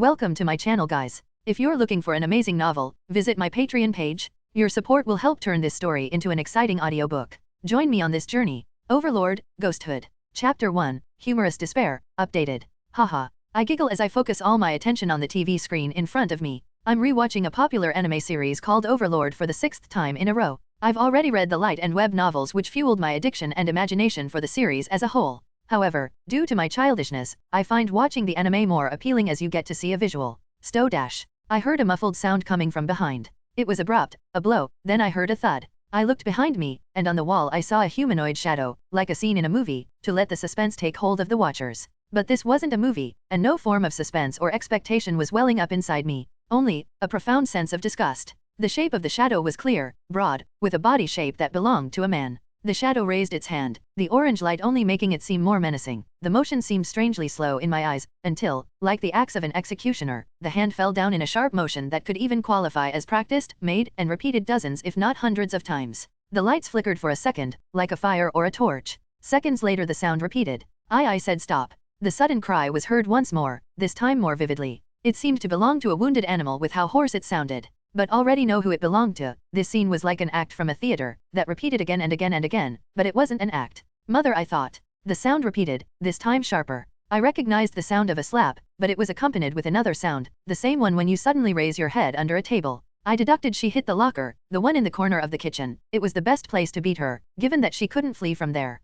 Welcome to my channel, guys. If you're looking for an amazing novel, visit my Patreon page. Your support will help turn this story into an exciting audiobook. Join me on this journey. Overlord, Ghosthood. Chapter 1, Humorous Despair, updated. Haha. I giggle as I focus all my attention on the TV screen in front of me. I'm rewatching a popular anime series called Overlord for the 6th time in a row. I've already read the light and web novels which fueled my addiction and imagination for the series as a whole. However, due to my childishness, I find watching the anime more appealing as you get to see a visual. Dash. I heard a muffled sound coming from behind. It was abrupt, a blow, then I heard a thud. I looked behind me, and on the wall I saw a humanoid shadow, like a scene in a movie, to let the suspense take hold of the watchers. But this wasn't a movie, and no form of suspense or expectation was welling up inside me, only a profound sense of disgust. The shape of the shadow was clear, broad, with a body shape that belonged to a man. The shadow raised its hand, the orange light only making it seem more menacing. The motion seemed strangely slow in my eyes, until, like the axe of an executioner, the hand fell down in a sharp motion that could even qualify as practiced, made, and repeated dozens if not hundreds of times. The lights flickered for a second, like a fire or a torch. Seconds later the sound repeated. I said stop. The sudden cry was heard once more, this time more vividly. It seemed to belong to a wounded animal with how hoarse it sounded. But already know who it belonged to. This scene was like an act from a theater, that repeated again and again and again, but it wasn't an act. Mother, I thought. The sound repeated, this time sharper. I recognized the sound of a slap, but it was accompanied with another sound, the same one when you suddenly raise your head under a table. I deducted she hit the locker, the one in the corner of the kitchen. It was the best place to beat her, given that she couldn't flee from there.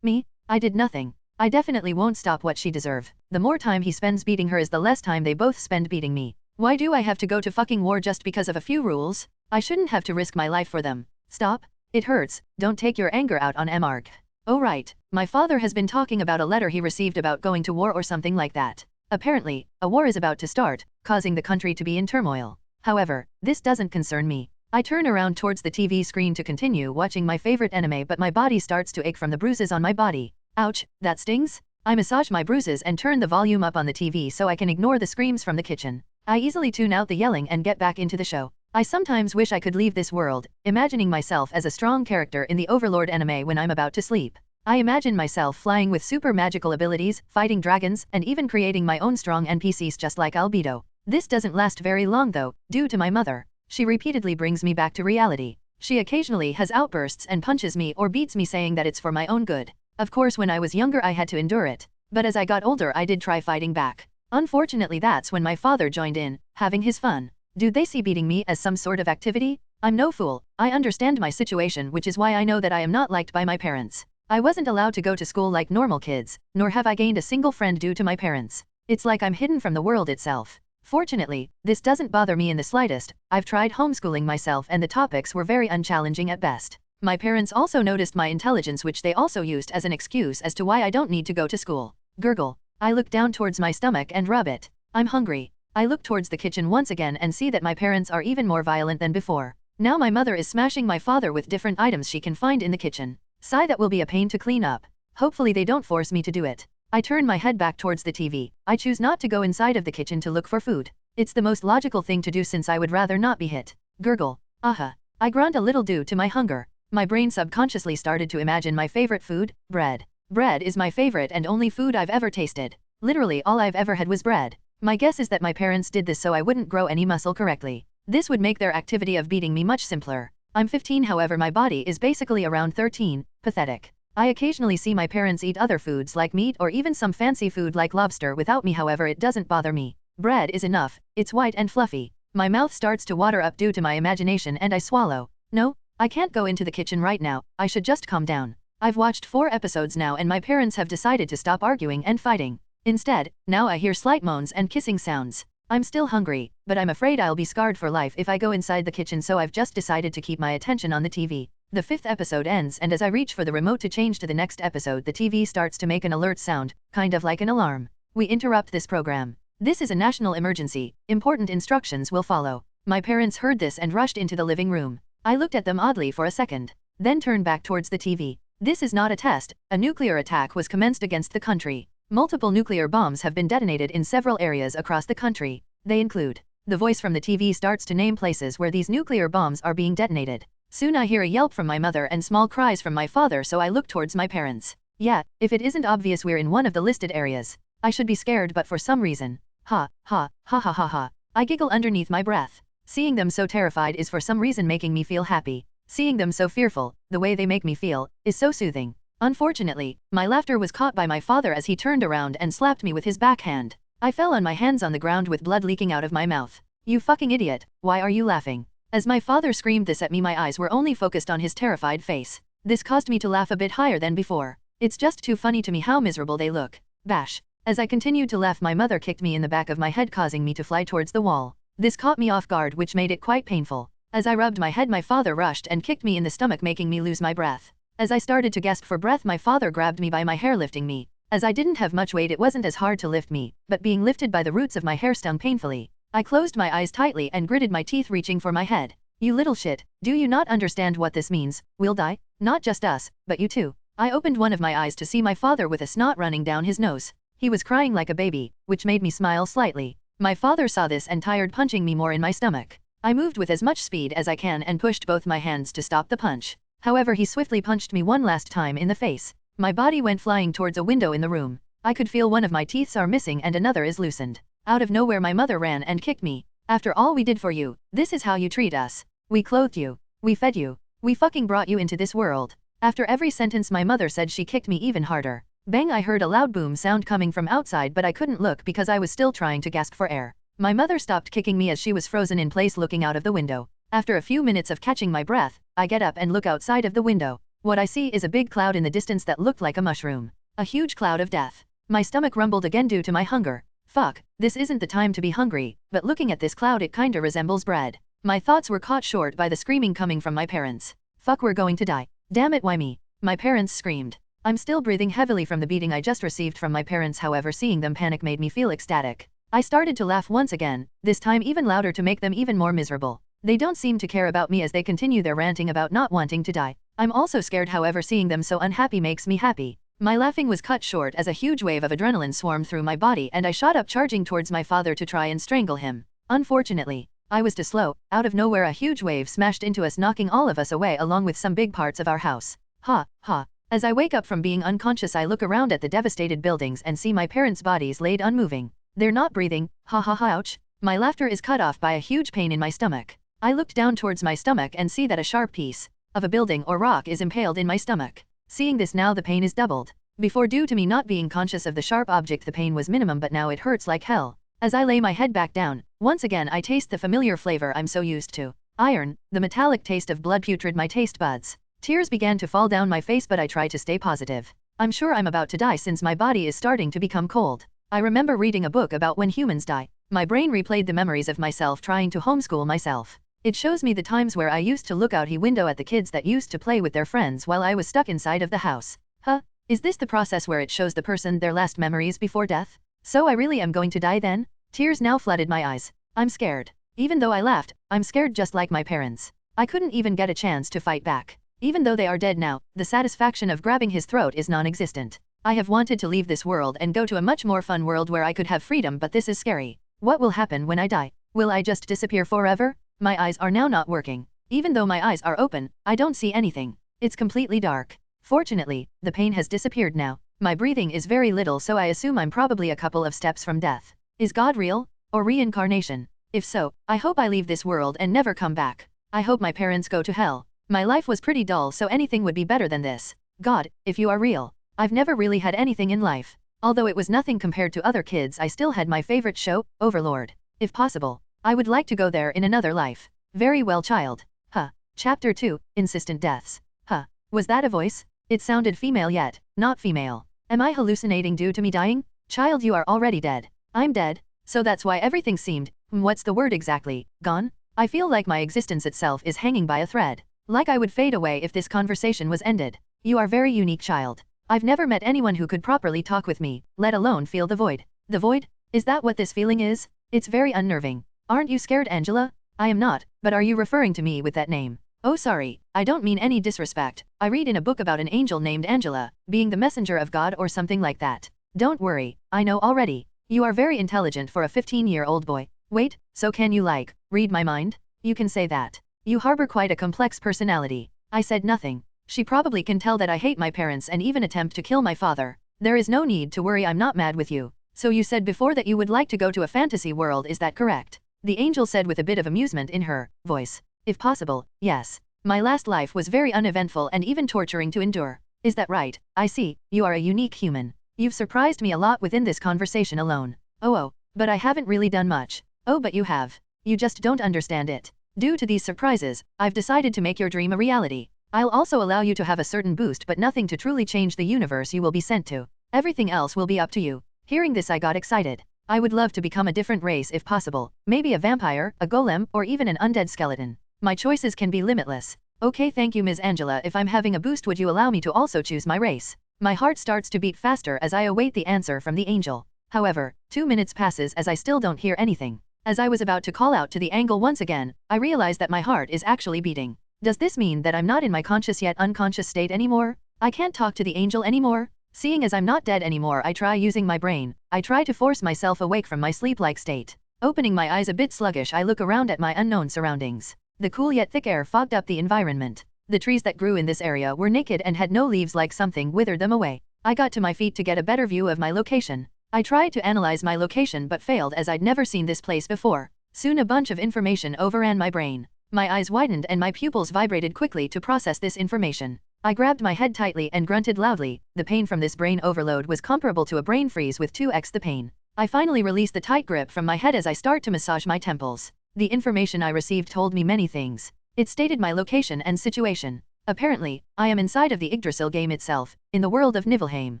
Me? I did nothing. I definitely won't stop what she deserve. The more time he spends beating her is the less time they both spend beating me. Why do I have to go to fucking war just because of a few rules? I shouldn't have to risk my life for them. Stop. It hurts. Don't take your anger out on Mark. Oh right. My father has been talking about a letter he received about going to war or something like that. Apparently, a war is about to start, causing the country to be in turmoil. However, this doesn't concern me. I turn around towards the TV screen to continue watching my favorite anime, but my body starts to ache from the bruises on my body. Ouch, that stings? I massage my bruises and turn the volume up on the TV so I can ignore the screams from the kitchen. I easily tune out the yelling and get back into the show. I sometimes wish I could leave this world, imagining myself as a strong character in the Overlord anime when I'm about to sleep. I imagine myself flying with super magical abilities, fighting dragons, and even creating my own strong NPCs just like Albedo. This doesn't last very long though, due to my mother. She repeatedly brings me back to reality. She occasionally has outbursts and punches me or beats me, saying that it's for my own good. Of course, when I was younger I had to endure it. But as I got older I did try fighting back. Unfortunately, that's when my father joined in, having his fun. Do they see beating me as some sort of activity? I'm no fool. I understand my situation, which is why I know that I am not liked by my parents. I wasn't allowed to go to school like normal kids, nor have I gained a single friend due to my parents. It's like I'm hidden from the world itself. Fortunately, this doesn't bother me in the slightest. I've tried homeschooling myself and the topics were very unchallenging at best. My parents also noticed my intelligence, which they also used as an excuse as to why I don't need to go to school. Gurgle. I look down towards my stomach and rub it. I'm hungry. I look towards the kitchen once again and see that my parents are even more violent than before. Now my mother is smashing my father with different items she can find in the kitchen. Sigh, that will be a pain to clean up. Hopefully they don't force me to do it. I turn my head back towards the TV. I choose not to go inside of the kitchen to look for food. It's the most logical thing to do since I would rather not be hit. Gurgle. Aha. I grunt a little due to my hunger. My brain subconsciously started to imagine my favorite food, bread. Bread is my favorite and only food I've ever tasted. Literally all I've ever had was bread. My guess is that my parents did this so I wouldn't grow any muscle correctly. This would make their activity of beating me much simpler. I'm 15, however my body is basically around 13, pathetic. I occasionally see my parents eat other foods like meat or even some fancy food like lobster without me, however it doesn't bother me. Bread is enough, it's white and fluffy. My mouth starts to water up due to my imagination and I swallow. No, I can't go into the kitchen right now, I should just calm down. I've watched 4 episodes now and my parents have decided to stop arguing and fighting. Instead, now I hear slight moans and kissing sounds. I'm still hungry, but I'm afraid I'll be scarred for life if I go inside the kitchen, so I've just decided to keep my attention on the TV. The 5th episode ends and as I reach for the remote to change to the next episode, the TV starts to make an alert sound, kind of like an alarm. We interrupt this program. This is a national emergency. Important instructions will follow. My parents heard this and rushed into the living room. I looked at them oddly for a second, then turned back towards the TV. This is not a test. A nuclear attack was commenced against the country. Multiple nuclear bombs have been detonated in several areas across the country. They include. The voice from the TV starts to name places where these nuclear bombs are being detonated. Soon I hear a yelp from my mother and small cries from my father, so I look towards my parents. Yeah, if it isn't obvious we're in one of the listed areas. I should be scared, but for some reason. Ha, ha, ha ha ha ha. I giggle underneath my breath. Seeing them so terrified is for some reason making me feel happy. Seeing them so fearful, the way they make me feel, is so soothing. Unfortunately, my laughter was caught by my father as he turned around and slapped me with his backhand. I fell on my hands on the ground with blood leaking out of my mouth. You fucking idiot, why are you laughing? As my father screamed this at me, my eyes were only focused on his terrified face. This caused me to laugh a bit higher than before. It's just too funny to me how miserable they look. Bash. As I continued to laugh, my mother kicked me in the back of my head, causing me to fly towards the wall. This caught me off guard, which made it quite painful. As I rubbed my head, my father rushed and kicked me in the stomach, making me lose my breath. As I started to gasp for breath, my father grabbed me by my hair, lifting me. As I didn't have much weight, it wasn't as hard to lift me, but being lifted by the roots of my hair stung painfully. I closed my eyes tightly and gritted my teeth, reaching for my head. You little shit, do you not understand what this means? We'll die? Not just us, but you too. I opened one of my eyes to see my father with a snot running down his nose. He was crying like a baby, which made me smile slightly. My father saw this and tired punching me more in my stomach. I moved with as much speed as I can and pushed both my hands to stop the punch. However, he swiftly punched me one last time in the face. My body went flying towards a window in the room. I could feel one of my teeth are missing and another is loosened. Out of nowhere, my mother ran and kicked me. After all we did for you, this is how you treat us. We clothed you. We fed you. We fucking brought you into this world. After every sentence my mother said, she kicked me even harder. Bang! I heard a loud boom sound coming from outside, but I couldn't look because I was still trying to gasp for air. My mother stopped kicking me as she was frozen in place, looking out of the window. After a few minutes of catching my breath, I get up and look outside of the window. What I see is a big cloud in the distance that looked like a mushroom. A huge cloud of death. My stomach rumbled again due to my hunger. Fuck, this isn't the time to be hungry, but looking at this cloud, it kinda resembles bread. My thoughts were caught short by the screaming coming from my parents. Fuck, we're going to die. Damn it, why me? My parents screamed. I'm still breathing heavily from the beating I just received from my parents, however seeing them panic made me feel ecstatic. I started to laugh once again, this time even louder to make them even more miserable. They don't seem to care about me as they continue their ranting about not wanting to die. I'm also scared, however seeing them so unhappy makes me happy. My laughing was cut short as a huge wave of adrenaline swarmed through my body and I shot up, charging towards my father to try and strangle him. Unfortunately, I was too slow. Out of nowhere a huge wave smashed into us, knocking all of us away along with some big parts of our house. Ha, ha. As I wake up from being unconscious, I look around at the devastated buildings and see my parents' bodies laid unmoving. They're not breathing. Ha ha ha, ouch. My laughter is cut off by a huge pain in my stomach. I look down towards my stomach and see that a sharp piece of a building or rock is impaled in my stomach. Seeing this now, the pain is doubled. Before, due to me not being conscious of the sharp object, the pain was minimum, but now it hurts like hell. As I lay my head back down, once again I taste the familiar flavor I'm so used to. Iron, the metallic taste of blood putrid my taste buds. Tears began to fall down my face, but I try to stay positive. I'm sure I'm about to die since my body is starting to become cold. I remember reading a book about when humans die. My brain replayed the memories of myself trying to homeschool myself. It shows me the times where I used to look out the window at the kids that used to play with their friends while I was stuck inside of the house. Huh? Is this the process where it shows the person their last memories before death? So I really am going to die then? Tears now flooded my eyes. I'm scared. Even though I laughed, I'm scared just like my parents. I couldn't even get a chance to fight back. Even though they are dead now, the satisfaction of grabbing his throat is non-existent. I have wanted to leave this world and go to a much more fun world where I could have freedom, but this is scary. What will happen when I die? Will I just disappear forever? My eyes are now not working. Even though my eyes are open, I don't see anything. It's completely dark. Fortunately, the pain has disappeared now. My breathing is very little, so I assume I'm probably a couple of steps from death. Is God real? Or reincarnation? If so, I hope I leave this world and never come back. I hope my parents go to hell. My life was pretty dull, so anything would be better than this. God, if you are real. I've never really had anything in life. Although it was nothing compared to other kids, I still had my favorite show, Overlord. If possible, I would like to go there in another life. Very well, child. Huh. Chapter 2, Insistent Deaths. Huh. Was that a voice? It sounded female yet not female. Am I hallucinating due to me dying? Child, you are already dead. I'm dead, so that's why everything seemed, what's the word exactly, gone? I feel like my existence itself is hanging by a thread. Like I would fade away if this conversation was ended. You are very unique, child. I've never met anyone who could properly talk with me, let alone feel the void. The void? Is that what this feeling is? It's very unnerving. Aren't you scared, Angela? I am not, but are you referring to me with that name? Oh sorry, I don't mean any disrespect. I read in a book about an angel named Angela, being the messenger of God or something like that. Don't worry, I know already. You are very intelligent for a 15-year-old boy. Wait, so can you read my mind? You can say that. You harbor quite a complex personality. I said nothing. She probably can tell that I hate my parents and even attempt to kill my father. There is no need to worry, I'm not mad with you. So you said before that you would like to go to a fantasy world, is that correct? The angel said with a bit of amusement in her voice. If possible, yes. My last life was very uneventful and even torturing to endure. Is that right? I see, you are a unique human. You've surprised me a lot within this conversation alone. Oh, but I haven't really done much. Oh, but you have. You just don't understand it. Due to these surprises, I've decided to make your dream a reality. I'll also allow you to have a certain boost, but nothing to truly change the universe you will be sent to. Everything else will be up to you. Hearing this, I got excited. I would love to become a different race if possible, maybe a vampire, a golem, or even an undead skeleton. My choices can be limitless. Okay, thank you, Ms. Angela. If I'm having a boost, would you allow me to also choose my race? My heart starts to beat faster as I await the answer from the angel. However, 2 minutes passes as I still don't hear anything. As I was about to call out to the angel once again, I realized that my heart is actually beating. Does this mean that I'm not in my conscious yet unconscious state anymore? I can't talk to the angel anymore? Seeing as I'm not dead anymore, I try using my brain. I try to force myself awake from my sleep-like state. Opening my eyes a bit sluggish, I look around at my unknown surroundings. The cool yet thick air fogged up the environment. The trees that grew in this area were naked and had no leaves, like something withered them away. I got to my feet to get a better view of my location. I tried to analyze my location but failed as I'd never seen this place before. Soon a bunch of information overran my brain. My eyes widened and my pupils vibrated quickly to process this information. I grabbed my head tightly and grunted loudly. The pain from this brain overload was comparable to a brain freeze with 2x the pain. I finally released the tight grip from my head as I start to massage my temples. The information I received told me many things. It stated my location and situation. Apparently, I am inside of the Yggdrasil game itself, in the world of Niflheim.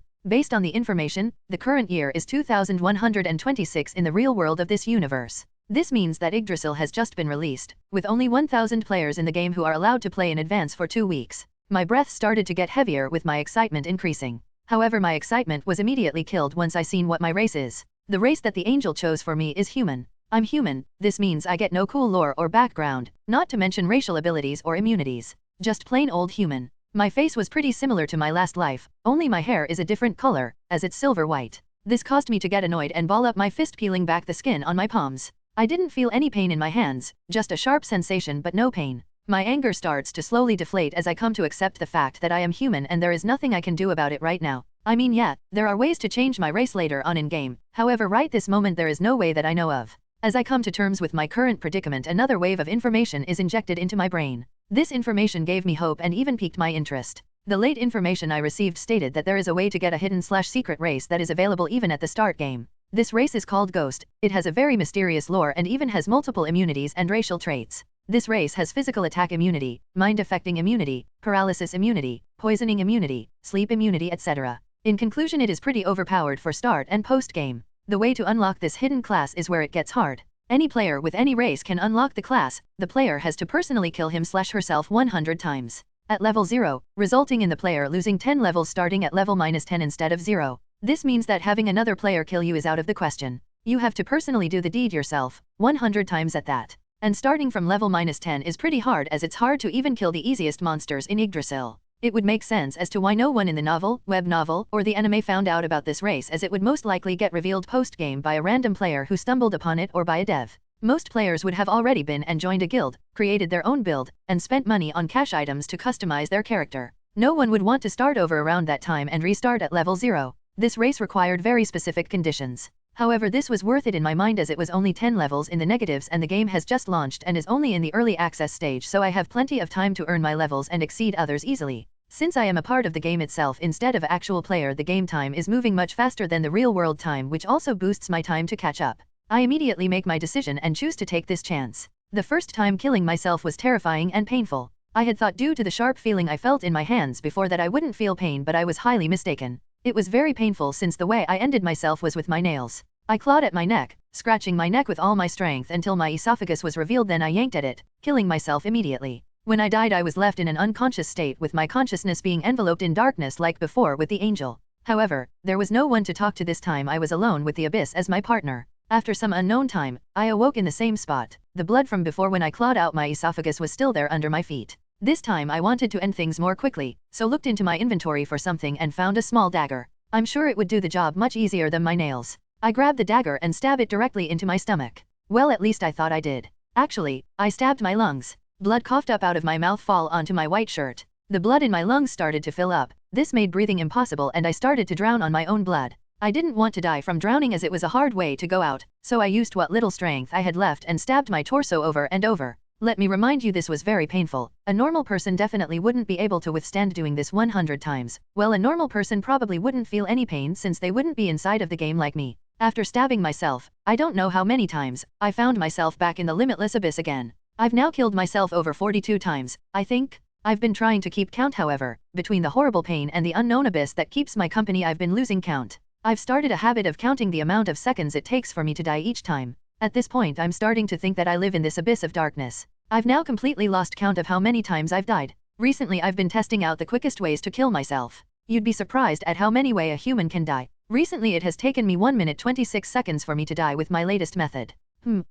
Based on the information, the current year is 2126 in the real world of this universe. This means that Yggdrasil has just been released, with only 1000 players in the game who are allowed to play in advance for 2 weeks. My breath started to get heavier with my excitement increasing. However, my excitement was immediately killed once I seen what my race is. The race that the angel chose for me is human. I'm human. This means I get no cool lore or background, not to mention racial abilities or immunities. Just plain old human. My face was pretty similar to my last life, only my hair is a different color, as it's silver white. This caused me to get annoyed and ball up my fist, peeling back the skin on my palms. I didn't feel any pain in my hands, just a sharp sensation but no pain. My anger starts to slowly deflate as I come to accept the fact that I am human and there is nothing I can do about it right now. I mean, yeah, there are ways to change my race later on in game, however right this moment there is no way that I know of. As I come to terms with my current predicament, another wave of information is injected into my brain. This information gave me hope and even piqued my interest. The late information I received stated that there is a way to get a hidden/secret race that is available even at the start game. This race is called Ghost. It has a very mysterious lore and even has multiple immunities and racial traits. This race has physical attack immunity, mind-affecting immunity, paralysis immunity, poisoning immunity, sleep immunity, etc. In conclusion, it is pretty overpowered for start and post-game. The way to unlock this hidden class is where it gets hard. Any player with any race can unlock the class. The player has to personally kill him/herself 100 times. At level 0, resulting in the player losing 10 levels starting at level -10 instead of 0. This means that having another player kill you is out of the question. You have to personally do the deed yourself, 100 times at that. And starting from level -10 is pretty hard, as it's hard to even kill the easiest monsters in Yggdrasil. It would make sense as to why no one in the novel, web novel, or the anime found out about this race, as it would most likely get revealed post-game by a random player who stumbled upon it or by a dev. Most players would have already been and joined a guild, created their own build, and spent money on cash items to customize their character. No one would want to start over around that time and restart at level 0. This race required very specific conditions. However, this was worth it in my mind, as it was only 10 levels in the negatives and the game has just launched and is only in the early access stage, so I have plenty of time to earn my levels and exceed others easily. Since I am a part of the game itself instead of actual player, the game time is moving much faster than the real world time, which also boosts my time to catch up. I immediately make my decision and choose to take this chance. The first time killing myself was terrifying and painful. I had thought due to the sharp feeling I felt in my hands before that I wouldn't feel pain, but I was highly mistaken. It was very painful since the way I ended myself was with my nails. I clawed at my neck, scratching my neck with all my strength until my esophagus was revealed, then I yanked at it, killing myself immediately. When I died, I was left in an unconscious state with my consciousness being enveloped in darkness like before with the angel. However, there was no one to talk to this time. I was alone with the abyss as my partner. After some unknown time, I awoke in the same spot. The blood from before when I clawed out my esophagus was still there under my feet. This time I wanted to end things more quickly, so looked into my inventory for something and found a small dagger. I'm sure it would do the job much easier than my nails. I grabbed the dagger and stabbed it directly into my stomach. Well, at least I thought I did. Actually, I stabbed my lungs. Blood coughed up out of my mouth, fall onto my white shirt. The blood in my lungs started to fill up. This made breathing impossible and I started to drown on my own blood. I didn't want to die from drowning as it was a hard way to go out, so I used what little strength I had left and stabbed my torso over and over. Let me remind you, this was very painful. A normal person definitely wouldn't be able to withstand doing this 100 times. Well, a normal person probably wouldn't feel any pain since they wouldn't be inside of the game like me. After stabbing myself, I don't know how many times, I found myself back in the limitless abyss again. I've now killed myself over 42 times, I think. I've been trying to keep count, however. Between the horrible pain and the unknown abyss that keeps my company, I've been losing count. I've started a habit of counting the amount of seconds it takes for me to die each time. At this point, I'm starting to think that I live in this abyss of darkness. I've now completely lost count of how many times I've died. Recently, I've been testing out the quickest ways to kill myself. You'd be surprised at how many ways a human can die. Recently, it has taken me 1 minute 26 seconds for me to die with my latest method.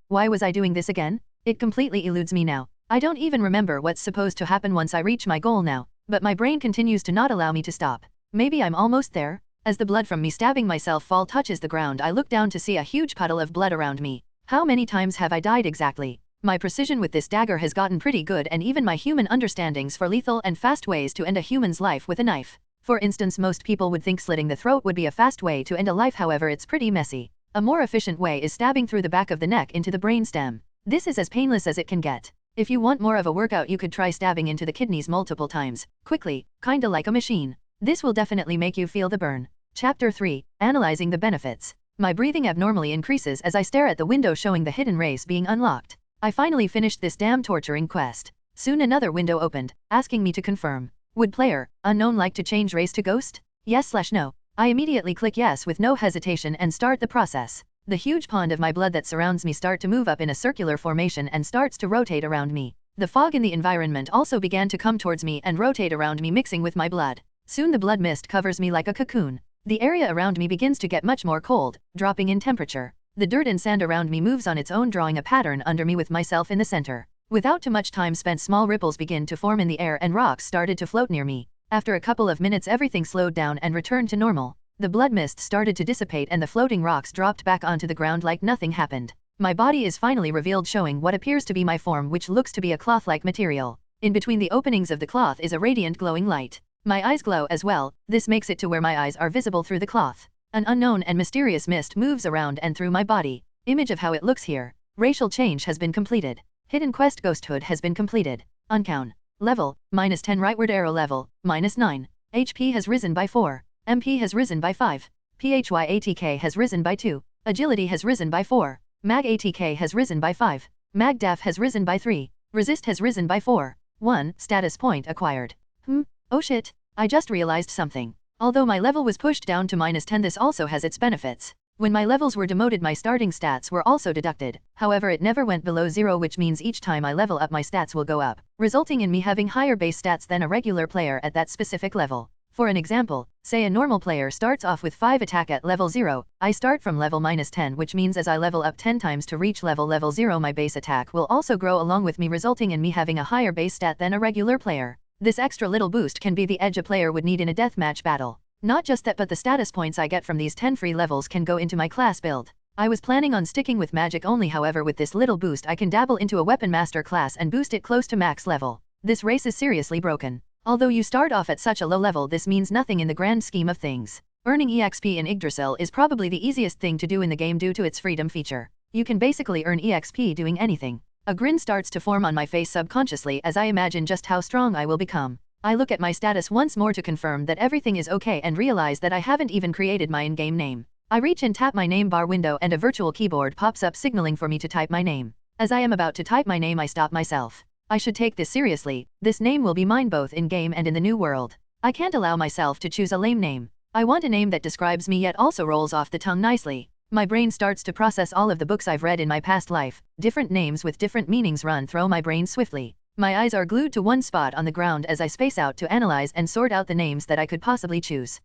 Why was I doing this again? It completely eludes me now. I don't even remember what's supposed to happen once I reach my goal now, but my brain continues to not allow me to stop. Maybe I'm almost there? As the blood from me stabbing myself fall touches the ground, I look down to see a huge puddle of blood around me. How many times have I died exactly? My precision with this dagger has gotten pretty good, and even my human understandings for lethal and fast ways to end a human's life with a knife. For instance, most people would think slitting the throat would be a fast way to end a life, however it's pretty messy. A more efficient way is stabbing through the back of the neck into the brainstem. This is as painless as it can get. If you want more of a workout, you could try stabbing into the kidneys multiple times, quickly, kinda like a machine. This will definitely make you feel the burn. Chapter 3, Analyzing the Benefits. My breathing abnormally increases as I stare at the window showing the hidden race being unlocked. I finally finished this damn torturing quest. Soon another window opened, asking me to confirm. Would player, unknown, like to change race to ghost? Yes/no. I immediately click yes with no hesitation and start the process. The huge pond of my blood that surrounds me start to move up in a circular formation and starts to rotate around me. The fog in the environment also began to come towards me and rotate around me, mixing with my blood. Soon the blood mist covers me like a cocoon. The area around me begins to get much more cold, dropping in temperature. The dirt and sand around me moves on its own, drawing a pattern under me with myself in the center. Without too much time spent, small ripples begin to form in the air and rocks started to float near me. After a couple of minutes, everything slowed down and returned to normal. The blood mist started to dissipate and the floating rocks dropped back onto the ground like nothing happened. My body is finally revealed, showing what appears to be my form, which looks to be a cloth-like material. In between the openings of the cloth is a radiant glowing light. My eyes glow as well. This makes it to where my eyes are visible through the cloth. An unknown and mysterious mist moves around and through my body. Image of how it looks here. Racial change has been completed. Hidden quest Ghosthood has been completed. Uncount. Level, -10 rightward arrow level, -9. HP has risen by 4. MP has risen by 5. PHYATK has risen by 2. Agility has risen by 4. Mag ATK has risen by 5. Mag DAF has risen by 3. Resist has risen by 4. 1. Status point acquired. Oh shit, I just realized something. Although my level was pushed down to -10, this also has its benefits. When my levels were demoted, my starting stats were also deducted. However, it never went below 0, which means each time I level up, my stats will go up, resulting in me having higher base stats than a regular player at that specific level. For an example, say a normal player starts off with 5 attack at level 0, I start from level -10, which means as I level up 10 times to reach level 0, my base attack will also grow along with me, resulting in me having a higher base stat than a regular player. This extra little boost can be the edge a player would need in a deathmatch battle. Not just that, but the status points I get from these 10 free levels can go into my class build. I was planning on sticking with magic only, however with this little boost I can dabble into a weapon master class and boost it close to max level. This race is seriously broken. Although you start off at such a low level, this means nothing in the grand scheme of things. Earning EXP in Yggdrasil is probably the easiest thing to do in the game due to its freedom feature. You can basically earn EXP doing anything. A grin starts to form on my face subconsciously as I imagine just how strong I will become. I look at my status once more to confirm that everything is okay and realize that I haven't even created my in-game name. I reach and tap my name bar window and a virtual keyboard pops up signaling for me to type my name. As I am about to type my name, I stop myself. I should take this seriously. This name will be mine both in-game and in the new world. I can't allow myself to choose a lame name. I want a name that describes me yet also rolls off the tongue nicely. My brain starts to process all of the books I've read in my past life. Different names with different meanings run through my brain swiftly. My eyes are glued to one spot on the ground as I space out to analyze and sort out the names that I could possibly choose.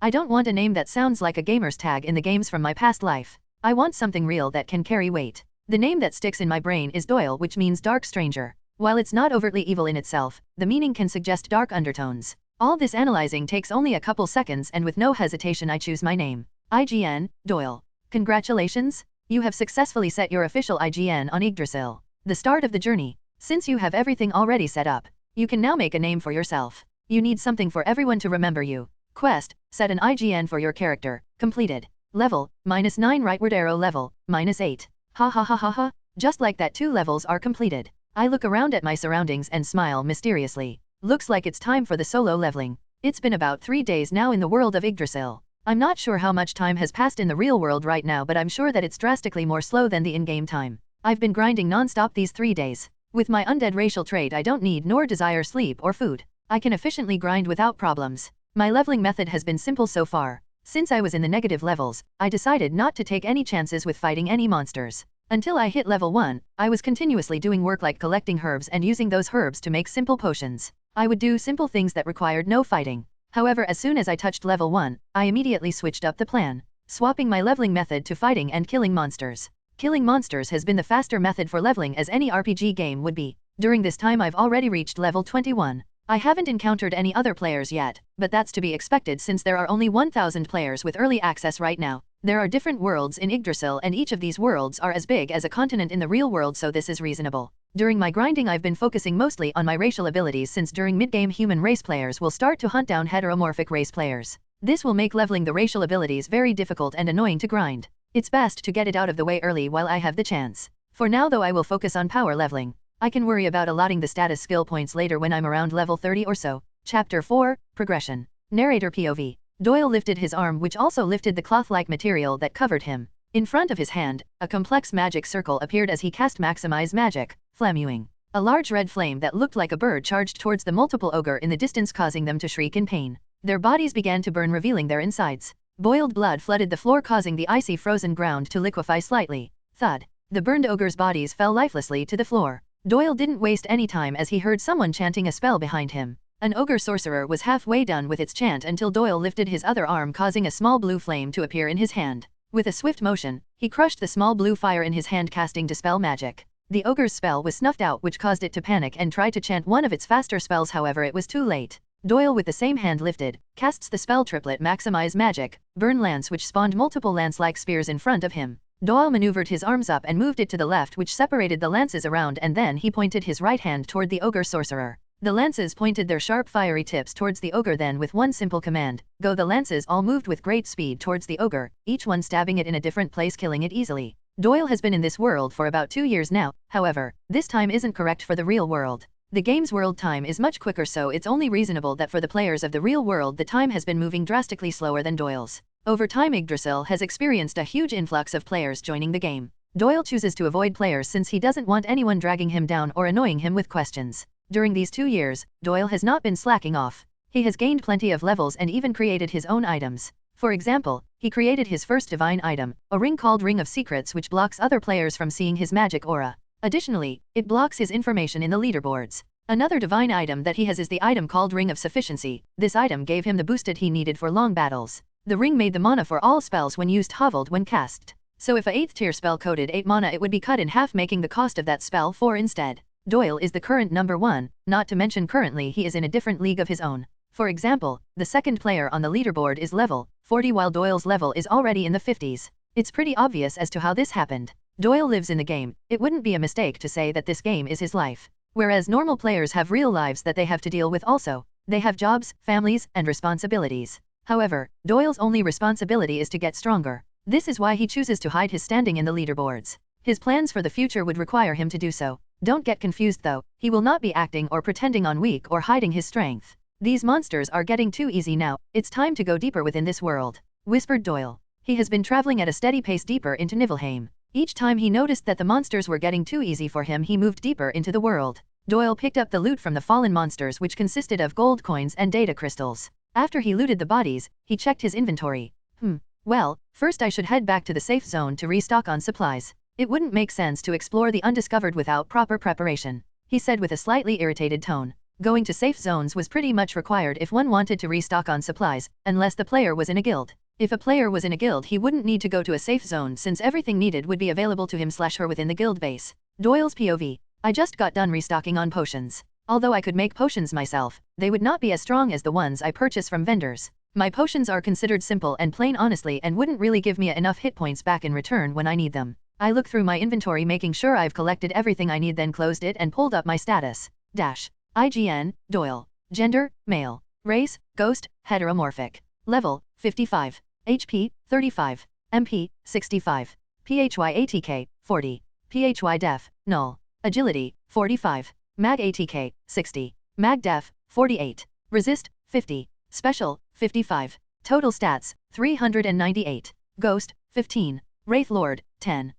I don't want a name that sounds like a gamer's tag in the games from my past life. I want something real that can carry weight. The name that sticks in my brain is Doyle, which means dark stranger. While it's not overtly evil in itself, the meaning can suggest dark undertones. All this analyzing takes only a couple seconds, and with no hesitation I choose my name. IGN, Doyle. Congratulations! You have successfully set your official IGN on Yggdrasil. The start of the journey. Since you have everything already set up, you can now make a name for yourself. You need something for everyone to remember you. Quest, set an IGN for your character. Completed. Level, -9 rightward arrow level, -8. Ha ha ha ha ha, just like that 2 levels are completed. I look around at my surroundings and smile mysteriously. Looks like it's time for the solo leveling. It's been about 3 days now in the world of Yggdrasil. I'm not sure how much time has passed in the real world right now, but I'm sure that it's drastically more slow than the in-game time. I've been grinding non-stop these 3 days. With my undead racial trait, I don't need nor desire sleep or food. I can efficiently grind without problems. My leveling method has been simple so far. Since I was in the negative levels, I decided not to take any chances with fighting any monsters. Until I hit level 1, I was continuously doing work like collecting herbs and using those herbs to make simple potions. I would do simple things that required no fighting. However, as soon as I touched level 1, I immediately switched up the plan, swapping my leveling method to fighting and killing monsters. Killing monsters has been the faster method for leveling as any RPG game would be. During this time I've already reached level 21. I haven't encountered any other players yet, but that's to be expected since there are only 1,000 players with early access right now. There are different worlds in Yggdrasil and each of these worlds are as big as a continent in the real world, so this is reasonable. During my grinding I've been focusing mostly on my racial abilities since during mid-game human race players will start to hunt down heteromorphic race players. This will make leveling the racial abilities very difficult and annoying to grind. It's best to get it out of the way early while I have the chance. For now though I will focus on power leveling. I can worry about allotting the status skill points later when I'm around level 30 or so. Chapter 4, Progression. Narrator POV. Doyle lifted his arm, which also lifted the cloth-like material that covered him. In front of his hand, a complex magic circle appeared as he cast Maximize Magic, Flamewing. A large red flame that looked like a bird charged towards the multiple ogre in the distance, causing them to shriek in pain. Their bodies began to burn, revealing their insides. Boiled blood flooded the floor, causing the icy frozen ground to liquefy slightly. Thud. The burned ogres' bodies fell lifelessly to the floor. Doyle didn't waste any time as he heard someone chanting a spell behind him. An ogre sorcerer was halfway done with its chant until Doyle lifted his other arm, causing a small blue flame to appear in his hand. With a swift motion, he crushed the small blue fire in his hand, casting Dispel Magic. The ogre's spell was snuffed out, which caused it to panic and try to chant one of its faster spells, however it was too late. Doyle, with the same hand lifted, casts the spell triplet Maximize Magic, Burn Lance, which spawned multiple lance-like spears in front of him. Doyle maneuvered his arms up and moved it to the left, which separated the lances around, and then he pointed his right hand toward the ogre sorcerer. The lances pointed their sharp fiery tips towards the ogre, then with one simple command, go, the lances all moved with great speed towards the ogre, each one stabbing it in a different place, killing it easily. Doyle has been in this world for about 2 years now, however, this time isn't correct for the real world. The game's world time is much quicker, so it's only reasonable that for the players of the real world the time has been moving drastically slower than Doyle's. Over time Yggdrasil has experienced a huge influx of players joining the game. Doyle chooses to avoid players since he doesn't want anyone dragging him down or annoying him with questions. During these 2 years, Doyle has not been slacking off. He has gained plenty of levels and even created his own items. For example, he created his first divine item, a ring called Ring of Secrets, which blocks other players from seeing his magic aura. Additionally, it blocks his information in the leaderboards. Another divine item that he has is the item called Ring of Sufficiency. This item gave him the boosted he needed for long battles. The ring made the mana for all spells when used hoveled when cast. So if a 8th tier spell coded 8 mana, it would be cut in half, making the cost of that spell 4 instead. Doyle is the current number 1, not to mention currently he is in a different league of his own. For example, the second player on the leaderboard is level 40 while Doyle's level is already in the 50s. It's pretty obvious as to how this happened. Doyle lives in the game. It wouldn't be a mistake to say that this game is his life. Whereas normal players have real lives that they have to deal with also. They have jobs, families, and responsibilities. However, Doyle's only responsibility is to get stronger. This is why he chooses to hide his standing in the leaderboards. His plans for the future would require him to do so. Don't get confused though, he will not be acting or pretending on weak or hiding his strength. These monsters are getting too easy now, it's time to go deeper within this world, whispered Doyle. He has been traveling at a steady pace deeper into Niflheim. Each time he noticed that the monsters were getting too easy for him, he moved deeper into the world. Doyle picked up the loot from the fallen monsters, which consisted of gold coins and data crystals. After he looted the bodies, he checked his inventory. Well, first I should head back to the safe zone to restock on supplies. It wouldn't make sense to explore the undiscovered without proper preparation, he said with a slightly irritated tone. Going to safe zones was pretty much required if one wanted to restock on supplies, unless the player was in a guild. If a player was in a guild, he wouldn't need to go to a safe zone since everything needed would be available to him/her within the guild base. Doyle's POV. I just got done restocking on potions. Although I could make potions myself, they would not be as strong as the ones I purchase from vendors. My potions are considered simple and plain honestly and wouldn't really give me enough hit points back in return when I need them. I look through my inventory making sure I've collected everything I need, then closed it and pulled up my status. IGN, Doyle. Gender, male. Race, ghost, heteromorphic. Level, 55. HP, 35. MP, 65. PHY ATK, 40. PHY Def, null. Agility, 45. Mag ATK, 60. Mag Def, 48. Resist, 50. Special, 55. Total stats, 398. Ghost, 15. Wraith Lord, 10.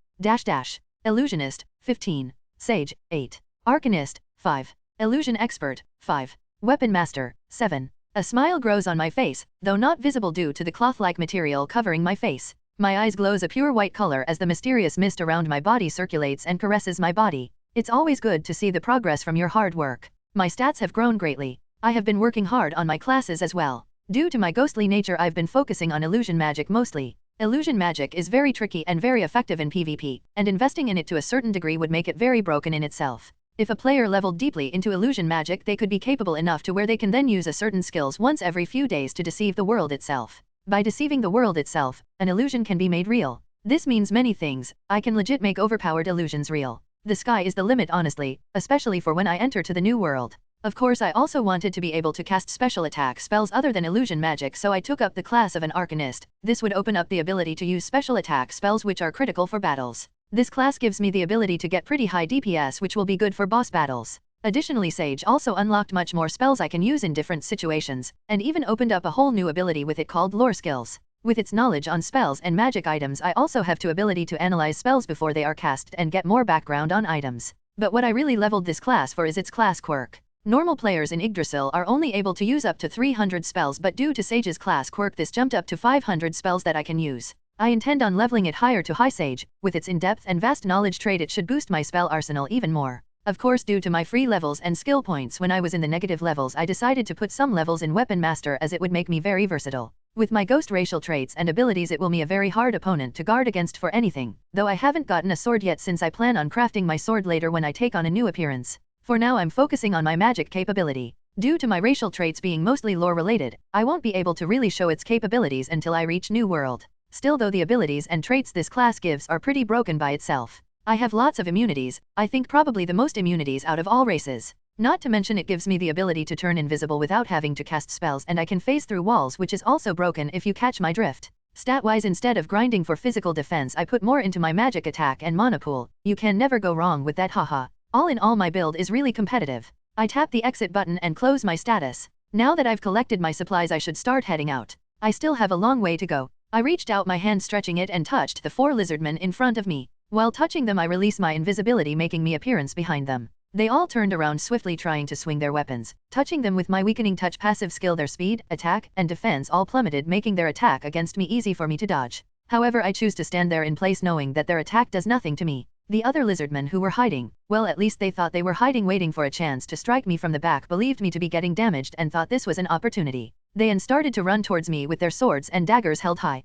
Illusionist, 15. Sage, 8. Arcanist, 5. Illusion Expert, 5. Weapon Master, 7. A smile grows on my face, though not visible due to the cloth-like material covering my face. My eyes glows a pure white color as the mysterious mist around my body circulates and caresses my body. It's always good to see the progress from your hard work. My stats have grown greatly. I have been working hard on my classes as well. Due to my ghostly nature, I've been focusing on illusion magic mostly. Illusion magic is very tricky and very effective in PvP, and investing in it to a certain degree would make it very broken in itself. If a player leveled deeply into illusion magic, they could be capable enough to where they can then use a certain skills once every few days to deceive the world itself. By deceiving the world itself, an illusion can be made real. This means many things. I can legit make overpowered illusions real. The sky is the limit, honestly, especially for when I enter to the new world. Of course, I also wanted to be able to cast special attack spells other than illusion magic, so I took up the class of an Arcanist. This would open up the ability to use special attack spells which are critical for battles. This class gives me the ability to get pretty high DPS, which will be good for boss battles. Additionally, Sage also unlocked much more spells I can use in different situations, and even opened up a whole new ability with it called Lore Skills. With its knowledge on spells and magic items, I also have the ability to analyze spells before they are cast and get more background on items. But what I really leveled this class for is its class quirk. Normal players in Yggdrasil are only able to use up to 300 spells, but due to Sage's class quirk this jumped up to 500 spells that I can use. I intend on leveling it higher to High Sage. With its in-depth and vast knowledge trait, it should boost my spell arsenal even more. Of course, due to my free levels and skill points when I was in the negative levels, I decided to put some levels in Weapon Master as it would make me very versatile. With my ghost racial traits and abilities, it will be a very hard opponent to guard against for anything, though I haven't gotten a sword yet since I plan on crafting my sword later when I take on a new appearance. For now, I'm focusing on my magic capability. Due to my racial traits being mostly lore related, I won't be able to really show its capabilities until I reach New World. Still though, the abilities and traits this class gives are pretty broken by itself. I have lots of immunities, I think probably the most immunities out of all races. Not to mention it gives me the ability to turn invisible without having to cast spells, and I can phase through walls, which is also broken if you catch my drift. Stat-wise, instead of grinding for physical defense, I put more into my magic attack and mana pool. You can never go wrong with that, haha. All in all, my build is really competitive. I tap the exit button and close my status. Now that I've collected my supplies, I should start heading out. I still have a long way to go. I reached out my hand, stretching it, and touched the 4 lizardmen in front of me. While touching them, I release my invisibility, making me appearance behind them. They all turned around swiftly, trying to swing their weapons. Touching them with my weakening touch passive skill, their speed, attack, and defense all plummeted, making their attack against me easy for me to dodge. However, I choose to stand there in place, knowing that their attack does nothing to me. The other lizardmen who were hiding, well, at least they thought they were hiding, waiting for a chance to strike me from the back, believed me to be getting damaged and thought this was an opportunity. They started to run towards me with their swords and daggers held high.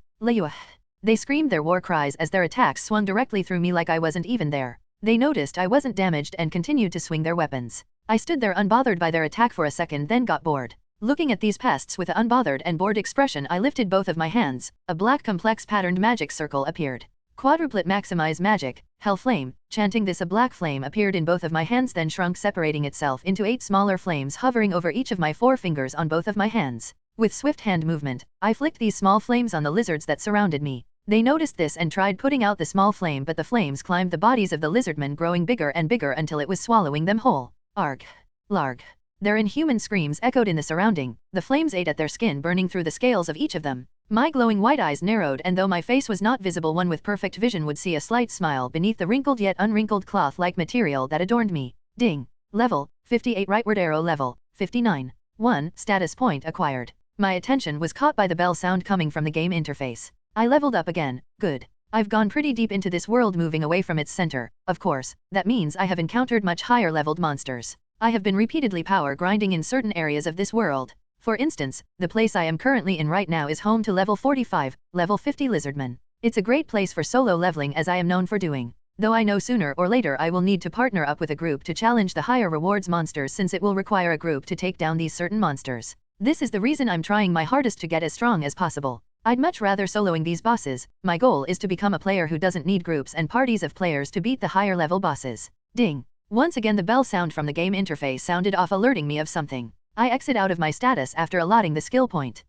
They screamed their war cries as their attacks swung directly through me like I wasn't even there. They noticed I wasn't damaged and continued to swing their weapons. I stood there unbothered by their attack for a second, then got bored. Looking at these pests with an unbothered and bored expression, I lifted both of my hands. A black complex patterned magic circle appeared. Quadruplet maximize magic, Hell Flame. Chanting this, a black flame appeared in both of my hands, then shrunk, separating itself into 8 smaller flames, hovering over each of my 4 fingers on both of my hands. With swift hand movement, I flicked these small flames on the lizards that surrounded me. They noticed this and tried putting out the small flame, but the flames climbed the bodies of the lizardmen, growing bigger and bigger until it was swallowing them whole. Arg. Larg. Their inhuman screams echoed in the surrounding. The flames ate at their skin, burning through the scales of each of them. My glowing white eyes narrowed, and though my face was not visible, one with perfect vision would see a slight smile beneath the wrinkled yet unwrinkled cloth-like material that adorned me. Ding. Level 58. Rightward arrow level 59. 1. Status point acquired. My attention was caught by the bell sound coming from the game interface. I leveled up again. Good. I've gone pretty deep into this world, moving away from its center. Of course, that means I have encountered much higher leveled monsters. I have been repeatedly power grinding in certain areas of this world. For instance, the place I am currently in right now is home to level 45, level 50 lizardmen. It's a great place for solo leveling, as I am known for doing. Though I know sooner or later I will need to partner up with a group to challenge the higher rewards monsters, since it will require a group to take down these certain monsters. This is the reason I'm trying my hardest to get as strong as possible. I'd much rather soloing these bosses. My goal is to become a player who doesn't need groups and parties of players to beat the higher level bosses. Ding. Once again the bell sound from the game interface sounded off, alerting me of something. I exit out of my status after allotting the skill point.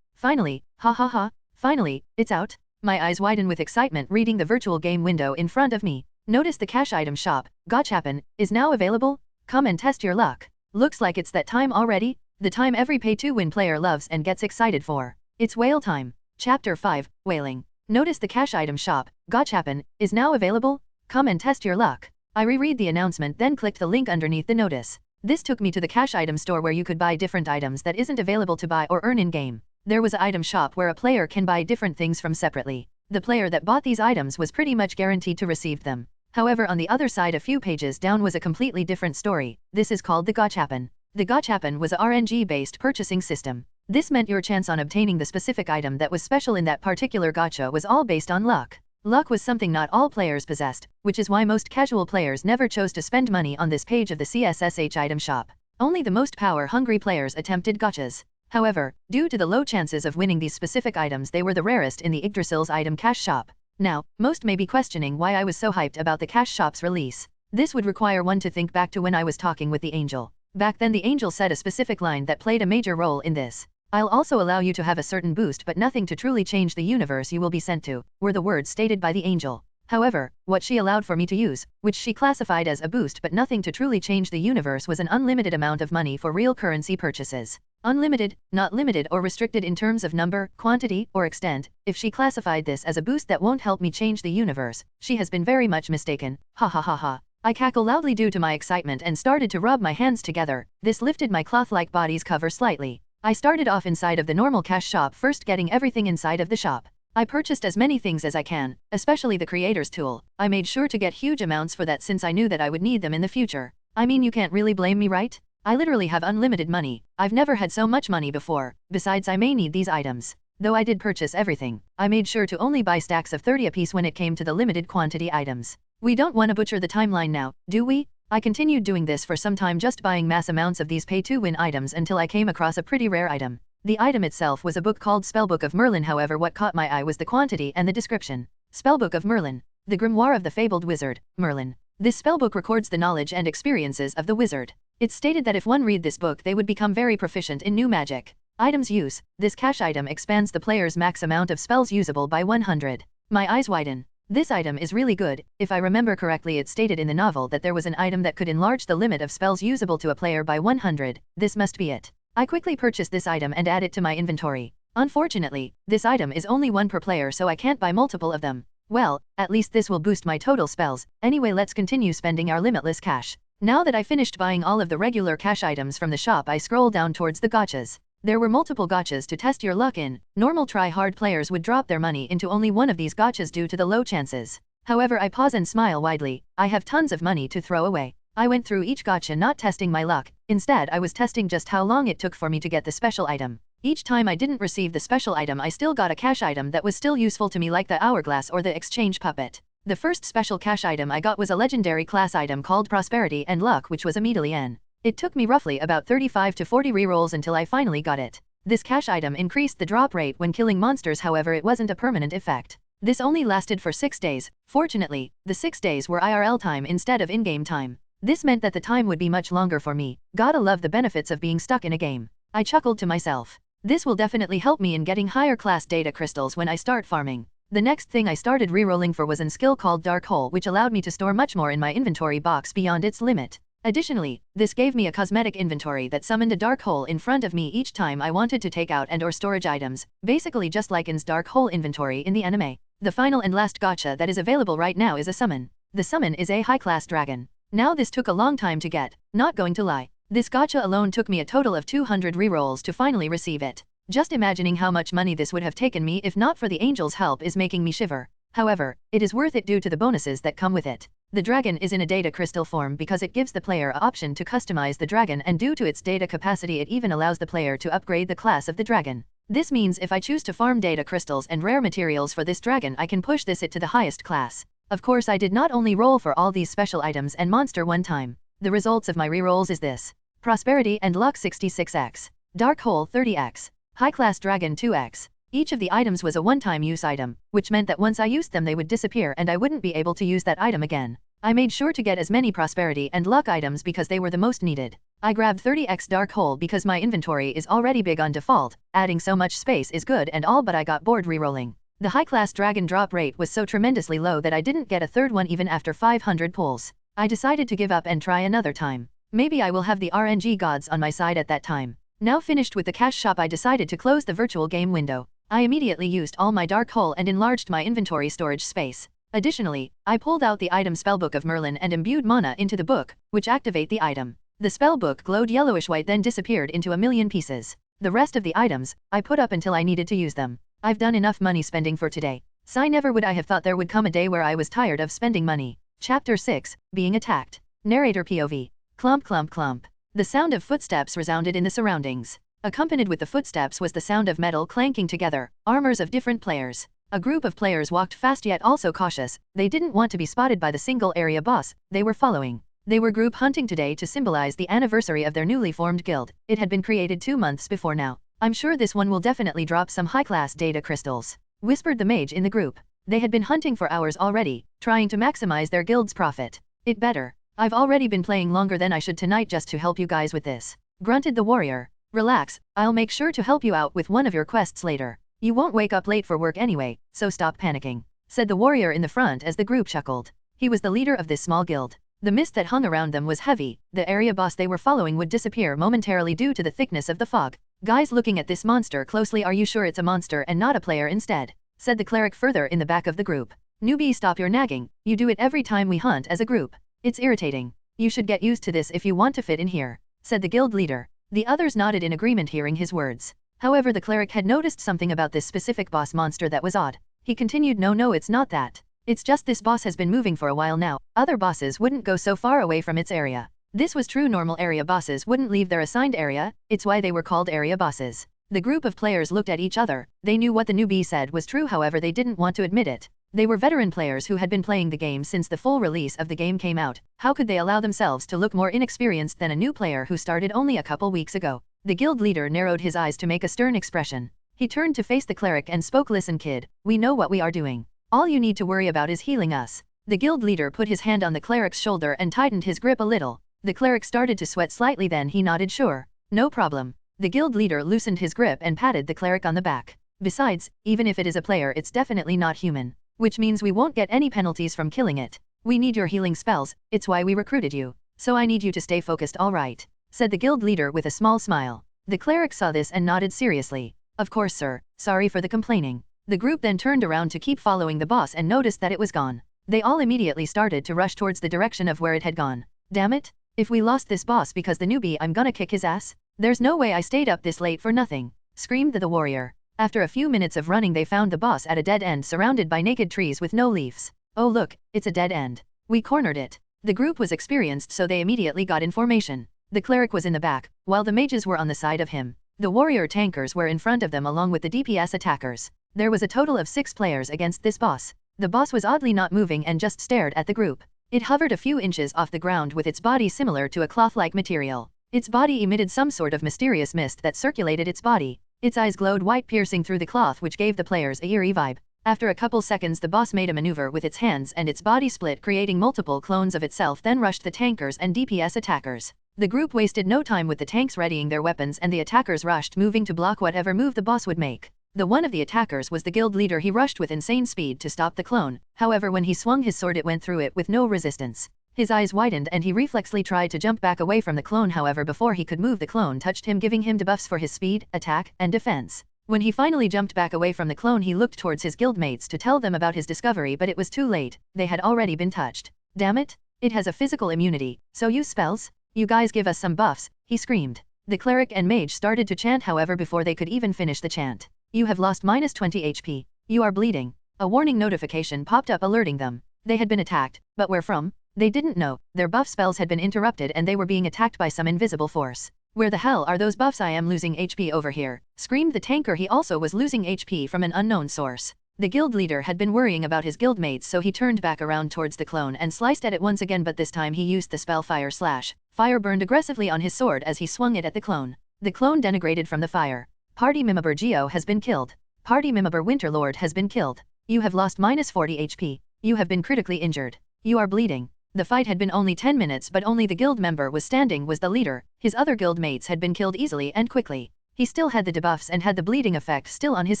Finally, ha ha ha. Finally, it's out. My eyes widen with excitement reading the virtual game window in front of me. Notice the cash item shop, Gachapon, is now available. Come and test your luck. Looks like it's that time already, the time every pay-to-win player loves and gets excited for. It's whale time. Chapter 5, Whaling. Notice the cash item shop, Gachapon, is now available. Come and test your luck. I reread the announcement then clicked the link underneath the notice. This took me to the cash item store where you could buy different items that isn't available to buy or earn in-game. There was an item shop where a player can buy different things from separately. The player that bought these items was pretty much guaranteed to receive them. However, on the other side a few pages down was a completely different story. This is called the Gachapon. The Gachapon was a RNG-based purchasing system. This meant your chance on obtaining the specific item that was special in that particular gacha was all based on luck. Luck was something not all players possessed, which is why most casual players never chose to spend money on this page of the CSSH item shop. Only the most power-hungry players attempted gachas. However, due to the low chances of winning these specific items, they were the rarest in the Yggdrasil's item cash shop. Now, most may be questioning why I was so hyped about the cash shop's release. This would require one to think back to when I was talking with the angel. Back then the angel said a specific line that played a major role in this. I'll also allow you to have a certain boost but nothing to truly change the universe you will be sent to, were the words stated by the angel. However, what she allowed for me to use, which she classified as a boost but nothing to truly change the universe, was an unlimited amount of money for real currency purchases. Unlimited, not limited or restricted in terms of number, quantity, or extent. If she classified this as a boost that won't help me change the universe, she has been very much mistaken. Ha ha ha ha. I cackle loudly due to my excitement and started to rub my hands together. This lifted my cloth-like body's cover slightly. I started off inside of the normal cash shop, first getting everything inside of the shop. I purchased as many things as I can, especially the creator's tool. I made sure to get huge amounts for that since I knew that I would need them in the future. I mean, you can't really blame me, right? I literally have unlimited money. I've never had so much money before. Besides, I may need these items. Though I did purchase everything, I made sure to only buy stacks of 30 apiece when it came to the limited quantity items. We don't want to butcher the timeline now, do we? I continued doing this for some time, just buying mass amounts of these pay-to-win items until I came across a pretty rare item. The item itself was a book called Spellbook of Merlin. However, what caught my eye was the quantity and the description. Spellbook of Merlin. The grimoire of the fabled wizard, Merlin. This spellbook records the knowledge and experiences of the wizard. It's stated that if one read this book they would become very proficient in new magic. Items use. This cash item expands the player's max amount of spells usable by 100. My eyes widen. This item is really good. If I remember correctly, it stated in the novel that there was an item that could enlarge the limit of spells usable to a player by 100. This must be it. I quickly purchased this item and add it to my inventory. Unfortunately, this item is only one per player, so I can't buy multiple of them. Well, at least this will boost my total spells. Anyway, let's continue spending our limitless cash. Now that I finished buying all of the regular cash items from the shop, I scroll down towards the gachas. There were multiple gachas to test your luck in. Normal try-hard players would drop their money into only one of these gachas due to the low chances. However, I pause and smile widely. I have tons of money to throw away. I went through each gacha not testing my luck. Instead, I was testing just how long it took for me to get the special item. Each time I didn't receive the special item, I still got a cash item that was still useful to me, like the hourglass or the exchange puppet. The first special cash item I got was a legendary class item called Prosperity and Luck, which was immediately N. It took me roughly about 35 to 40 rerolls until I finally got it. This cash item increased the drop rate when killing monsters, however it wasn't a permanent effect. This only lasted for 6 days. Fortunately, the 6 days were IRL time instead of in-game time. This meant that the time would be much longer for me. Gotta love the benefits of being stuck in a game. I chuckled to myself. This will definitely help me in getting higher class data crystals when I start farming. The next thing I started rerolling for was a skill called Dark Hole, which allowed me to store much more in my inventory box beyond its limit. Additionally, this gave me a cosmetic inventory that summoned a dark hole in front of me each time I wanted to take out and or storage items, basically just like In's dark hole inventory in the anime. The final and last gacha that is available right now is a summon. The summon is a high-class dragon. Now this took a long time to get, not going to lie. This gacha alone took me a total of 200 rerolls to finally receive it. Just imagining how much money this would have taken me if not for the angel's help is making me shiver. However, it is worth it due to the bonuses that come with it. The dragon is in a data crystal form because it gives the player an option to customize the dragon, and due to its data capacity it even allows the player to upgrade the class of the dragon. This means if I choose to farm data crystals and rare materials for this dragon, I can push it to the highest class. Of course, I did not only roll for all these special items and monster one time. The results of my rerolls is this. Prosperity and Luck 66x. Dark Hole 30x. High Class Dragon 2x. Each of the items was a one-time use item, which meant that once I used them they would disappear and I wouldn't be able to use that item again. I made sure to get as many Prosperity and Luck items because they were the most needed. I grabbed 30x dark hole because my inventory is already big on default, adding so much space is good and all, but I got bored rerolling. The high-class dragon drop rate was so tremendously low that I didn't get a third one even after 500 pulls. I decided to give up and try another time. Maybe I will have the RNG gods on my side at that time. Now finished with the cash shop, I decided to close the virtual game window. I immediately used all my dark hole and enlarged my inventory storage space. Additionally, I pulled out the item Spellbook of Merlin and imbued mana into the book, which activate the item. The spellbook glowed yellowish white then disappeared into a million pieces. The rest of the items, I put up until I needed to use them. I've done enough money spending for today. Sigh, never would I have thought there would come a day where I was tired of spending money. Chapter 6, Being Attacked. Narrator POV. Clump clump clump. The sound of footsteps resounded in the surroundings. Accompanied with the footsteps was the sound of metal clanking together, armors of different players. A group of players walked fast yet also cautious. They didn't want to be spotted by the single area boss they were following. They were group hunting today to symbolize the anniversary of their newly formed guild. It had been created 2 months before now. I'm sure this one will definitely drop some high-class data crystals, whispered the mage in the group. They had been hunting for hours already, trying to maximize their guild's profit. It better. I've already been playing longer than I should tonight just to help you guys with this, grunted the warrior. Relax, I'll make sure to help you out with one of your quests later. You won't wake up late for work anyway, so stop panicking, said the warrior in the front as the group chuckled. He was the leader of this small guild. The mist that hung around them was heavy. The area boss they were following would disappear momentarily due to the thickness of the fog. Guys, looking at this monster closely, are you sure it's a monster and not a player instead? Said the cleric further in the back of the group. Newbie, stop your nagging. You do it every time we hunt as a group. It's irritating. You should get used to this if you want to fit in here, said the guild leader. The others nodded in agreement hearing his words. However, the cleric had noticed something about this specific boss monster that was odd. He continued, no, it's not that. It's just this boss has been moving for a while now. Other bosses wouldn't go so far away from its area. This was true. Normal area bosses wouldn't leave their assigned area. It's why they were called area bosses. The group of players looked at each other. They knew what the newbie said was true, however they didn't want to admit it. They were veteran players who had been playing the game since the full release of the game came out. How could they allow themselves to look more inexperienced than a new player who started only a couple weeks ago? The guild leader narrowed his eyes to make a stern expression. He turned to face the cleric and spoke, listen kid, we know what we are doing. All you need to worry about is healing us. The guild leader put his hand on the cleric's shoulder and tightened his grip a little. The cleric started to sweat slightly, then he nodded sure. No problem. The guild leader loosened his grip and patted the cleric on the back. Besides, even if it is a player, it's definitely not human. Which means we won't get any penalties from killing it. We need your healing spells, it's why we recruited you. So I need you to stay focused, alright? Said the guild leader with a small smile. The cleric saw this and nodded seriously. Of course sir, sorry for the complaining. The group then turned around to keep following the boss and noticed that it was gone. They all immediately started to rush towards the direction of where it had gone. Damn it! If we lost this boss because the newbie, I'm gonna kick his ass. There's no way I stayed up this late for nothing, screamed the warrior. After a few minutes of running they found the boss at a dead end surrounded by naked trees with no leaves. Oh look, it's a dead end. We cornered it. The group was experienced so they immediately got in formation. The cleric was in the back, while the mages were on the side of him. The warrior tankers were in front of them along with the DPS attackers. There was a total of 6 players against this boss. The boss was oddly not moving and just stared at the group. It hovered a few inches off the ground with its body similar to a cloth-like material. Its body emitted some sort of mysterious mist that circulated its body. Its eyes glowed white piercing through the cloth, which gave the players a eerie vibe. After a couple seconds the boss made a maneuver with its hands and its body split, creating multiple clones of itself, then rushed the tankers and DPS attackers. The group wasted no time with the tanks readying their weapons and the attackers rushed, moving to block whatever move the boss would make. The one of the attackers was the guild leader. He rushed with insane speed to stop the clone. However, when he swung his sword it went through it with no resistance. His eyes widened and he reflexly tried to jump back away from the clone, however before he could move the clone touched him, giving him debuffs for his speed, attack, and defense. When he finally jumped back away from the clone he looked towards his guildmates to tell them about his discovery, but it was too late. They had already been touched. Damn it! It has a physical immunity, so use spells? You guys give us some buffs, he screamed. The cleric and mage started to chant, however before they could even finish the chant. You have lost minus 20 HP. You are bleeding. A warning notification popped up alerting them. They had been attacked, but where from? They didn't know. Their buff spells had been interrupted and they were being attacked by some invisible force. Where the hell are those buffs? I am losing HP over here, screamed the tanker. He also was losing HP from an unknown source. The guild leader had been worrying about his guildmates, so he turned back around towards the clone and sliced at it once again, but this time he used the spell Fire Slash. Fire burned aggressively on his sword as he swung it at the clone. The clone denigrated from the fire. Party member Geo has been killed. Party member Winterlord has been killed. You have lost minus 40 HP. You have been critically injured. You are bleeding. The fight had been only 10 minutes, but only the guild member was standing was the leader. His other guild mates had been killed easily and quickly. He still had the debuffs and had the bleeding effect still on his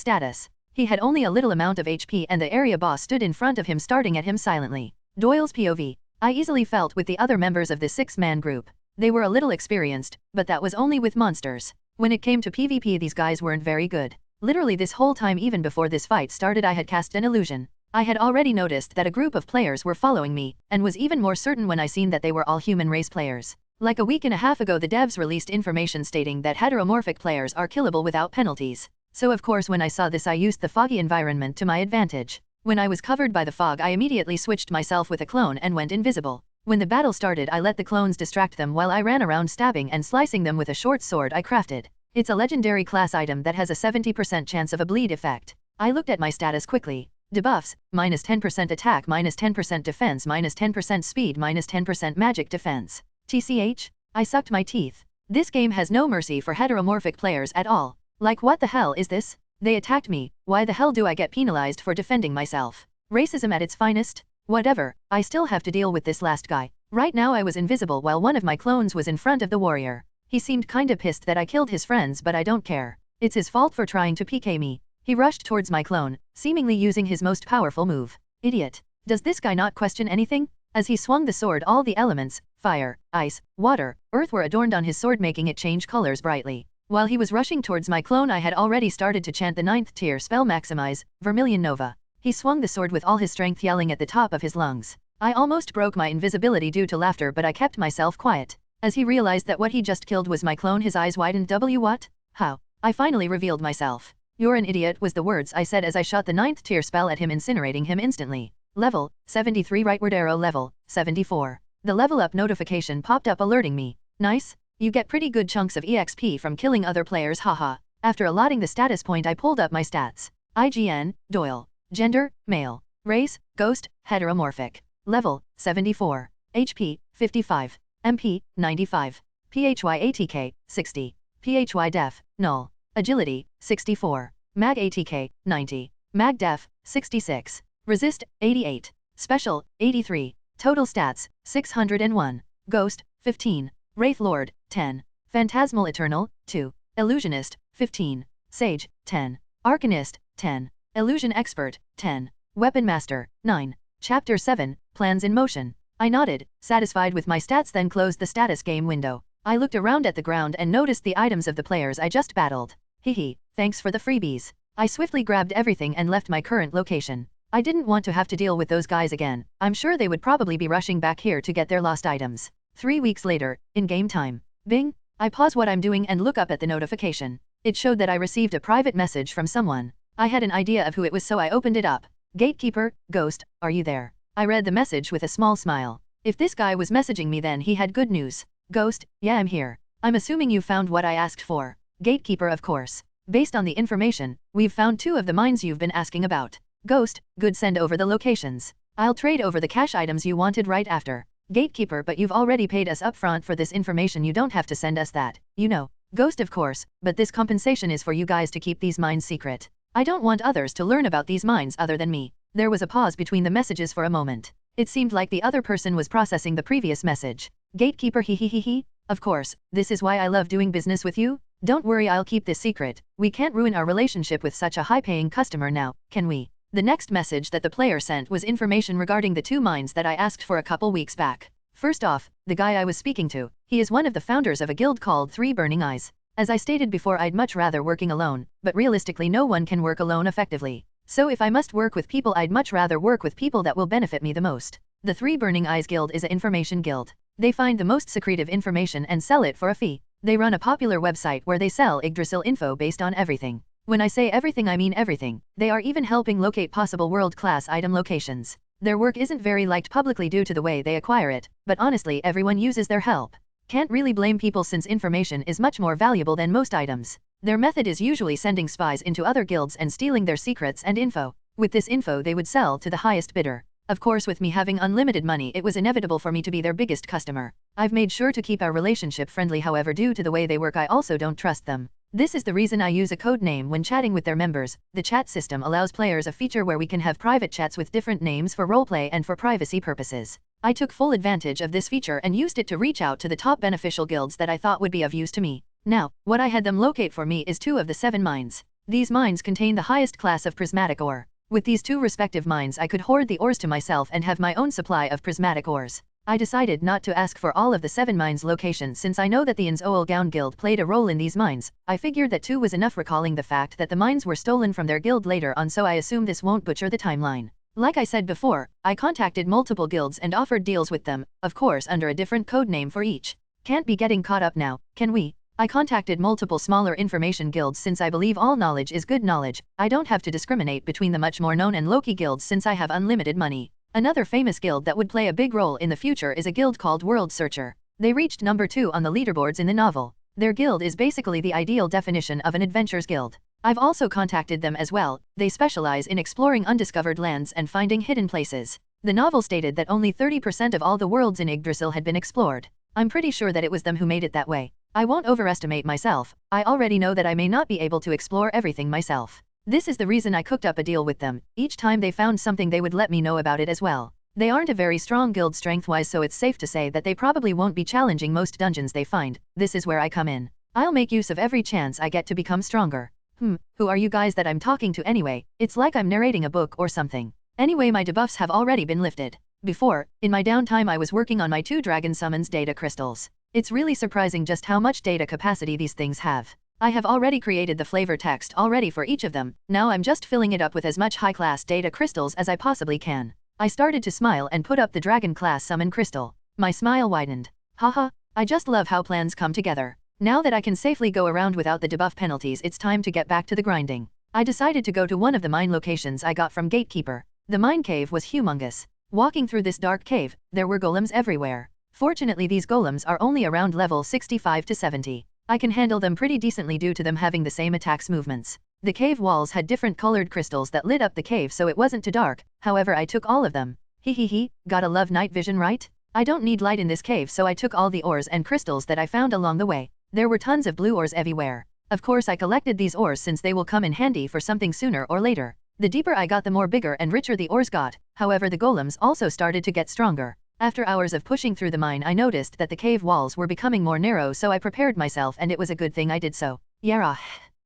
status. He had only a little amount of HP and the area boss stood in front of him staring at him silently. Doyle's POV. I easily felt with the other members of the 6-man group. They were a little experienced, but that was only with monsters. When it came to PvP, these guys weren't very good. Literally this whole time, even before this fight started, I had cast an illusion. I had already noticed that a group of players were following me, and was even more certain when I seen that they were all human race players. Like a week and a half ago, the devs released information stating that heteromorphic players are killable without penalties. So of course when I saw this, I used the foggy environment to my advantage. When I was covered by the fog, I immediately switched myself with a clone and went invisible. When the battle started, I let the clones distract them while I ran around stabbing and slicing them with a short sword I crafted. It's a legendary class item that has a 70% chance of a bleed effect. I looked at my status quickly. Debuffs, minus 10% attack, minus 10% defense, minus 10% speed, minus 10% magic defense. TCH? I sucked my teeth. This game has no mercy for heteromorphic players at all. Like, what the hell is this? They attacked me, why the hell do I get penalized for defending myself? Racism at its finest? Whatever, I still have to deal with this last guy. Right now I was invisible while one of my clones was in front of the warrior. He seemed kinda pissed that I killed his friends, but I don't care. It's his fault for trying to PK me. He rushed towards my clone, seemingly using his most powerful move. Idiot. Does this guy not question anything? As he swung the sword, all the elements, fire, ice, water, earth were adorned on his sword, making it change colors brightly. While he was rushing towards my clone, I had already started to chant the 9th tier spell Maximize, Vermilion Nova. He swung the sword with all his strength, yelling at the top of his lungs. I almost broke my invisibility due to laughter, but I kept myself quiet. As he realized that what he just killed was my clone, his eyes widened. What? How? I finally revealed myself. You're an idiot was the words I said as I shot the 9th tier spell at him, incinerating him instantly. Level, 73 rightward arrow level, 74. The level up notification popped up alerting me. Nice. You get pretty good chunks of EXP from killing other players, haha. After allotting the status point, I pulled up my stats. IGN, Doyle. Gender, male. Race, ghost, heteromorphic. Level, 74. HP, 55. MP, 95. PHY-ATK, 60. PHY-Def, null. Agility, 64. Mag-ATK, 90. Mag-Def, 66. Resist, 88. Special, 83. Total stats, 601. Ghost, 15. Wraith Lord, 10. Phantasmal Eternal, 2. Illusionist, 15. Sage, 10. Arcanist, 10. Illusion Expert, 10. Weapon Master, 9. Chapter 7, Plans in Motion. I nodded, satisfied with my stats, then closed the status game window. I looked around at the ground and noticed the items of the players I just battled. Hehe, thanks for the freebies. I swiftly grabbed everything and left my current location. I didn't want to have to deal with those guys again. I'm sure they would probably be rushing back here to get their lost items. 3 weeks later, in game time. Bing! I pause what I'm doing and look up at the notification. It showed that I received a private message from someone. I had an idea of who it was, so I opened it up. Gatekeeper, Ghost, are you there? I read the message with a small smile. If this guy was messaging me, then he had good news. Ghost, yeah, I'm here. I'm assuming you found what I asked for. Gatekeeper, of course. Based on the information, we've found 2 of the mines you've been asking about. Ghost, good, send over the locations. I'll trade over the cash items you wanted right after. Gatekeeper, but you've already paid us upfront for this information, you don't have to send us that, you know. Ghost, of course, but this compensation is for you guys to keep these mines secret. I don't want others to learn about these mines other than me. There was a pause between the messages for a moment. It seemed like the other person was processing the previous message. Gatekeeper, he. Of course, this is why I love doing business with you. Don't worry, I'll keep this secret. We can't ruin our relationship with such a high-paying customer now, can we? The next message that the player sent was information regarding the 2 mines that I asked for a couple weeks back. First off, the guy I was speaking to, he is one of the founders of a guild called 3 Burning Eyes. As I stated before, I'd much rather working alone, but realistically no one can work alone effectively. So if I must work with people, I'd much rather work with people that will benefit me the most. The 3 Burning Eyes Guild is an information guild. They find the most secretive information and sell it for a fee. They run a popular website where they sell Yggdrasil info based on everything. When I say everything, I mean everything. They are even helping locate possible world-class item locations. Their work isn't very liked publicly due to the way they acquire it, but honestly everyone uses their help. Can't really blame people since information is much more valuable than most items. Their method is usually sending spies into other guilds and stealing their secrets and info. With this info they would sell to the highest bidder. Of course, with me having unlimited money, it was inevitable for me to be their biggest customer. I've made sure to keep our relationship friendly, however due to the way they work I also don't trust them. This is the reason I use a code name when chatting with their members. The chat system allows players a feature where we can have private chats with different names for roleplay and for privacy purposes. I took full advantage of this feature and used it to reach out to the top beneficial guilds that I thought would be of use to me. Now, what I had them locate for me is 2 of the 7 mines. These mines contain the highest class of prismatic ore. With these 2 respective mines I could hoard the ores to myself and have my own supply of prismatic ores. I decided not to ask for all of the 7 mines locations since I know that the Ghosthood guild played a role in these mines. I figured that 2 was enough, recalling the fact that the mines were stolen from their guild later on, so I assume this won't butcher the timeline. Like I said before, I contacted multiple guilds and offered deals with them, of course under a different code name for each. Can't be getting caught up now, can we? I contacted multiple smaller information guilds since I believe all knowledge is good knowledge. I don't have to discriminate between the much more known and low-key guilds since I have unlimited money. Another famous guild that would play a big role in the future is a guild called World Searcher. They reached number 2 on the leaderboards in the novel. Their guild is basically the ideal definition of an adventurers guild. I've also contacted them as well. They specialize in exploring undiscovered lands and finding hidden places. The novel stated that only 30% of all the worlds in Yggdrasil had been explored. I'm pretty sure that it was them who made it that way. I won't overestimate myself. I already know that I may not be able to explore everything myself. This is the reason I cooked up a deal with them. Each time they found something they would let me know about it as well. They aren't a very strong guild strength-wise, so it's safe to say that they probably won't be challenging most dungeons they find. This is where I come in. I'll make use of every chance I get to become stronger. Who are you guys that I'm talking to anyway? It's like I'm narrating a book or something. Anyway, my debuffs have already been lifted. Before, in my downtime I was working on my 2 dragon summons data crystals. It's really surprising just how much data capacity these things have. I have already created the flavor text already for each of them. Now I'm just filling it up with as much high-class data crystals as I possibly can. I started to smile and put up the dragon class summon crystal. My smile widened. Haha, I just love how plans come together. Now that I can safely go around without the debuff penalties, it's time to get back to the grinding. I decided to go to one of the mine locations I got from Gatekeeper. The mine cave was humongous. Walking through this dark cave, there were golems everywhere. Fortunately, these golems are only around level 65 to 70. I can handle them pretty decently due to them having the same attacks movements. The cave walls had different colored crystals that lit up the cave, so it wasn't too dark. However, I took all of them. Hehehe, gotta love night vision, right? I don't need light in this cave, so I took all the ores and crystals that I found along the way. There were tons of blue ores everywhere. Of course I collected these ores since they will come in handy for something sooner or later. The deeper I got, the more bigger and richer the ores got. However, the golems also started to get stronger. After hours of pushing through the mine, I noticed that the cave walls were becoming more narrow, so I prepared myself, and it was a good thing I did so. Yara.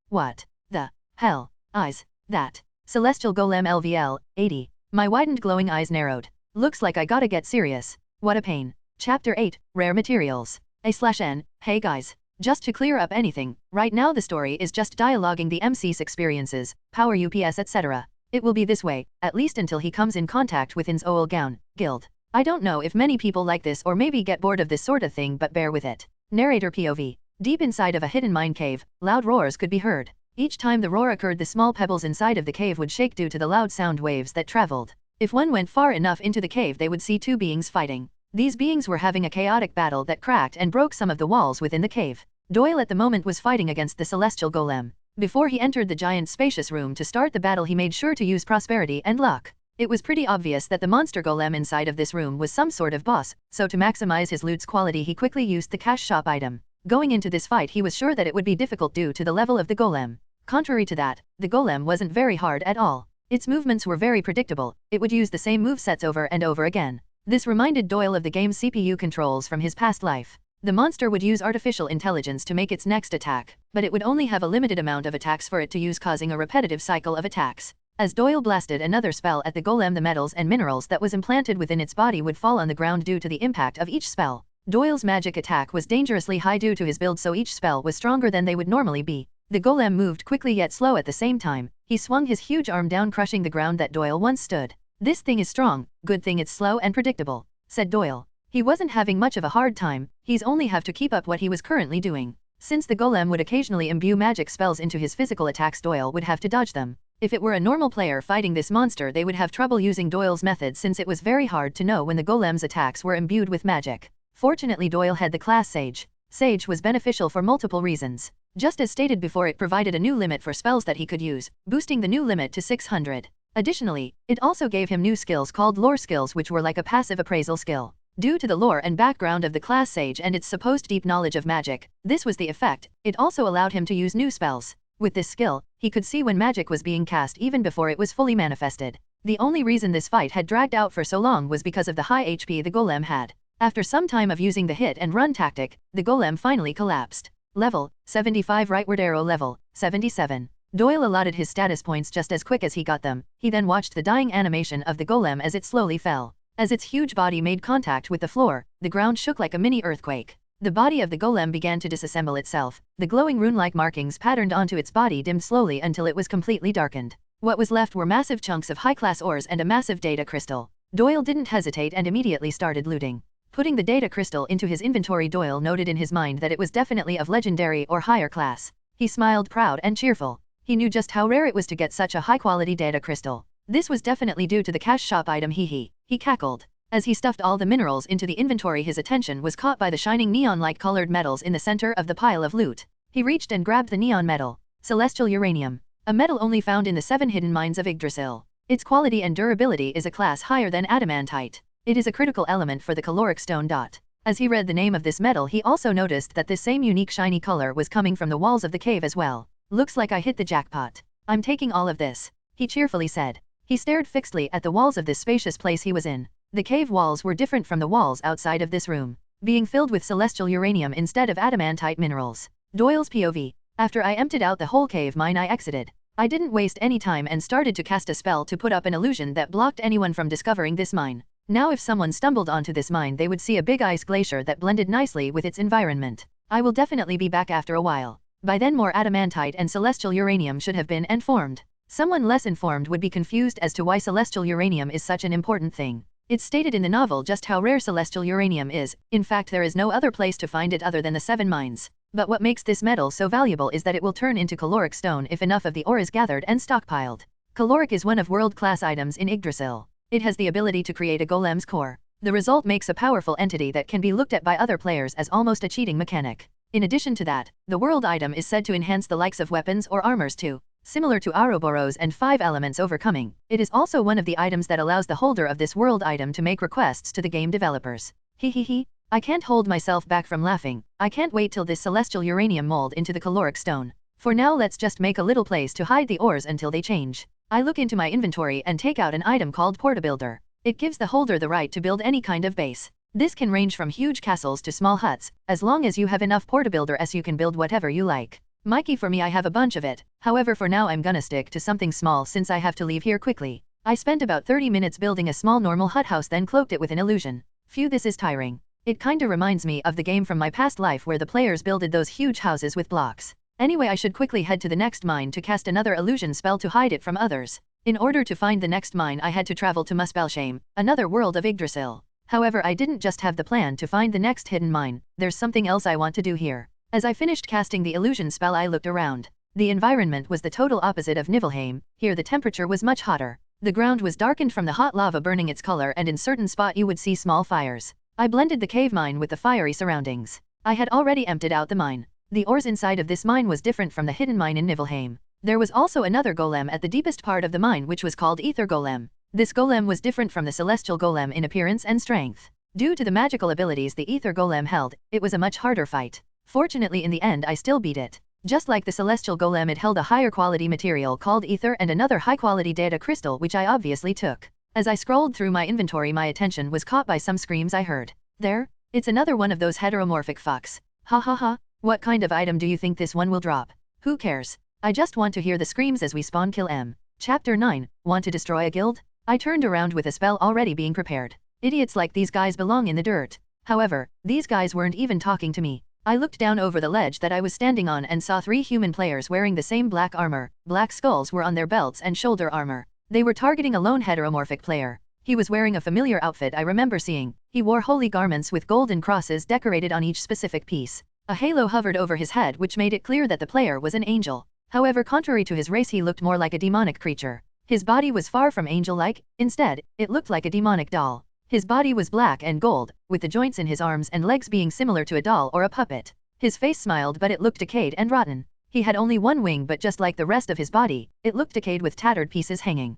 What the hell is that? Celestial Golem LVL, 80. My widened glowing eyes narrowed. Looks like I gotta get serious. What a pain. Chapter 8, Rare Materials. A/N, hey guys. Just to clear up anything, right now the story is just dialoguing the MC's experiences, power UPS etc. It will be this way, at least until he comes in contact with Ghosthood guild. I don't know if many people like this or maybe get bored of this sort of thing, but bear with it. Narrator POV. Deep inside of a hidden mine cave, loud roars could be heard. Each time the roar occurred, the small pebbles inside of the cave would shake due to the loud sound waves that traveled. If one went far enough into the cave, they would see 2 beings fighting. These beings were having a chaotic battle that cracked and broke some of the walls within the cave. Doyle at the moment was fighting against the celestial golem. Before he entered the giant spacious room to start the battle, he made sure to use prosperity and luck. It was pretty obvious that the monster golem inside of this room was some sort of boss, so to maximize his loot's quality he quickly used the cash shop item. Going into this fight he was sure that it would be difficult due to the level of the golem. Contrary to that, the golem wasn't very hard at all. Its movements were very predictable. It would use the same movesets over and over again. This reminded Doyle of the game's CPU controls from his past life. The monster would use artificial intelligence to make its next attack, but it would only have a limited amount of attacks for it to use, causing a repetitive cycle of attacks. As Doyle blasted another spell at the golem, the metals and minerals that was implanted within its body would fall on the ground due to the impact of each spell. Doyle's magic attack was dangerously high due to his build, so each spell was stronger than they would normally be. The golem moved quickly yet slow at the same time. He swung his huge arm down, crushing the ground that Doyle once stood. "This thing is strong, good thing it's slow and predictable," said Doyle. He wasn't having much of a hard time, he's only have to keep up what he was currently doing. Since the golem would occasionally imbue magic spells into his physical attacks, Doyle would have to dodge them. If it were a normal player fighting this monster, they would have trouble using Doyle's method, since it was very hard to know when the golem's attacks were imbued with magic. Fortunately, Doyle had the class Sage. Sage was beneficial for multiple reasons. Just as stated before, it provided a new limit for spells that he could use, boosting the new limit to 600. Additionally, it also gave him new skills called lore skills, which were like a passive appraisal skill. Due to the lore and background of the class Sage and its supposed deep knowledge of magic, this was the effect. It also allowed him to use new spells. With this skill, he could see when magic was being cast even before it was fully manifested. The only reason this fight had dragged out for so long was because of the high HP the golem had. After some time of using the hit and run tactic, the golem finally collapsed. Level 75 rightward arrow level 77. Doyle allotted his status points just as quick as he got them. He then watched the dying animation of the golem as it slowly fell. As its huge body made contact with the floor, the ground shook like a mini earthquake. The body of the golem began to disassemble itself. The glowing rune-like markings patterned onto its body dimmed slowly until it was completely darkened. What was left were massive chunks of high-class ores and a massive data crystal. Doyle didn't hesitate and immediately started looting. Putting the data crystal into his inventory, Doyle noted in his mind that it was definitely of legendary or higher class. He smiled proud and cheerful. He knew just how rare it was to get such a high-quality data crystal. This was definitely due to the cash shop item he cackled. As he stuffed all the minerals into the inventory, his attention was caught by the shining neon-like colored metals in the center of the pile of loot. He reached and grabbed the neon metal. Celestial uranium. A metal only found in the 7 hidden mines of Yggdrasil. Its quality and durability is a class higher than adamantite. It is a critical element for the caloric stone. As he read the name of this metal, he also noticed that this same unique shiny color was coming from the walls of the cave as well. Looks like I hit the jackpot. I'm taking all of this, he cheerfully said. He stared fixedly at the walls of this spacious place he was in. The cave walls were different from the walls outside of this room, being filled with celestial uranium instead of adamantite minerals. Doyle's POV. After I emptied out the whole cave mine, I exited. I didn't waste any time and started to cast a spell to put up an illusion that blocked anyone from discovering this mine. Now if someone stumbled onto this mine, they would see a big ice glacier that blended nicely with its environment. I will definitely be back after a while. By then more adamantite and celestial uranium should have been and formed. Someone less informed would be confused as to why celestial uranium is such an important thing. It's stated in the novel just how rare celestial uranium is. In fact, there is no other place to find it other than the 7 mines. But what makes this metal so valuable is that it will turn into caloric stone if enough of the ore is gathered and stockpiled. Caloric is one of world-class items in Yggdrasil. It has the ability to create a golem's core. The result makes a powerful entity that can be looked at by other players as almost a cheating mechanic. In addition to that, the world item is said to enhance the likes of weapons or armors too. Similar to Ouroboros and 5 elements overcoming, it is also one of the items that allows the holder of this world item to make requests to the game developers. I can't hold myself back from laughing. I can't wait till this celestial uranium mold into the caloric stone. For now, let's just make a little place to hide the ores until they change. I look into my inventory and take out an item called Portabuilder. It gives the holder the right to build any kind of base. This can range from huge castles to small huts. As long as you have enough Portabuilder, you can build whatever you like. Mikey, for me, I have a bunch of it. However, for now I'm gonna stick to something small since I have to leave here quickly. I spent about 30 minutes building a small normal hut house, then cloaked it with an illusion. Phew, this is tiring. It kinda reminds me of the game from my past life where the players builded those huge houses with blocks. Anyway, I should quickly head to the next mine to cast another illusion spell to hide it from others. In order to find the next mine, I had to travel to Muspelshame, another world of Yggdrasil. However, I didn't just have the plan to find the next hidden mine. There's something else I want to do here. As I finished casting the illusion spell, I looked around. The environment was the total opposite of Niflheim. Here the temperature was much hotter. The ground was darkened from the hot lava burning its color, and in certain spots you would see small fires. I blended the cave mine with the fiery surroundings. I had already emptied out the mine. The ores inside of this mine was different from the hidden mine in Niflheim. There was also another golem at the deepest part of the mine, which was called Ether Golem. This golem was different from the celestial golem in appearance and strength. Due to the magical abilities the Ether Golem held, it was a much harder fight. Fortunately, in the end I still beat it. Just like the celestial golem, it held a higher quality material called ether and another high quality data crystal, which I obviously took. As I scrolled through my inventory, my attention was caught by some screams I heard. There, it's another one of those heteromorphic fucks. Ha ha ha, what kind of item do you think this one will drop? Who cares? I just want to hear the screams as we spawn kill M. Chapter 9, Want to destroy a guild? I turned around with a spell already being prepared. Idiots like these guys belong in the dirt. However, these guys weren't even talking to me. I looked down over the ledge that I was standing on and saw 3 human players wearing the same black armor. Black skulls were on their belts and shoulder armor. They were targeting a lone heteromorphic player. He was wearing a familiar outfit I remember seeing. He wore holy garments with golden crosses decorated on each specific piece. A halo hovered over his head, which made it clear that the player was an angel. However, contrary to his race, he looked more like a demonic creature. His body was far from angel-like. Instead, it looked like a demonic doll. His body was black and gold, with the joints in his arms and legs being similar to a doll or a puppet. His face smiled, but it looked decayed and rotten. He had only one wing, but just like the rest of his body, it looked decayed with tattered pieces hanging.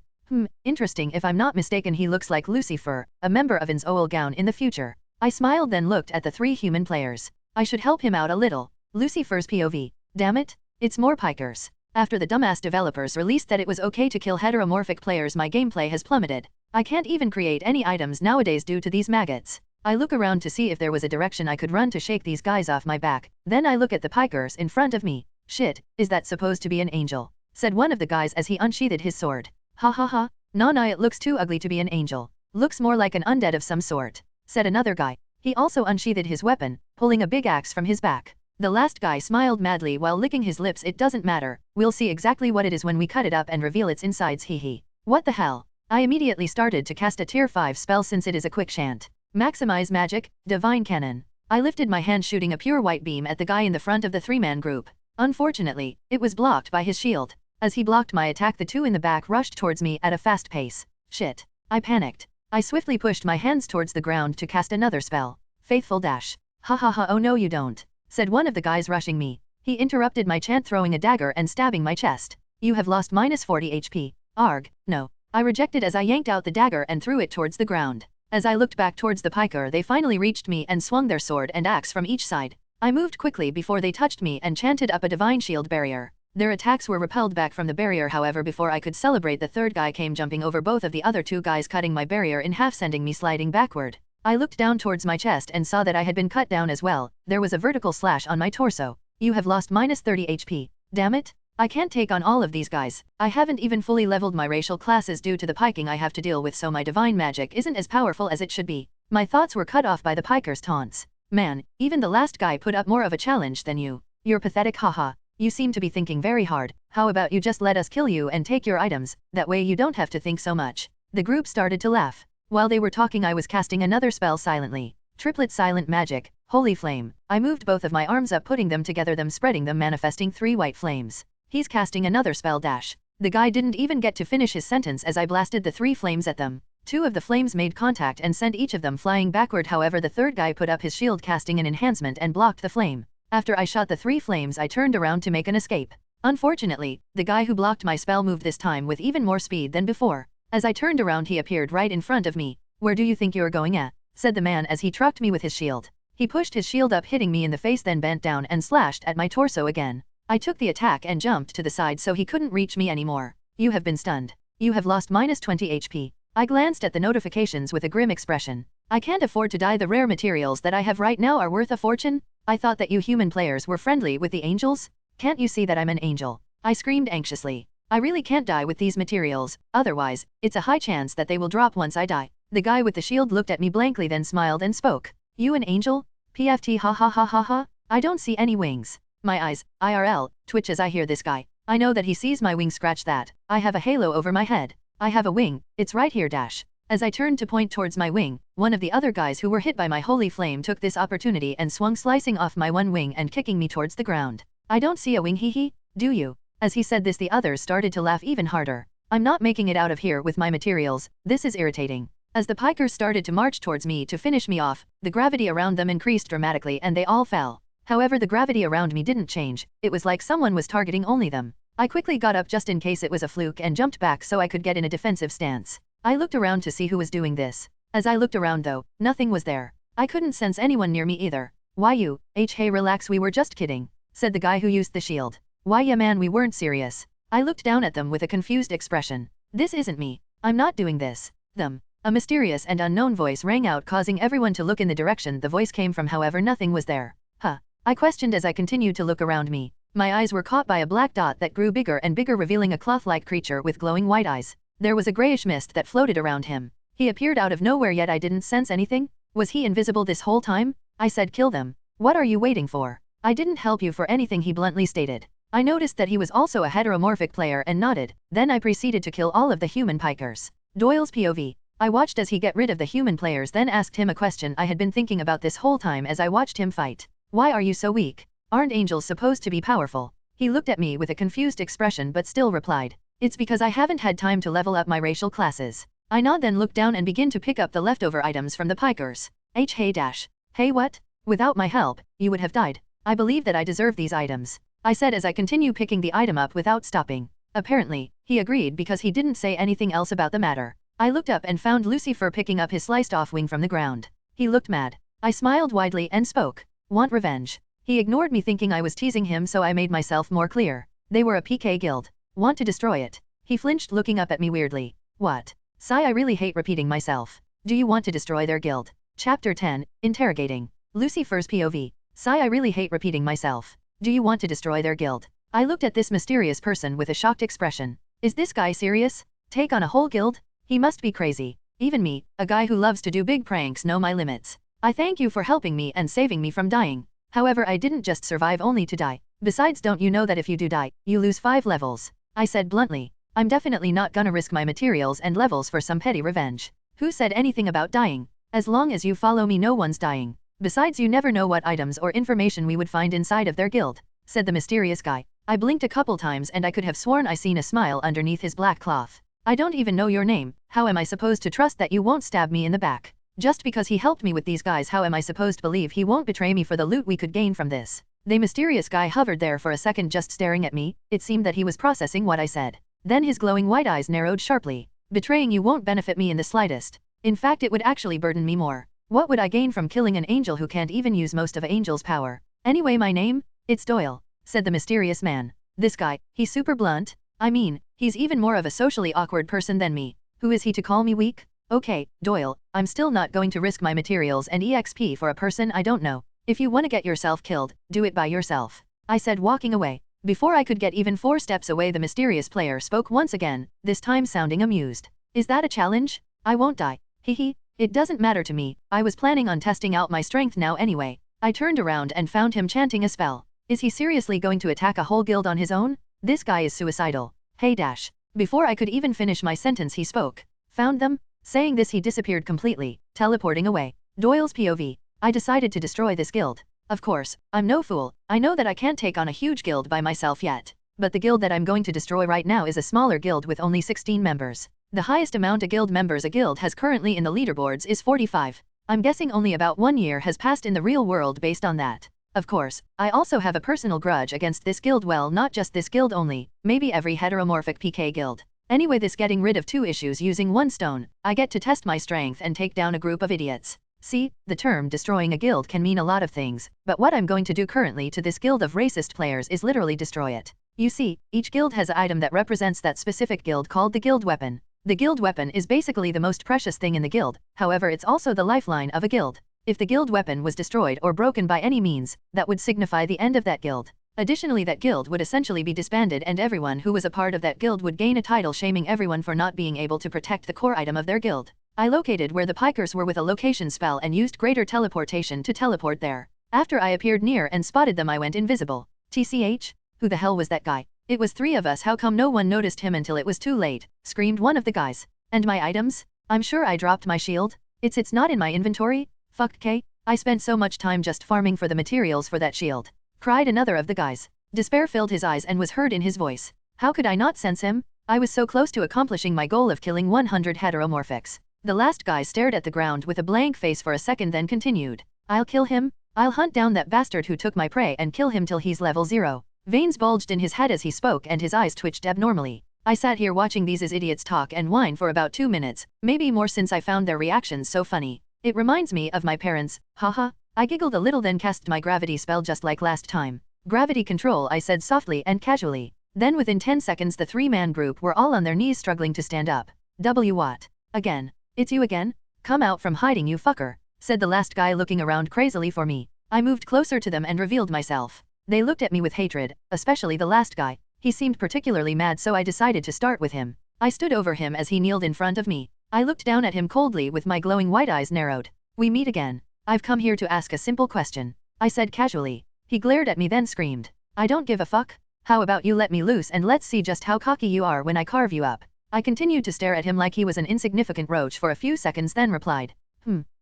Interesting. If I'm not mistaken, he looks like Lucifer, a member of In's Owl in the future. I smiled, then looked at the 3 human players. I should help him out a little. Lucifer's POV. Damn it, it's more pikers. After the dumbass developers released that it was okay to kill heteromorphic players, my gameplay has plummeted. I can't even create any items nowadays due to these maggots. I look around to see if there was a direction I could run to shake these guys off my back. Then I look at the pikers in front of me. Shit, is that supposed to be an angel? Said one of the guys as he unsheathed his sword. Ha ha ha, nah, it looks too ugly to be an angel. Looks more like an undead of some sort, said another guy. He also unsheathed his weapon, pulling a big axe from his back. The last guy smiled madly while licking his lips. It doesn't matter, we'll see exactly what it is when we cut it up and reveal its insides, hee. What the hell? I immediately started to cast a tier 5 spell since it is a quick shant. Maximize magic, divine cannon. I lifted my hand shooting a pure white beam at the guy in the front of the 3-man group. Unfortunately, it was blocked by his shield. As he blocked my attack, the 2 in the back rushed towards me at a fast pace. Shit. I panicked. I swiftly pushed my hands towards the ground to cast another spell. Faithful dash. Ha ha ha, oh no you don't, said one of the guys rushing me. He interrupted my chant, throwing a dagger and stabbing my chest. You have lost minus 40 HP. Arg, no. I rejected as I yanked out the dagger and threw it towards the ground. As I looked back towards the piker, they finally reached me and swung their sword and axe from each side. I moved quickly before they touched me and chanted up a divine shield barrier. Their attacks were repelled back from the barrier, however before I could celebrate, the third guy came jumping over both of the other 2 guys, cutting my barrier in half, sending me sliding backward. I looked down towards my chest and saw that I had been cut down as well. There was a vertical slash on my torso. You have lost minus 30 HP. Damn it. I can't take on all of these guys. I haven't even fully leveled my racial classes due to the piking I have to deal with, so my divine magic isn't as powerful as it should be. My thoughts were cut off by the piker's taunts. Man, even the last guy put up more of a challenge than you. You're pathetic, haha. You seem to be thinking very hard. How about you just let us kill you and take your items, that way you don't have to think so much. The group started to laugh. While they were talking, I was casting another spell silently. Triplet silent magic, holy flame. I moved both of my arms up, putting them together, them spreading them, manifesting 3 white flames. He's casting another spell dash. The guy didn't even get to finish his sentence as I blasted the 3 flames at them. 2 of the flames made contact and sent each of them flying backward, however the third guy put up his shield, casting an enhancement, and blocked the flame. After I shot the 3 flames, I turned around to make an escape. Unfortunately, the guy who blocked my spell moved this time with even more speed than before. As I turned around, he appeared right in front of me. Where do you think you're going at? Said the man as he trucked me with his shield. He pushed his shield up, hitting me in the face, then bent down and slashed at my torso again. I took the attack and jumped to the side so he couldn't reach me anymore. You have been stunned. You have lost minus 20 HP. I glanced at the notifications with a grim expression. I can't afford to die. The rare materials that I have right now are worth a fortune. I thought that you human players were friendly with the angels. Can't you see that I'm an angel? I screamed anxiously. I really can't die with these materials, otherwise, it's a high chance that they will drop once I die. The guy with the shield looked at me blankly, then smiled and spoke. You an angel? PFT, ha ha ha ha ha. I don't see any wings. My eyes, IRL, twitch as I hear this guy. I know that he sees my wing. Scratch that. I have a halo over my head. I have a wing, it's right here dash. As I turned to point towards my wing, one of the other guys who were hit by my holy flame took this opportunity and swung, slicing off my one wing and kicking me towards the ground. I don't see a wing, hee, do you? As he said this, the others started to laugh even harder. I'm not making it out of here with my materials, this is irritating. As the pikers started to march towards me to finish me off, the gravity around them increased dramatically and they all fell. However, the gravity around me didn't change, it was like someone was targeting only them. I quickly got up just in case it was a fluke and jumped back so I could get in a defensive stance. I looked around to see who was doing this. As I looked around though, nothing was there. I couldn't sense anyone near me either. Why you, hey relax, we were just kidding, said the guy who used the shield. Why yeah man, we weren't serious. I looked down at them with a confused expression. This isn't me. I'm not doing this. Them. A mysterious and unknown voice rang out, causing everyone to look in the direction the voice came from, however nothing was there. Huh. I questioned as I continued to look around me. My eyes were caught by a black dot that grew bigger and bigger, revealing a cloth-like creature with glowing white eyes. There was a grayish mist that floated around him. He appeared out of nowhere, yet I didn't sense anything. Was he invisible this whole time? I said, kill them. What are you waiting for? I didn't help you for anything, he bluntly stated. I noticed that he was also a heteromorphic player and nodded. Then I proceeded to kill all of the human pikers. Doyle's POV. I watched as he get rid of the human players, then asked him a question I had been thinking about this whole time as I watched him fight. Why are you so weak? Aren't angels supposed to be powerful? He looked at me with a confused expression but still replied. It's because I haven't had time to level up my racial classes. I nod, then looked down and begin to pick up the leftover items from the pikers. Hey dash. Hey what? Without my help, you would have died. I believe that I deserve these items, I said as I continue picking the item up without stopping. Apparently, he agreed because he didn't say anything else about the matter. I looked up and found Lucifer picking up his sliced off wing from the ground. He looked mad. I smiled widely and spoke. Want revenge? He ignored me, thinking I was teasing him, so I made myself more clear. They were a PK guild. Want to destroy it? He flinched, looking up at me weirdly. What? Sigh, I really hate repeating myself. Do you want to destroy their guild? Chapter 10, Interrogating. Lucifer's POV. Sigh, I really hate repeating myself. Do you want to destroy their guild? I looked at this mysterious person with a shocked expression. Is this guy serious? Take on a whole guild? He must be crazy. Even me, a guy who loves to do big pranks, know my limits. I thank you for helping me and saving me from dying. However, I didn't just survive only to die. Besides, don't you know that if you do die, you lose 5 levels? I said bluntly. I'm definitely not gonna risk my materials and levels for some petty revenge. Who said anything about dying? As long as you follow me, no one's dying. Besides, you never know what items or information we would find inside of their guild, said the mysterious guy. I blinked a couple times and I could have sworn I seen a smile underneath his black cloth. I don't even know your name. How am I supposed to trust that you won't stab me in the back? Just because he helped me with these guys, how am I supposed to believe he won't betray me for the loot we could gain from this? The mysterious guy hovered there for a second, just staring at me. It seemed that he was processing what I said. Then his glowing white eyes narrowed sharply. Betraying you won't benefit me in the slightest. In fact, it would actually burden me more. What would I gain from killing an angel who can't even use most of an angel's power? Anyway, my name? It's Doyle, said the mysterious man. This guy, he's super blunt. I mean, he's even more of a socially awkward person than me. Who is he to call me weak? Okay, Doyle, I'm still not going to risk my materials and EXP for a person I don't know. If you want to get yourself killed, do it by yourself, I said, walking away. Before I could get even 4 steps away, the mysterious player spoke once again, this time sounding amused. Is that a challenge? I won't die. Hehe. It doesn't matter to me. I was planning on testing out my strength now anyway. I turned around and found him chanting a spell. Is he seriously going to attack a whole guild on his own? This guy is suicidal. Hey dash. Before I could even finish my sentence, he spoke. Found them? Saying this, he disappeared completely, teleporting away. Doyle's POV. I decided to destroy this guild. Of course, I'm no fool. I know that I can't take on a huge guild by myself yet. But the guild that I'm going to destroy right now is a smaller guild with only 16 members. The highest amount of guild members a guild has currently in the leaderboards is 45. I'm guessing only about 1 year has passed in the real world based on that. Of course, I also have a personal grudge against this guild, well, not just this guild only, maybe every heteromorphic PK guild. Anyway, this getting rid of 2 issues using 1 stone, I get to test my strength and take down a group of idiots. See, the term destroying a guild can mean a lot of things, but what I'm going to do currently to this guild of racist players is literally destroy it. You see, each guild has an item that represents that specific guild called the guild weapon. The guild weapon is basically the most precious thing in the guild, however it's also the lifeline of a guild. If the guild weapon was destroyed or broken by any means, that would signify the end of that guild. Additionally, that guild would essentially be disbanded and everyone who was a part of that guild would gain a title shaming everyone for not being able to protect the core item of their guild. I located where the pikers were with a location spell and used greater teleportation to teleport there. After I appeared near and spotted them, I went invisible. TCH? Who the hell was that guy? It was 3 of us, how come no one noticed him until it was too late? Screamed one of the guys. And my items? I'm sure I dropped my shield. It's not in my inventory? Fuck K. I spent so much time just farming for the materials for that shield. Cried another of the guys. Despair filled his eyes and was heard in his voice. How could I not sense him? I was so close to accomplishing my goal of killing 100 heteromorphics. The last guy stared at the ground with a blank face for a second, then continued. I'll kill him. I'll hunt down that bastard who took my prey and kill him till he's level 0. Veins bulged in his head as he spoke and his eyes twitched abnormally. I sat here watching these idiots talk and whine for about 2 minutes, maybe more, since I found their reactions so funny. It reminds me of my parents, haha. I giggled a little, then cast my gravity spell just like last time. Gravity control, I said softly and casually. Then within 10 seconds the 3-man group were all on their knees struggling to stand up. What? Again? It's you again? Come out from hiding, you fucker, said the last guy, looking around crazily for me. I moved closer to them and revealed myself. They looked at me with hatred, especially the last guy. He seemed particularly mad, so I decided to start with him. I stood over him as he kneeled in front of me. I looked down at him coldly with my glowing white eyes narrowed. We meet again. I've come here to ask a simple question, I said casually. He glared at me, then screamed. I don't give a fuck. How about you let me loose and let's see just how cocky you are when I carve you up. I continued to stare at him like he was an insignificant roach for a few seconds, then replied.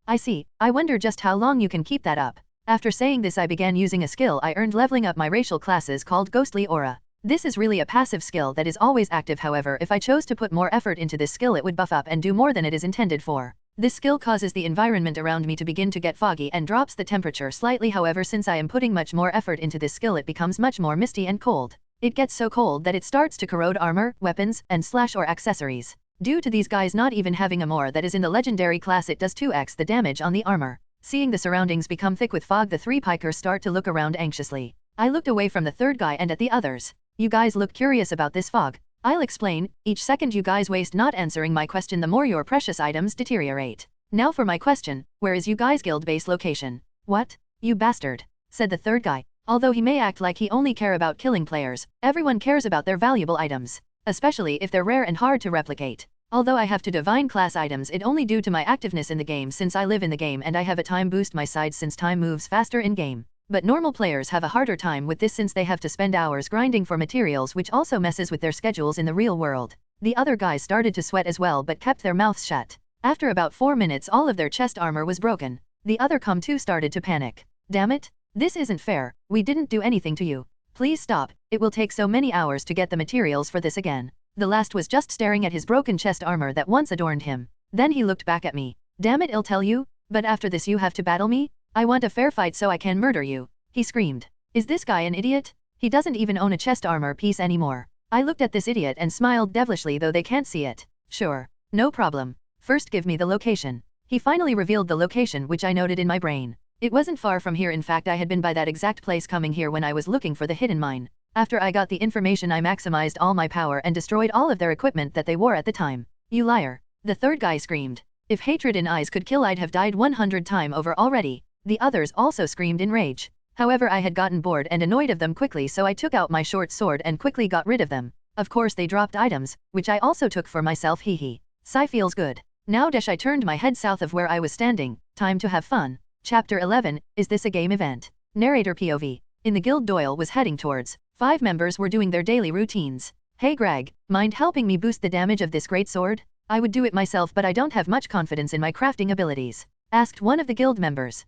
I see. I wonder just how long you can keep that up. After saying this, I began using a skill I earned leveling up my racial classes called Ghostly Aura. This is really a passive skill that is always active, however if I chose to put more effort into this skill it would buff up and do more than it is intended for. This skill causes the environment around me to begin to get foggy and drops the temperature slightly, however since I am putting much more effort into this skill it becomes much more misty and cold. It gets so cold that it starts to corrode armor, weapons, and slash or accessories. Due to these guys not even having a more that is in the legendary class, it does 2x the damage on the armor. Seeing the surroundings become thick with fog, the 3 pikers start to look around anxiously. I looked away from the 3rd guy and at the others. You guys look curious about this fog. I'll explain. Each second you guys waste not answering my question, the more your precious items deteriorate. Now for my question, where is you guys' guild base location? What? You bastard, said the third guy. Although he may act like he only care about killing players, everyone cares about their valuable items, especially if they're rare and hard to replicate. Although I have to divine class items, it only due to my activeness in the game, since I live in the game and I have a time boost my side since time moves faster in game. But normal players have a harder time with this since they have to spend hours grinding for materials, which also messes with their schedules in the real world. The other guys started to sweat as well but kept their mouths shut. After about 4 minutes all of their chest armor was broken. The other two started to panic. Damn it! This isn't fair, we didn't do anything to you. Please stop, it will take so many hours to get the materials for this again. The last was just staring at his broken chest armor that once adorned him. Then he looked back at me. Damn it, I'll tell you, but after this you have to battle me? I want a fair fight so I can murder you, he screamed. Is this guy an idiot? He doesn't even own a chest armor piece anymore. I looked at this idiot and smiled devilishly, though they can't see it. Sure, no problem. First give me the location. He finally revealed the location, which I noted in my brain. It wasn't far from here, in fact I had been by that exact place coming here when I was looking for the hidden mine. After I got the information I maximized all my power and destroyed all of their equipment that they wore at the time. You liar, the third guy screamed. If hatred in eyes could kill I'd have died 100 times over already. The others also screamed in rage. However, I had gotten bored and annoyed of them quickly, so I took out my short sword and quickly got rid of them. Of course they dropped items, which I also took for myself, hee. Sigh feels good. Now I turned my head south of where I was standing. Time to have fun. Chapter 11, is this a game event? Narrator POV. In the guild Doyle was heading towards, 5 members were doing their daily routines. Hey Greg, mind helping me boost the damage of this great sword? I would do it myself but I don't have much confidence in my crafting abilities, asked one of the guild members.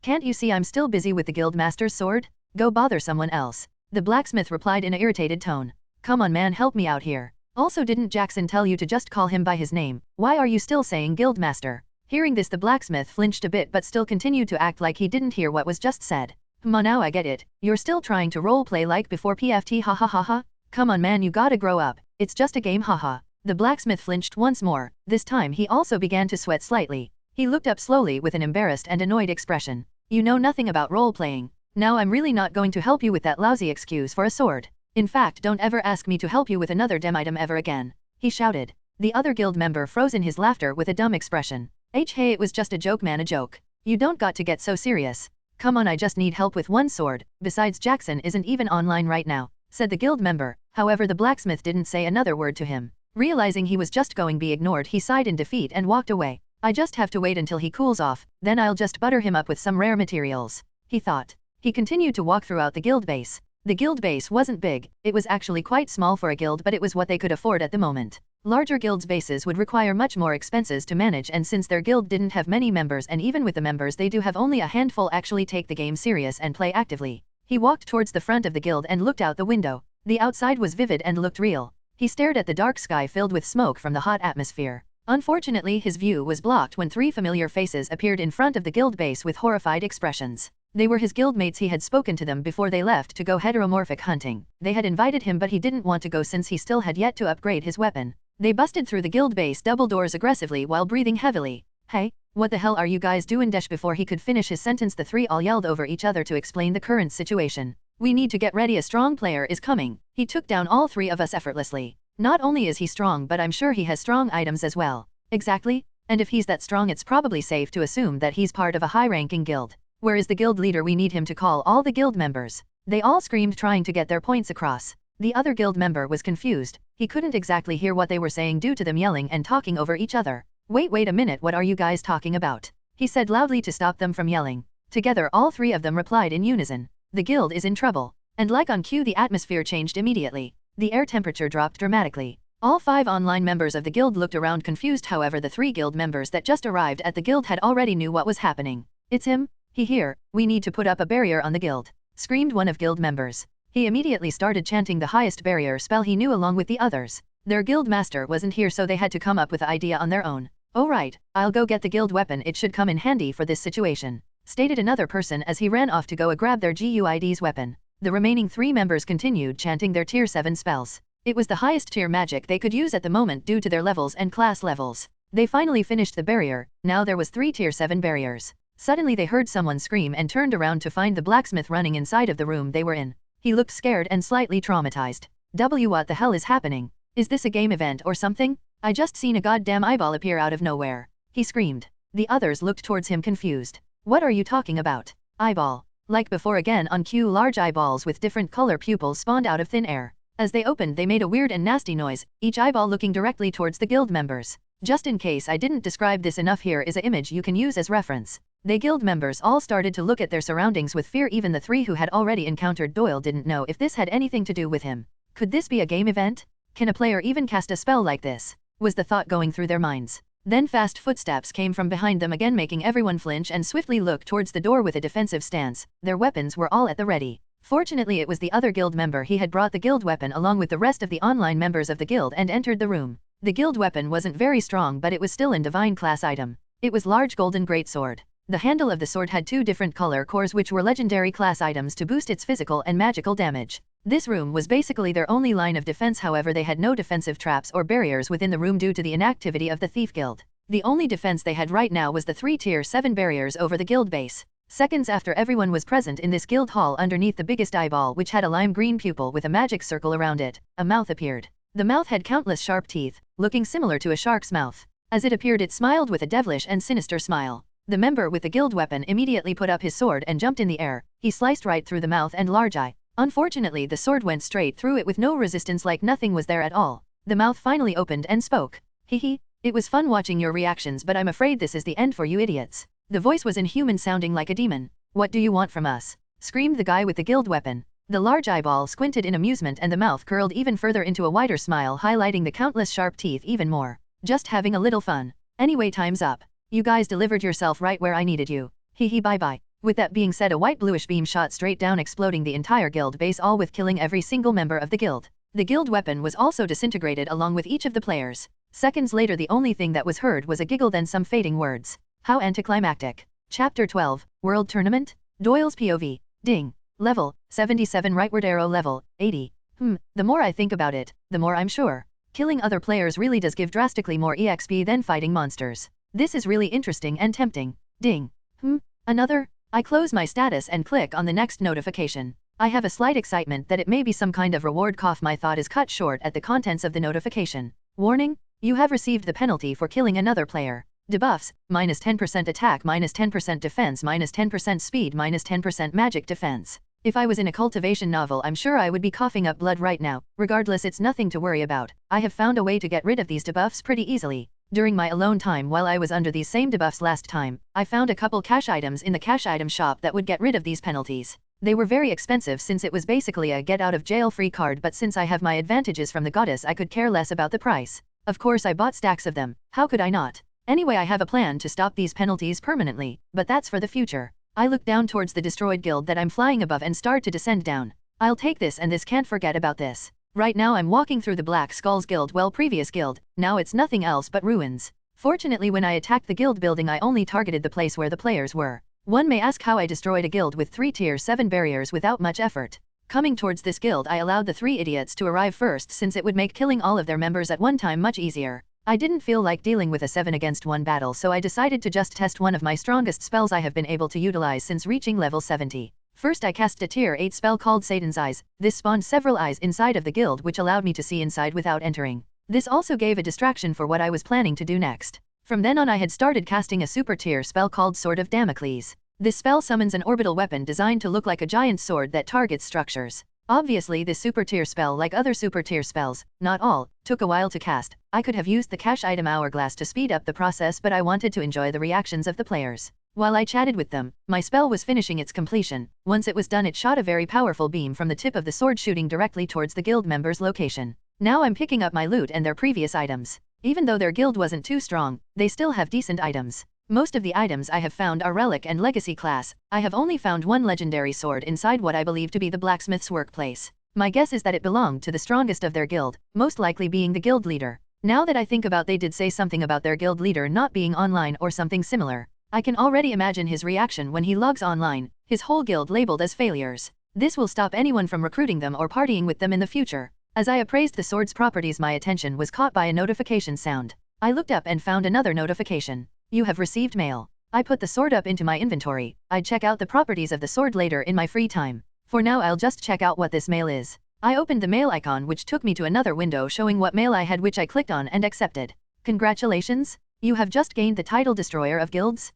Can't you see I'm still busy with the guild master's sword? Go bother someone else. The blacksmith replied in an irritated tone. Come on man, help me out here. Also, didn't Jackson tell you to just call him by his name? Why are you still saying guild master? Hearing this, the blacksmith flinched a bit but still continued to act like he didn't hear what was just said. Now I get it. You're still trying to roleplay like before PFT, ha ha ha ha. Come on man, you gotta grow up. It's just a game, haha. The blacksmith flinched once more. This time he also began to sweat slightly. He looked up slowly with an embarrassed and annoyed expression. You know nothing about role-playing. Now I'm really not going to help you with that lousy excuse for a sword. In fact, don't ever ask me to help you with another dem item ever again, he shouted. The other guild member froze in his laughter with a dumb expression. Hey, it was just a joke man, a joke. You don't got to get so serious. Come on, I just need help with one sword. Besides, Jackson isn't even online right now, said the guild member. However, the blacksmith didn't say another word to him. Realizing he was just going to be ignored, he sighed in defeat and walked away. I just have to wait until he cools off, then I'll just butter him up with some rare materials, he thought. He continued to walk throughout the guild base. The guild base wasn't big, it was actually quite small for a guild, but it was what they could afford at the moment. Larger guilds' bases would require much more expenses to manage, and since their guild didn't have many members, and even with the members they do have, only a handful actually take the game serious and play actively. He walked towards the front of the guild and looked out the window. The outside was vivid and looked real. He stared at the dark sky filled with smoke from the hot atmosphere. Unfortunately, his view was blocked when 3 familiar faces appeared in front of the guild base with horrified expressions. They were his guildmates. He had spoken to them before they left to go heteromorphic hunting. They had invited him but he didn't want to go since he still had yet to upgrade his weapon. They busted through the guild base double doors aggressively while breathing heavily. Hey, what the hell are you guys doing? Before he could finish his sentence, the 3 all yelled over each other to explain the current situation. We need to get ready, a strong player is coming. He took down all 3 of us effortlessly. Not only is he strong, but I'm sure he has strong items as well. Exactly, and if he's that strong, it's probably safe to assume that he's part of a high-ranking guild. Where is the guild leader? We need him to call all the guild members. They all screamed, trying to get their points across. The other guild member was confused. He couldn't exactly hear what they were saying due to them yelling and talking over each other. Wait a minute, what are you guys talking about? He said loudly to stop them from yelling. Together all 3 of them replied in unison. The guild is in trouble. And like on cue, the atmosphere changed immediately. The air temperature dropped dramatically. All 5 online members of the guild looked around confused. However, the 3 guild members that just arrived at the guild had already knew what was happening. It's him. He here. We need to put up a barrier on the guild, screamed one of guild members. He immediately started chanting the highest barrier spell he knew along with the others. Their guild master wasn't here, so they had to come up with the idea on their own. Oh right, I'll go get the guild weapon, it should come in handy for this situation, stated another person as he ran off to go grab their GUID's weapon. The remaining 3 members continued chanting their tier 7 spells. It was the highest tier magic they could use at the moment due to their levels and class levels. They finally finished the barrier. Now there was 3 tier 7 barriers. Suddenly they heard someone scream and turned around to find the blacksmith running inside of the room they were in. He looked scared and slightly traumatized. What the hell is happening? Is this a game event or something? I just seen a goddamn eyeball appear out of nowhere. He screamed. The others looked towards him confused. What are you talking about? Eyeball. Like before again on cue, large eyeballs with different color pupils spawned out of thin air. As they opened they made a weird and nasty noise, each eyeball looking directly towards the guild members. Just in case I didn't describe this enough, here is an image you can use as reference. The guild members all started to look at their surroundings with fear. Even the 3 who had already encountered Doyle didn't know if this had anything to do with him. Could this be a game event? Can a player even cast a spell like this? Was the thought going through their minds. Then fast footsteps came from behind them again, making everyone flinch and swiftly look towards the door with a defensive stance. Their weapons were all at the ready. Fortunately it was the other guild member. He had brought the guild weapon along with the rest of the online members of the guild and entered the room. The guild weapon wasn't very strong, but it was still an divine class item. It was large golden greatsword. The handle of the sword had 2 different color cores which were legendary class items to boost its physical and magical damage. This room was basically their only line of defense. However, they had no defensive traps or barriers within the room due to the inactivity of the Thief Guild. The only defense they had right now was the 3 tier 7 barriers over the guild base. Seconds after everyone was present in this guild hall, underneath the biggest eyeball, which had a lime green pupil with a magic circle around it, a mouth appeared. The mouth had countless sharp teeth, looking similar to a shark's mouth. As it appeared, it smiled with a devilish and sinister smile. The member with the guild weapon immediately put up his sword and jumped in the air. He sliced right through the mouth and large eye. Unfortunately, the sword went straight through it with no resistance, like nothing was there at all. The mouth finally opened and spoke. Hehe. It was fun watching your reactions, but I'm afraid this is the end for you idiots. The voice was inhuman, sounding like a demon. What do you want from us? Screamed the guy with the guild weapon. The large eyeball squinted in amusement and the mouth curled even further into a wider smile, highlighting the countless sharp teeth even more. Just having a little fun. Anyway, time's up. You guys delivered yourself right where I needed you. Hehe, bye bye. With that being said, a white bluish beam shot straight down, exploding the entire guild base, all with killing every single member of the guild. The guild weapon was also disintegrated along with each of the players. Seconds later, the only thing that was heard was a giggle, then some fading words. How anticlimactic. Chapter 12, World Tournament? Doyle's POV. Ding. Level, 77, rightward arrow level, 80. The more I think about it, the more I'm sure. Killing other players really does give drastically more EXP than fighting monsters. This is really interesting and tempting. Ding. Another? I close my status and click on the next notification. I have a slight excitement that it may be some kind of reward. My thought is cut short at the contents of the notification. Warning, you have received the penalty for killing another player. Debuffs, minus 10% attack, minus 10% defense, minus 10% speed, minus 10% magic defense. If I was in a cultivation novel, I'm sure I would be coughing up blood right now. Regardless, it's nothing to worry about. I have found a way to get rid of these debuffs pretty easily. During my alone time while I was under these same debuffs last time, I found a couple cash items in the cash item shop that would get rid of these penalties. They were very expensive since it was basically a get out of jail free card, but since I have my advantages from the goddess, I could care less about the price. Of course, I bought stacks of them. How could I not? Anyway, I have a plan to stop these penalties permanently, but that's for the future. I look down towards the destroyed guild that I'm flying above and start to descend down. I'll take this and this, can't forget about this. Right now I'm walking through the Black Skulls Guild, well, previous guild, now it's nothing else but ruins. Fortunately, when I attacked the guild building, I only targeted the place where the players were. One may ask how I destroyed a guild with 3 tier 7 barriers without much effort. Coming towards this guild, I allowed the 3 idiots to arrive first since it would make killing all of their members at one time much easier. I didn't feel like dealing with a 7 against 1 battle, so I decided to just test one of my strongest spells I have been able to utilize since reaching level 70. First, I cast a tier 8 spell called Satan's Eyes. This spawned several eyes inside of the guild which allowed me to see inside without entering. This also gave a distraction for what I was planning to do next. From then on, I had started casting a super tier spell called Sword of Damocles. This spell summons an orbital weapon designed to look like a giant sword that targets structures. Obviously, this super tier spell, like other super tier spells, not all, took a while to cast. I could have used the cash item hourglass to speed up the process, but I wanted to enjoy the reactions of the players. While I chatted with them, my spell was finishing its completion. Once it was done, it shot a very powerful beam from the tip of the sword, shooting directly towards the guild members' location. Now I'm picking up my loot and their previous items. Even though their guild wasn't too strong, they still have decent items. Most of the items I have found are relic and legacy class. I have only found one legendary sword inside what I believe to be the blacksmith's workplace. My guess is that it belonged to the strongest of their guild, most likely being the guild leader. Now that I think about, they did say something about their guild leader not being online or something similar. I can already imagine his reaction when he logs online, his whole guild labeled as failures. This will stop anyone from recruiting them or partying with them in the future. As I appraised the sword's properties, my attention was caught by a notification sound. I looked up and found another notification. You have received mail. I put the sword up into my inventory. I'd check out the properties of the sword later in my free time. For now I'll just check out what this mail is. I opened the mail icon which took me to another window showing what mail I had, which I clicked on and accepted. Congratulations! You have just gained the title Destroyer of Guilds?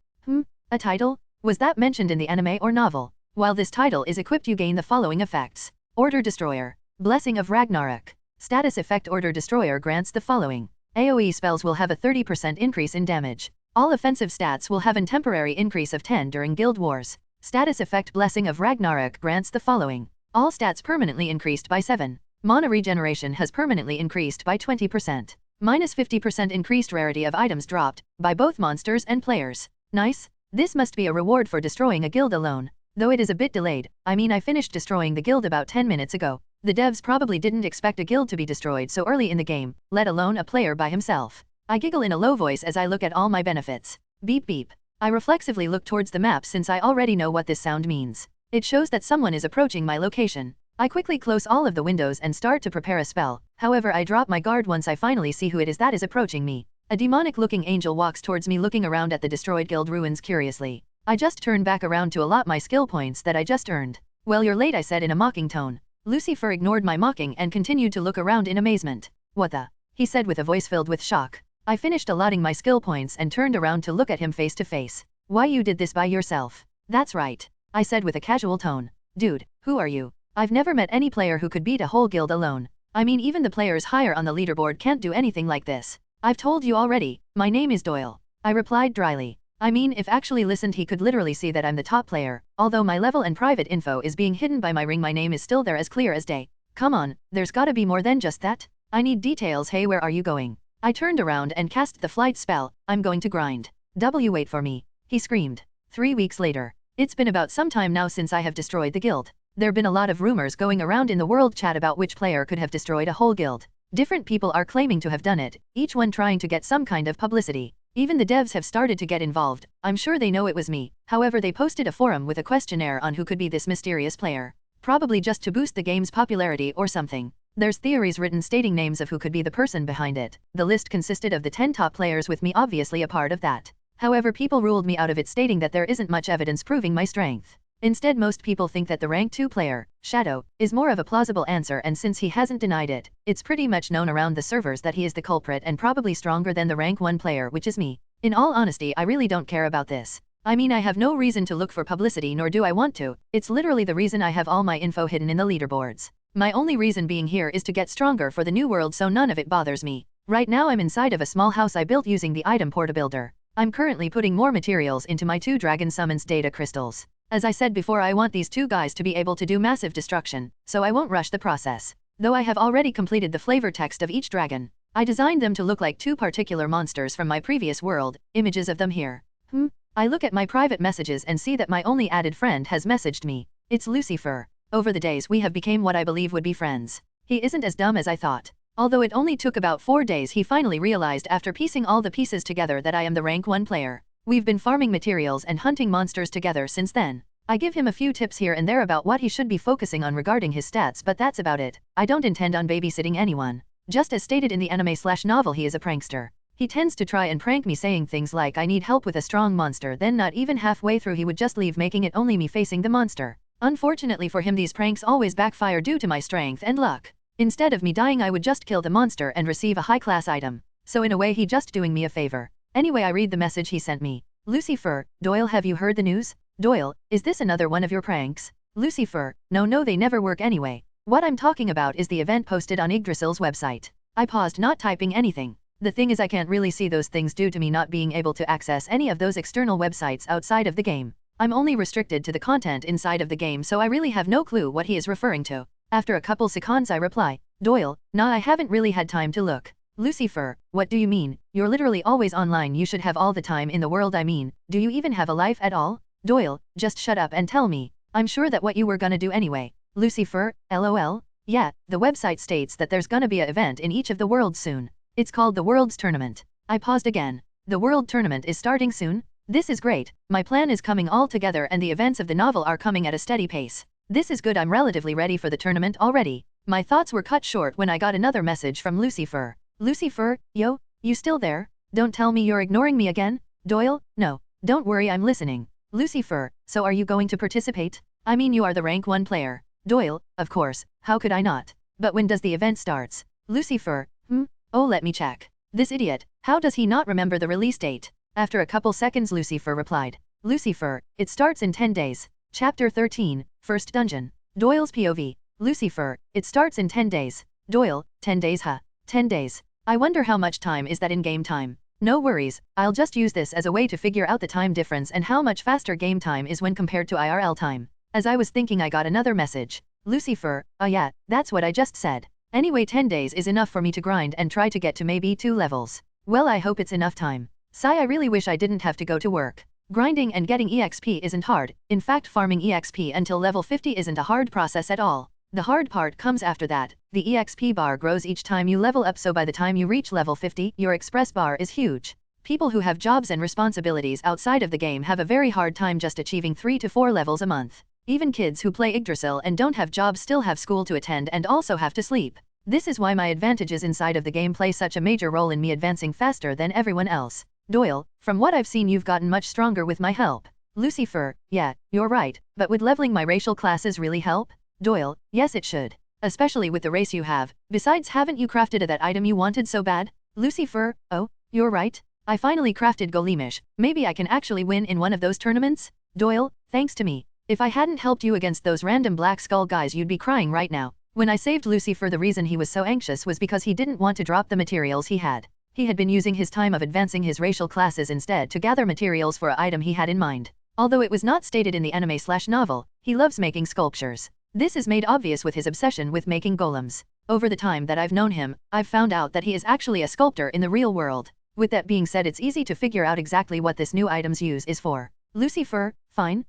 A title? Was that mentioned in the anime or novel? While this title is equipped you gain the following effects. Order Destroyer. Blessing of Ragnarok. Status effect: Order Destroyer grants the following. AoE spells will have a 30% increase in damage. All offensive stats will have a temporary increase of 10 during Guild Wars. Status effect: Blessing of Ragnarok grants the following. All stats permanently increased by 7. Mana regeneration has permanently increased by 20%. Minus 50% increased rarity of items dropped, by both monsters and players. Nice. This must be a reward for destroying a guild alone. Though it is a bit delayed, I finished destroying the guild about 10 minutes ago. The devs probably didn't expect a guild to be destroyed so early in the game, let alone a player by himself. I giggle in a low voice as I look at all my benefits. Beep beep. I reflexively look towards the map since I already know what this sound means. It shows that someone is approaching my location. I quickly close all of the windows and start to prepare a spell, however I drop my guard once I finally see who it is that is approaching me. A demonic-looking angel walks towards me looking around at the destroyed guild ruins curiously. I just turn back around to allot my skill points that I just earned. Well, you're late, I said in a mocking tone. Lucifer ignored my mocking and continued to look around in amazement. What the? He said with a voice filled with shock. I finished allotting my skill points and turned around to look at him face to face. Why, you did this by yourself? That's right. I said with a casual tone. Dude, who are you? I've never met any player who could beat a whole guild alone. Even the players higher on the leaderboard can't do anything like this. I've told you already, my name is Doyle. I replied dryly. If actually listened he could literally see that I'm the top player, although my level and private info is being hidden by my ring, my name is still there as clear as day. Come on, there's gotta be more than just that. I need details. Hey, where are you going? I turned around and cast the flight spell. I'm going to grind. Wait for me, he screamed. 3 weeks later. It's been about some time now since I have destroyed the guild. There've been a lot of rumors going around in the world chat about which player could have destroyed a whole guild. Different people are claiming to have done it, each one trying to get some kind of publicity. Even the devs have started to get involved. I'm sure they know it was me. However, they posted a forum with a questionnaire on who could be this mysterious player. Probably just to boost the game's popularity or something. There's theories written stating names of who could be the person behind it. The list consisted of the 10 top players with me obviously a part of that. However, people ruled me out of it stating that there isn't much evidence proving my strength. Instead, most people think that the rank 2 player, Shadow, is more of a plausible answer, and since he hasn't denied it, it's pretty much known around the servers that he is the culprit and probably stronger than the rank 1 player, which is me. In all honesty, I really don't care about this. I have no reason to look for publicity, nor do I want to. It's literally the reason I have all my info hidden in the leaderboards. My only reason being here is to get stronger for the new world, so none of it bothers me. Right now I'm inside of a small house I built using the item porta builder. I'm currently putting more materials into my 2 dragon summons data crystals. As I said before, I want these 2 guys to be able to do massive destruction, so I won't rush the process. Though I have already completed the flavor text of each dragon. I designed them to look like 2 particular monsters from my previous world, images of them here. I look at my private messages and see that my only added friend has messaged me. It's Lucifer. Over the days we have become what I believe would be friends. He isn't as dumb as I thought. Although it only took about 4 days, he finally realized after piecing all the pieces together that I am the rank 1 player. We've been farming materials and hunting monsters together since then. I give him a few tips here and there about what he should be focusing on regarding his stats, but that's about it. I don't intend on babysitting anyone. Just as stated in the anime/novel, he is a prankster. He tends to try and prank me, saying things like I need help with a strong monster, then not even halfway through he would just leave, making it only me facing the monster. Unfortunately for him, these pranks always backfire due to my strength and luck. Instead of me dying, I would just kill the monster and receive a high-class item. So in a way he just doing me a favor. Anyway, I read the message he sent me. Lucifer, Doyle, have you heard the news? Doyle, is this another one of your pranks? Lucifer, no, they never work anyway. What I'm talking about is the event posted on Yggdrasil's website. I paused, not typing anything. The thing is, I can't really see those things due to me not being able to access any of those external websites outside of the game. I'm only restricted to the content inside of the game, so I really have no clue what he is referring to. After a couple seconds I reply, Doyle, nah, I haven't really had time to look. Lucifer, what do you mean? You're literally always online, you should have all the time in the world. Do you even have a life at all? Doyle, just shut up and tell me. I'm sure that what you were gonna do anyway. Lucifer, lol. Yeah, the website states that there's gonna be an event in each of the worlds soon. It's called the World's Tournament. I paused again. The World Tournament is starting soon? This is great. My plan is coming all together and the events of the novel are coming at a steady pace. This is good, I'm relatively ready for the tournament already. My thoughts were cut short when I got another message from Lucifer. Lucifer, yo, you still there? Don't tell me you're ignoring me again? Doyle, no. Don't worry, I'm listening. Lucifer, so are you going to participate? I mean you are the rank 1 player. Doyle, of course, how could I not? But when does the event starts? Lucifer, oh let me check. This idiot, how does he not remember the release date? After a couple seconds Lucifer replied. Lucifer, it starts in 10 days. Chapter 13, First Dungeon. Doyle's POV. Lucifer, it starts in 10 days. Doyle, 10 days huh? 10 days. I wonder how much time is that in game time. No worries, I'll just use this as a way to figure out the time difference and how much faster game time is when compared to IRL time. As I was thinking I got another message. Lucifer, yeah, that's what I just said. Anyway 10 days is enough for me to grind and try to get to maybe 2 levels. Well I hope it's enough time. Sigh I really wish I didn't have to go to work. Grinding and getting EXP isn't hard, in fact farming EXP until level 50 isn't a hard process at all. The hard part comes after that. The EXP bar grows each time you level up, so by the time you reach level 50, your express bar is huge. People who have jobs and responsibilities outside of the game have a very hard time just achieving 3 to 4 levels a month. Even kids who play Yggdrasil and don't have jobs still have school to attend and also have to sleep. This is why my advantages inside of the game play such a major role in me advancing faster than everyone else. Doyle, from what I've seen you've gotten much stronger with my help. Lucifer, yeah, you're right, but would leveling my racial classes really help? Doyle, yes it should. Especially with the race you have. Besides, haven't you crafted that item you wanted so bad? Lucifer, oh, you're right. I finally crafted Golemish. Maybe I can actually win in one of those tournaments? Doyle, thanks to me. If I hadn't helped you against those random Black Skull guys you'd be crying right now. When I saved Lucifer, the reason he was so anxious was because he didn't want to drop the materials he had. He had been using his time of advancing his racial classes instead to gather materials for an item he had in mind. Although it was not stated in the anime/novel, he loves making sculptures. This is made obvious with his obsession with making golems. Over the time that I've known him, I've found out that he is actually a sculptor in the real world. With that being said, it's easy to figure out exactly what this new item's use is for. Lucifer, fine,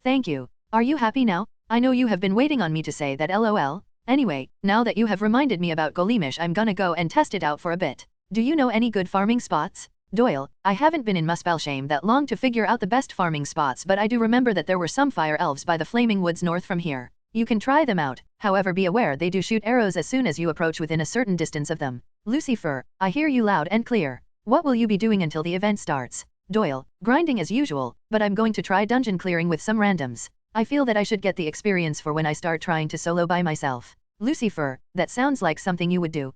thank you. Are you happy now? I know you have been waiting on me to say that LOL. Anyway, now that you have reminded me about Golemish, I'm gonna go and test it out for a bit. Do you know any good farming spots? Doyle, I haven't been in Muspelshame that long to figure out the best farming spots, but I do remember that there were some fire elves by the Flaming Woods north from here. You can try them out, however be aware they do shoot arrows as soon as you approach within a certain distance of them. Lucifer, I hear you loud and clear. What will you be doing until the event starts? Doyle, grinding as usual, but I'm going to try dungeon clearing with some randoms. I feel that I should get the experience for when I start trying to solo by myself. Lucifer, that sounds like something you would do.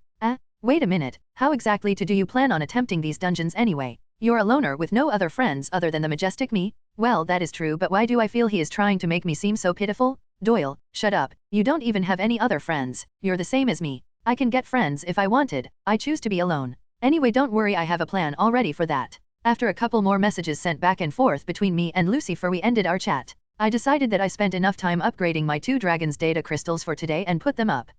Wait a minute, how exactly do you plan on attempting these dungeons anyway? You're a loner with no other friends other than the majestic me? Well, that is true, but why do I feel he is trying to make me seem so pitiful? Doyle, shut up, you don't even have any other friends, you're the same as me. I can get friends if I wanted, I choose to be alone. Anyway, don't worry, I have a plan already for that. After a couple more messages sent back and forth between me and Lucifer, we ended our chat. I decided that I spent enough time upgrading my 2 dragons data crystals for today and put them up.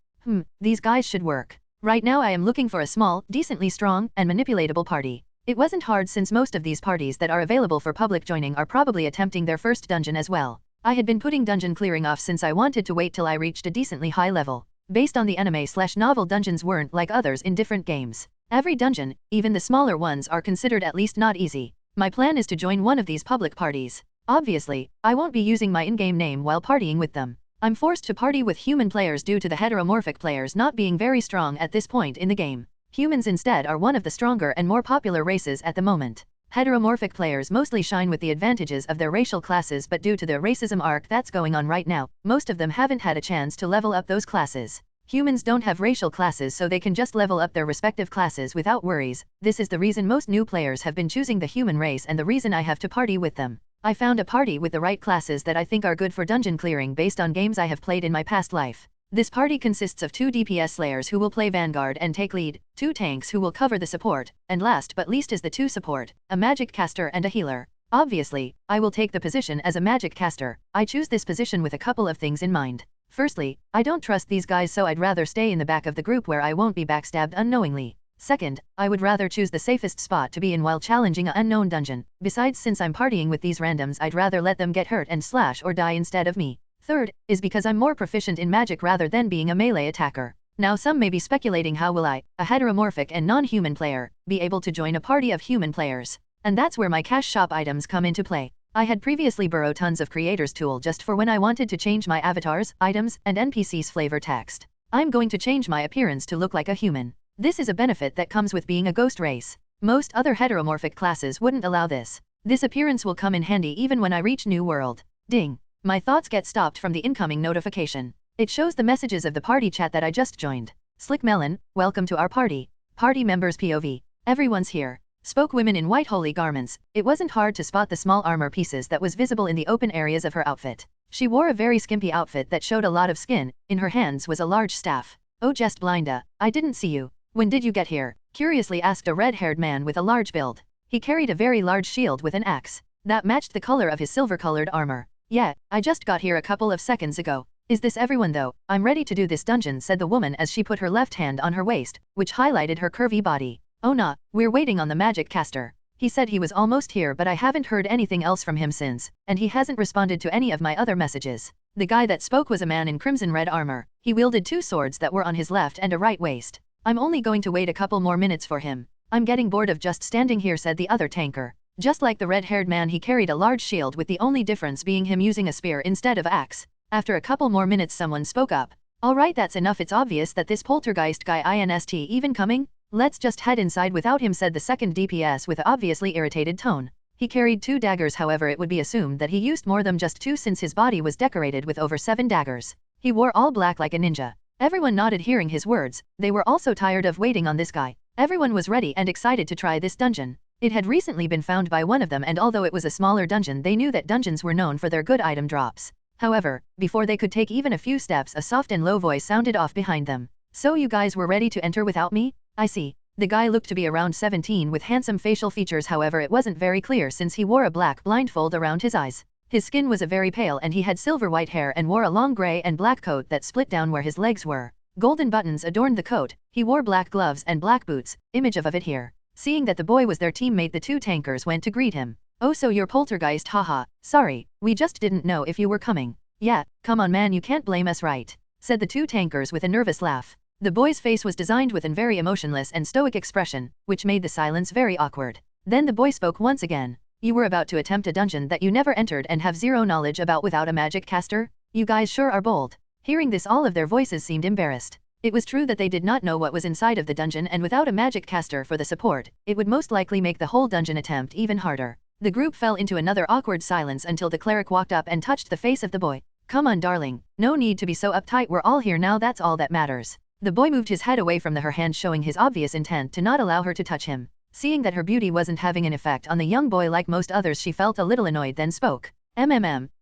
These guys should work. Right now I am looking for a small, decently strong, and manipulatable party. It wasn't hard since most of these parties that are available for public joining are probably attempting their first dungeon as well. I had been putting dungeon clearing off since I wanted to wait till I reached a decently high level. Based on the anime/novel, dungeons weren't like others in different games. Every dungeon, even the smaller ones, are considered at least not easy. My plan is to join one of these public parties. Obviously, I won't be using my in-game name while partying with them. I'm forced to party with human players due to the heteromorphic players not being very strong at this point in the game. Humans instead are one of the stronger and more popular races at the moment. Heteromorphic players mostly shine with the advantages of their racial classes, but due to the racism arc that's going on right now, most of them haven't had a chance to level up those classes. Humans don't have racial classes, so they can just level up their respective classes without worries. This is the reason most new players have been choosing the human race and the reason I have to party with them. I found a party with the right classes that I think are good for dungeon clearing based on games I have played in my past life. This party consists of 2 DPS slayers who will play Vanguard and take lead, 2 tanks who will cover the support, and last but least is the 2 support, a magic caster and a healer. Obviously, I will take the position as a magic caster. I choose this position with a couple of things in mind. Firstly, I don't trust these guys, so I'd rather stay in the back of the group where I won't be backstabbed unknowingly. Second, I would rather choose the safest spot to be in while challenging an unknown dungeon. Besides, since I'm partying with these randoms, I'd rather let them get hurt and slash or die instead of me. Third, is because I'm more proficient in magic rather than being a melee attacker. Now some may be speculating, how will I, a heteromorphic and non-human player, be able to join a party of human players? And that's where my cash shop items come into play. I had previously borrowed tons of creators tool just for when I wanted to change my avatars, items, and NPCs flavor text. I'm going to change my appearance to look like a human. This is a benefit that comes with being a ghost race. Most other heteromorphic classes wouldn't allow this. This appearance will come in handy even when I reach New World. Ding. My thoughts get stopped from the incoming notification. It shows the messages of the party chat that I just joined. Slick Melon, welcome to our party. Party members POV. Everyone's here. Spoke women in white holy garments. It wasn't hard to spot the small armor pieces that was visible in the open areas of her outfit. She wore a very skimpy outfit that showed a lot of skin. In her hands was a large staff. Oh just Blinda, I didn't see you. When did you get here? Curiously asked a red-haired man with a large build. He carried a very large shield with an axe that matched the color of his silver-colored armor. Yeah, I just got here a couple of seconds ago. Is this everyone though? I'm ready to do this dungeon, said the woman as she put her left hand on her waist, which highlighted her curvy body. Oh nah, we're waiting on the magic caster. He said he was almost here but I haven't heard anything else from him since, and he hasn't responded to any of my other messages. The guy that spoke was a man in crimson red armor. He wielded two swords that were on his left and a right waist. I'm only going to wait a couple more minutes for him. I'm getting bored of just standing here, said the other tanker. Just like the red-haired man, he carried a large shield with the only difference being him using a spear instead of axe. After a couple more minutes someone spoke up. Alright, that's enough, it's obvious that this poltergeist guy INST even coming? Let's just head inside without him, said the second DPS with an obviously irritated tone. He carried 2 daggers, however it would be assumed that he used more than just 2 since his body was decorated with over 7 daggers. He wore all black like a ninja. Everyone nodded hearing his words. They were also tired of waiting on this guy. Everyone was ready and excited to try this dungeon. It had recently been found by one of them, and although it was a smaller dungeon they knew that dungeons were known for their good item drops. However, before they could take even a few steps a soft and low voice sounded off behind them. So you guys were ready to enter without me? I see. The guy looked to be around 17 with handsome facial features, however it wasn't very clear since he wore a black blindfold around his eyes. His skin was a very pale and he had silver white hair and wore a long grey and black coat that split down where his legs were. Golden buttons adorned the coat. He wore black gloves and black boots, image of it here. Seeing that the boy was their teammate, the 2 tankers went to greet him. Oh, so you're poltergeist, haha. Sorry, we just didn't know if you were coming. Yeah, come on man, you can't blame us, right? Said the 2 tankers with a nervous laugh. The boy's face was designed with a very emotionless and stoic expression, which made the silence very awkward. Then the boy spoke once again. You were about to attempt a dungeon that you never entered and have zero knowledge about without a magic caster? You guys sure are bold. Hearing this, all of their voices seemed embarrassed. It was true that they did not know what was inside of the dungeon, and without a magic caster for the support, it would most likely make the whole dungeon attempt even harder. The group fell into another awkward silence until the cleric walked up and touched the face of the boy. Come on darling, no need to be so uptight, we're all here now, that's all that matters. The boy moved his head away from her hand, showing his obvious intent to not allow her to touch him. Seeing that her beauty wasn't having an effect on the young boy like most others, she felt a little annoyed, then spoke.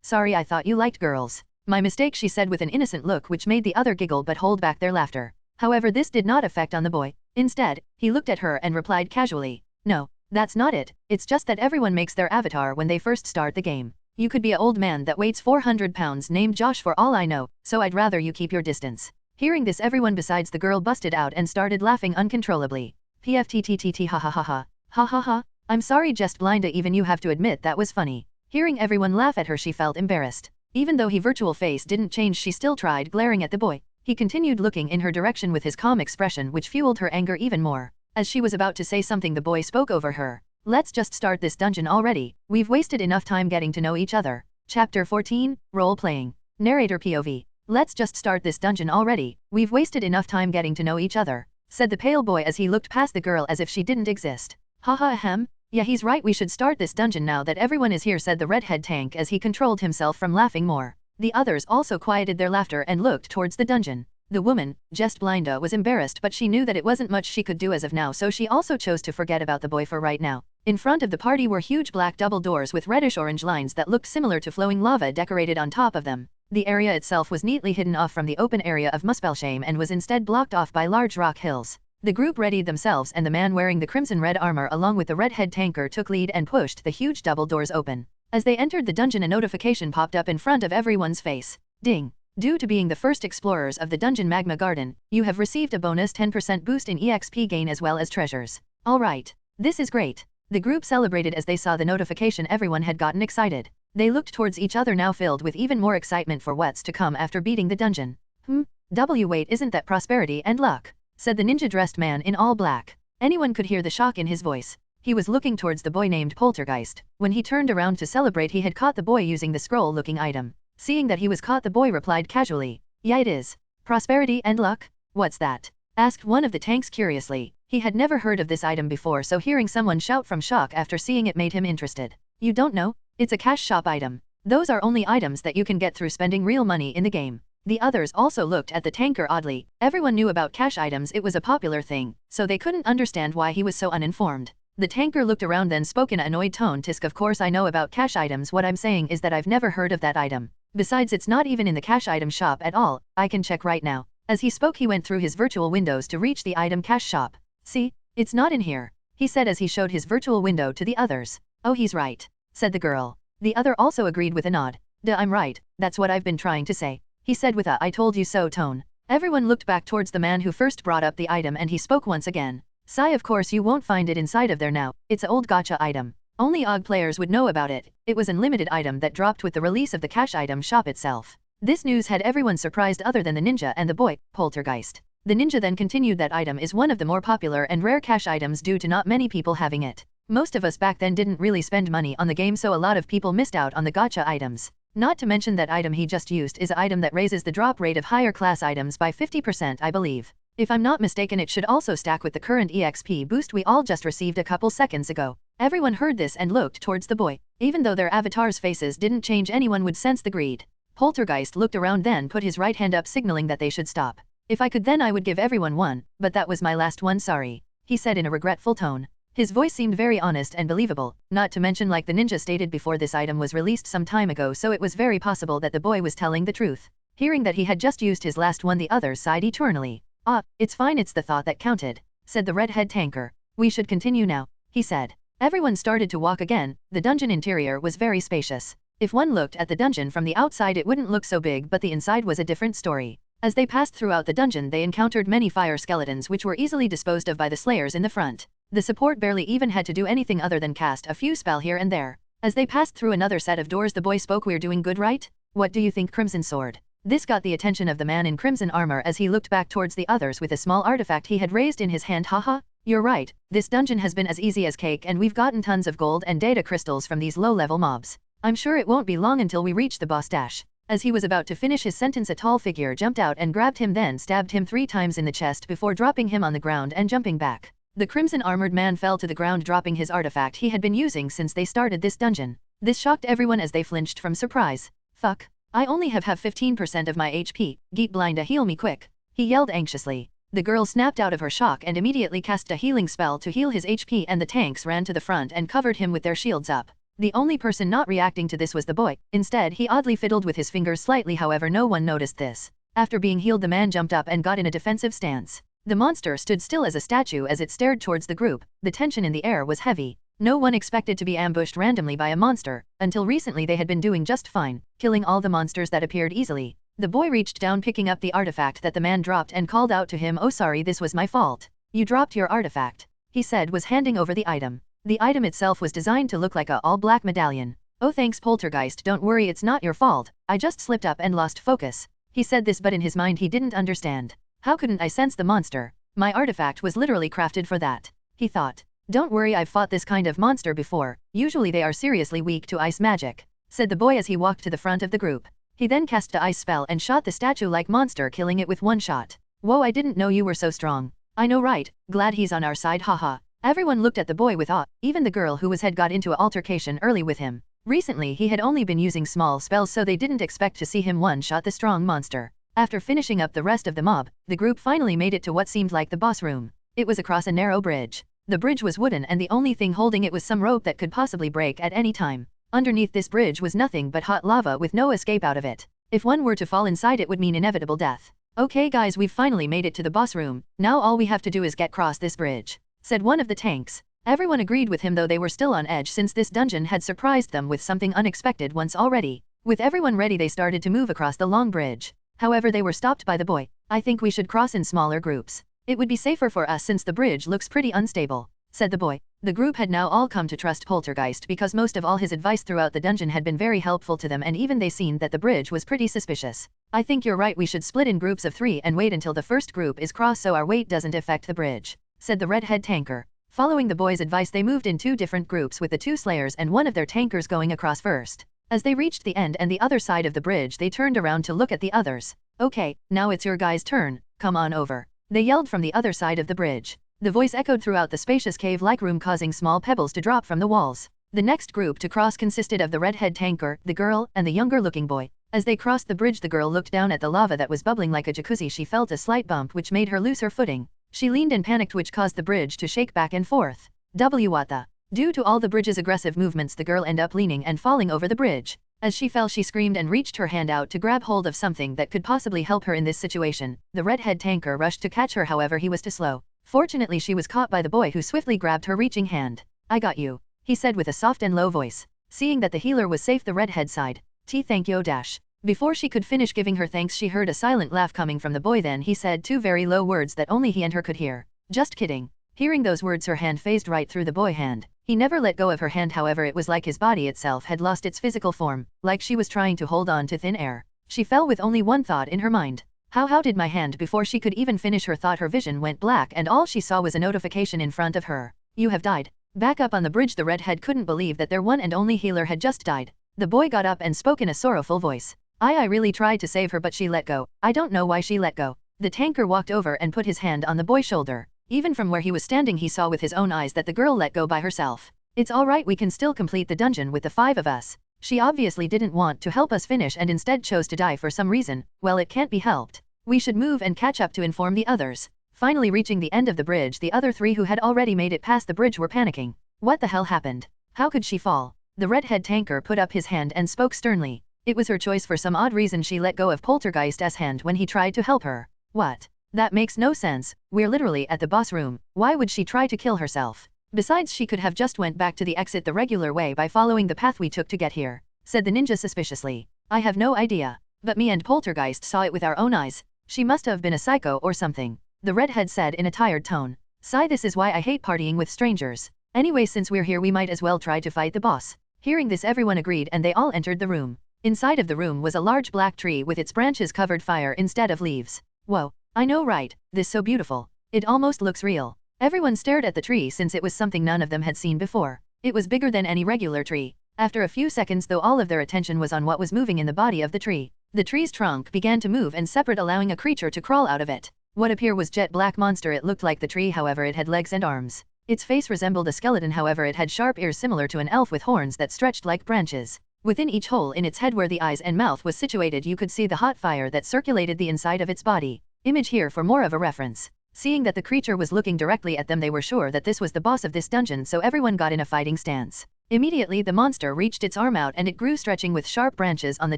Sorry, I thought you liked girls. My mistake, she said with an innocent look which made the other giggle but hold back their laughter. However, this did not affect on the boy. Instead, he looked at her and replied casually. No, that's not it, it's just that everyone makes their avatar when they first start the game. You could be an old man that weighs 400 pounds named Josh for all I know, so I'd rather you keep your distance. Hearing this, everyone besides the girl busted out and started laughing uncontrollably. PFTTTT ha ha ha ha. Ha ha ha. I'm sorry, just Blinda, even you have to admit that was funny. Hearing everyone laugh at her, she felt embarrassed. Even though his virtual face didn't change, she still tried glaring at the boy. He continued looking in her direction with his calm expression, which fueled her anger even more. As she was about to say something, the boy spoke over her. Let's just start this dungeon already. We've wasted enough time getting to know each other. Chapter 14, Role-Playing. Narrator POV. Let's just start this dungeon already. We've wasted enough time getting to know each other, said the pale boy as he looked past the girl as if she didn't exist. Haha ahem. Yeah, he's right, we should start this dungeon now that everyone is here, said the redhead tank as he controlled himself from laughing more. The others also quieted their laughter and looked towards the dungeon. The woman, just Blinda, was embarrassed, but she knew that it wasn't much she could do as of now, so she also chose to forget about the boy for right now. In front of the party were huge black double doors with reddish-orange lines that looked similar to flowing lava decorated on top of them. The area itself was neatly hidden off from the open area of Muspelshame and was instead blocked off by large rock hills. The group readied themselves, and the man wearing the crimson red armor along with the redhead tanker took lead and pushed the huge double doors open. As they entered the dungeon, a notification popped up in front of everyone's face. Ding! Due to being the first explorers of the dungeon Magma Garden, you have received a bonus 10% boost in EXP gain as well as treasures. Alright. This is great. The group celebrated as they saw the notification. Everyone had gotten excited. They looked towards each other now, filled with even more excitement for what's to come after beating the dungeon. Wait, isn't that prosperity and luck? Said the ninja-dressed man in all black. Anyone could hear the shock in his voice. He was looking towards the boy named Poltergeist. When he turned around to celebrate, he had caught the boy using the scroll-looking item. Seeing that he was caught, the boy replied casually. Yeah, it is. Prosperity and luck? What's that? Asked one of the tanks curiously. He had never heard of this item before, so hearing someone shout from shock after seeing it made him interested. You don't know? It's a cash shop item. Those are only items that you can get through spending real money in the game. The others also looked at the tanker oddly. Everyone knew about cash items, it was a popular thing, so they couldn't understand why he was so uninformed. The tanker looked around then spoke in an annoyed tone. Tisk, of course I know about cash items, what I'm saying is that I've never heard of that item. Besides, it's not even in the cash item shop at all, I can check right now. As he spoke he went through his virtual windows to reach the item cash shop. See? It's not in here, he said as he showed his virtual window to the others. Oh, he's right, said the girl. The other also agreed with a nod. Duh, I'm right, that's what I've been trying to say, he said with a I told you so tone. Everyone looked back towards the man who first brought up the item and he spoke once again. Sigh, of course you won't find it inside of there now, it's an old gacha item. Only OG players would know about it, it was an unlimited item that dropped with the release of the cash item shop itself. This news had everyone surprised other than the ninja and the boy, Poltergeist. The ninja then continued that item is one of the more popular and rare cash items due to not many people having it. Most of us back then didn't really spend money on the game, so a lot of people missed out on the gacha items. Not to mention that item he just used is an item that raises the drop rate of higher class items by 50% I believe. If I'm not mistaken it should also stack with the current EXP boost we all just received a couple seconds ago. Everyone heard this and looked towards the boy. Even though their avatars' faces didn't change, anyone would sense the greed. Poltergeist looked around then put his right hand up signaling that they should stop. If I could then I would give everyone one, but that was my last one, sorry, he said in a regretful tone. His voice seemed very honest and believable, not to mention like the ninja stated before this item was released some time ago, so it was very possible that the boy was telling the truth. Hearing that he had just used his last one the others sighed eternally. Ah, it's fine, it's the thought that counted, said the redhead tanker. We should continue now, he said. Everyone started to walk again. The dungeon interior was very spacious. If one looked at the dungeon from the outside it wouldn't look so big, but the inside was a different story. As they passed throughout the dungeon they encountered many fire skeletons which were easily disposed of by the slayers in the front. The support barely even had to do anything other than cast a few spell here and there. As they passed through another set of doors the boy spoke, we're doing good, right? What do you think, Crimson Sword? This got the attention of the man in crimson armor as he looked back towards the others with a small artifact he had raised in his hand. Haha, you're right, this dungeon has been as easy as cake and we've gotten tons of gold and data crystals from these low-level mobs. I'm sure it won't be long until we reach the boss dash. As he was about to finish his sentence a tall figure jumped out and grabbed him, then stabbed him 3 times in the chest before dropping him on the ground and jumping back. The crimson armored man fell to the ground dropping his artifact he had been using since they started this dungeon. This shocked everyone as they flinched from surprise. Fuck. I only have 15% of my HP, Geet Blinda, heal me quick, he yelled anxiously. The girl snapped out of her shock and immediately cast a healing spell to heal his HP, and the tanks ran to the front and covered him with their shields up. The only person not reacting to this was the boy. Instead he oddly fiddled with his fingers slightly, however no one noticed this. After being healed the man jumped up and got in a defensive stance. The monster stood still as a statue as it stared towards the group. The tension in the air was heavy. No one expected to be ambushed randomly by a monster. Until recently they had been doing just fine, killing all the monsters that appeared easily. The boy reached down picking up the artifact that the man dropped and called out to him, oh sorry, this was my fault. You dropped your artifact, he said, was handing over the item. The item itself was designed to look like a all-black medallion. Oh thanks Poltergeist, don't worry, it's not your fault, I just slipped up and lost focus. He said this, but in his mind he didn't understand. How couldn't I sense the monster? My artifact was literally crafted for that, he thought. Don't worry, I've fought this kind of monster before, usually they are seriously weak to ice magic, said the boy as he walked to the front of the group. He then cast a ice spell and shot the statue-like monster, killing it with one shot. Whoa, I didn't know you were so strong. I know, right? Glad he's on our side, haha. Everyone looked at the boy with awe, even the girl who had got into an altercation early with him. Recently he had only been using small spells, so they didn't expect to see him one-shot the strong monster. After finishing up the rest of the mob, the group finally made it to what seemed like the boss room. It was across a narrow bridge. The bridge was wooden and the only thing holding it was some rope that could possibly break at any time. Underneath this bridge was nothing but hot lava with no escape out of it. If one were to fall inside it would mean inevitable death. Okay guys, we've finally made it to the boss room, now all we have to do is get across this bridge, said one of the tanks. Everyone agreed with him, though they were still on edge since this dungeon had surprised them with something unexpected once already. With everyone ready they started to move across the long bridge. However they were stopped by the boy. I think we should cross in smaller groups. It would be safer for us since the bridge looks pretty unstable, said the boy. The group had now all come to trust Poltergeist because most of all his advice throughout the dungeon had been very helpful to them, and even they seen that the bridge was pretty suspicious. I think you're right, we should split in groups of 3 and wait until the first group is crossed so our weight doesn't affect the bridge, said the redhead tanker. Following the boy's advice they moved in 2 different groups with the 2 slayers and one of their tankers going across first. As they reached the end and the other side of the bridge they turned around to look at the others. Okay, now it's your guys' turn, come on over, they yelled from the other side of the bridge. The voice echoed throughout the spacious cave-like room causing small pebbles to drop from the walls. The next group to cross consisted of the redhead tanker, the girl, and the younger-looking boy. As they crossed the bridge, the girl looked down at the lava that was bubbling like a jacuzzi. She felt a slight bump which made her lose her footing. She leaned and panicked, which caused the bridge to shake back and forth. What the? Due to all the bridge's aggressive movements, the girl ended up leaning and falling over the bridge. As she fell, she screamed and reached her hand out to grab hold of something that could possibly help her in this situation. The redhead tanker rushed to catch her, however he was too slow. Fortunately, she was caught by the boy, who swiftly grabbed her reaching hand. "I got you," he said with a soft and low voice. Seeing that the healer was safe, the redhead sighed. Thank you dash. Before she could finish giving her thanks, she heard a silent laugh coming from the boy. Then he said two very low words that only he and her could hear. "Just kidding." Hearing those words, her hand phased right through the boy's hand. He never let go of her hand, however it was like his body itself had lost its physical form, like she was trying to hold on to thin air. She fell with only one thought in her mind. How did my hand? Before she could even finish her thought, her vision went black and all she saw was a notification in front of her. "You have died." Back up on the bridge, the redhead couldn't believe that their one and only healer had just died. The boy got up and spoke in a sorrowful voice. I really tried to save her, but she let go. I don't know why she let go." The tanker walked over and put his hand on the boy's shoulder. Even from where he was standing, he saw with his own eyes that the girl let go by herself. "It's alright, we can still complete the dungeon with the 5 of us. She obviously didn't want to help us finish and instead chose to die for some reason. Well, it can't be helped. We should move and catch up to inform the others." Finally reaching the end of the bridge, the other 3 who had already made it past the bridge were panicking. What the hell happened? How could she fall? The redhead tanker put up his hand and spoke sternly. It was her choice. For some odd reason, she let go of Poltergeist's hand when he tried to help her. What? That makes no sense. We're literally at the boss room. Why would she try to kill herself? Besides, she could have just went back to the exit the regular way by following the path we took to get here, said the ninja suspiciously. "I have no idea. But me and Poltergeist saw it with our own eyes. She must have been a psycho or something," the redhead said in a tired tone. "Sigh, this is why I hate partying with strangers. Anyway, since we're here, we might as well try to fight the boss." Hearing this, everyone agreed and they all entered the room. Inside of the room was a large black tree with its branches covered fire instead of leaves. Whoa, I know, right? This so beautiful. It almost looks real. Everyone stared at the tree since it was something none of them had seen before. It was bigger than any regular tree. After a few seconds, though, all of their attention was on what was moving in the body of the tree. The tree's trunk began to move and separate, allowing a creature to crawl out of it. What appeared was jet black monster. It looked like the tree, however it had legs and arms. Its face resembled a skeleton, however it had sharp ears similar to an elf with horns that stretched like branches. Within each hole in its head where the eyes and mouth was situated, you could see the hot fire that circulated the inside of its body. Image here for more of a reference. Seeing that the creature was looking directly at them, they were sure that this was the boss of this dungeon, so everyone got in a fighting stance. Immediately the monster reached its arm out and it grew, stretching with sharp branches on the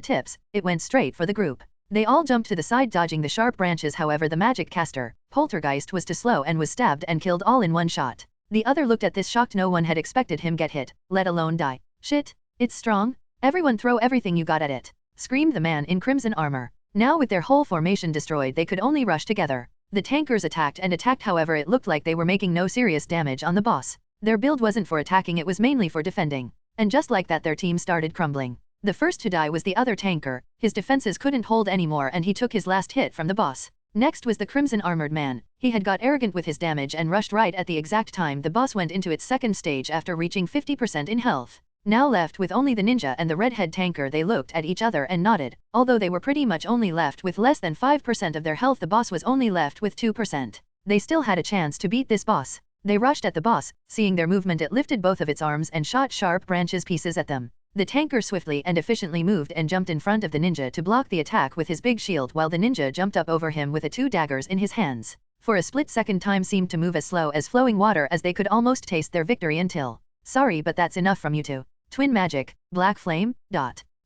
tips. It went straight for the group. They all jumped to the side, dodging the sharp branches. However, the magic caster, Poltergeist, was too slow and was stabbed and killed all in one shot. The other looked at this shocked. No one had expected him get hit, let alone die. "Shit, it's strong. Everyone throw everything you got at it," screamed the man in crimson armor. Now with their whole formation destroyed, they could only rush together. The tankers attacked and attacked, however it looked like they were making no serious damage on the boss. Their build wasn't for attacking, it was mainly for defending. And just like that, their team started crumbling. The first to die was the other tanker. His defenses couldn't hold anymore and he took his last hit from the boss. Next was the crimson armored man. He had got arrogant with his damage and rushed right at the exact time the boss went into its second stage after reaching 50% in health. Now left with only the ninja and the redhead tanker, they looked at each other and nodded. Although they were pretty much only left with less than 5% of their health, the boss was only left with 2%. They still had a chance to beat this boss. They rushed at the boss. Seeing their movement, it lifted both of its arms and shot sharp branches pieces at them. The tanker swiftly and efficiently moved and jumped in front of the ninja to block the attack with his big shield, while the ninja jumped up over him with the 2 daggers in his hands. For a split second, time seemed to move as slow as flowing water, as they could almost taste their victory until, "Sorry, but that's enough from you two. Twin magic, black flame, ...